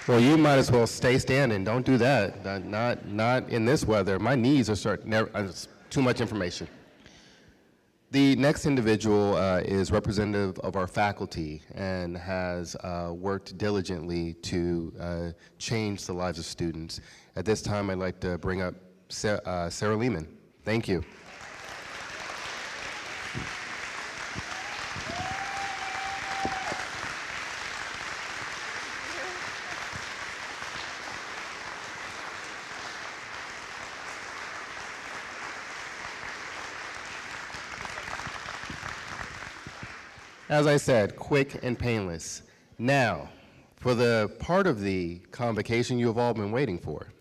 Well, you might as well stay standing. Don't do that. Not in this weather. My knees are starting. It's too much information. The next individual is representative of our faculty and has worked diligently to change the lives of students. At this time, I'd like to bring up Sarah Lehman. Thank you. As I said, quick and painless. Now, for the part of the convocation you have all been waiting for.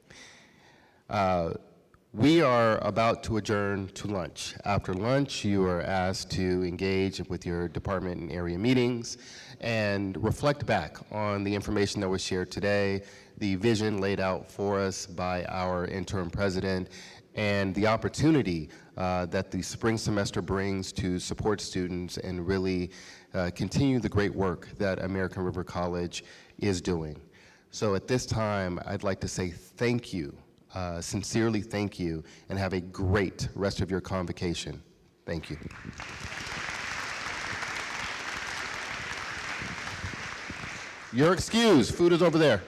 We are about to adjourn to lunch. After lunch, you are asked to engage with your department and area meetings and reflect back on the information that was shared today, the vision laid out for us by our interim president, and the opportunity that the spring semester brings to support students and really continue the great work that American River College is doing. So at this time, I'd like to say thank you, sincerely thank you, and have a great rest of your convocation. Thank you. You're excused. Food is over there.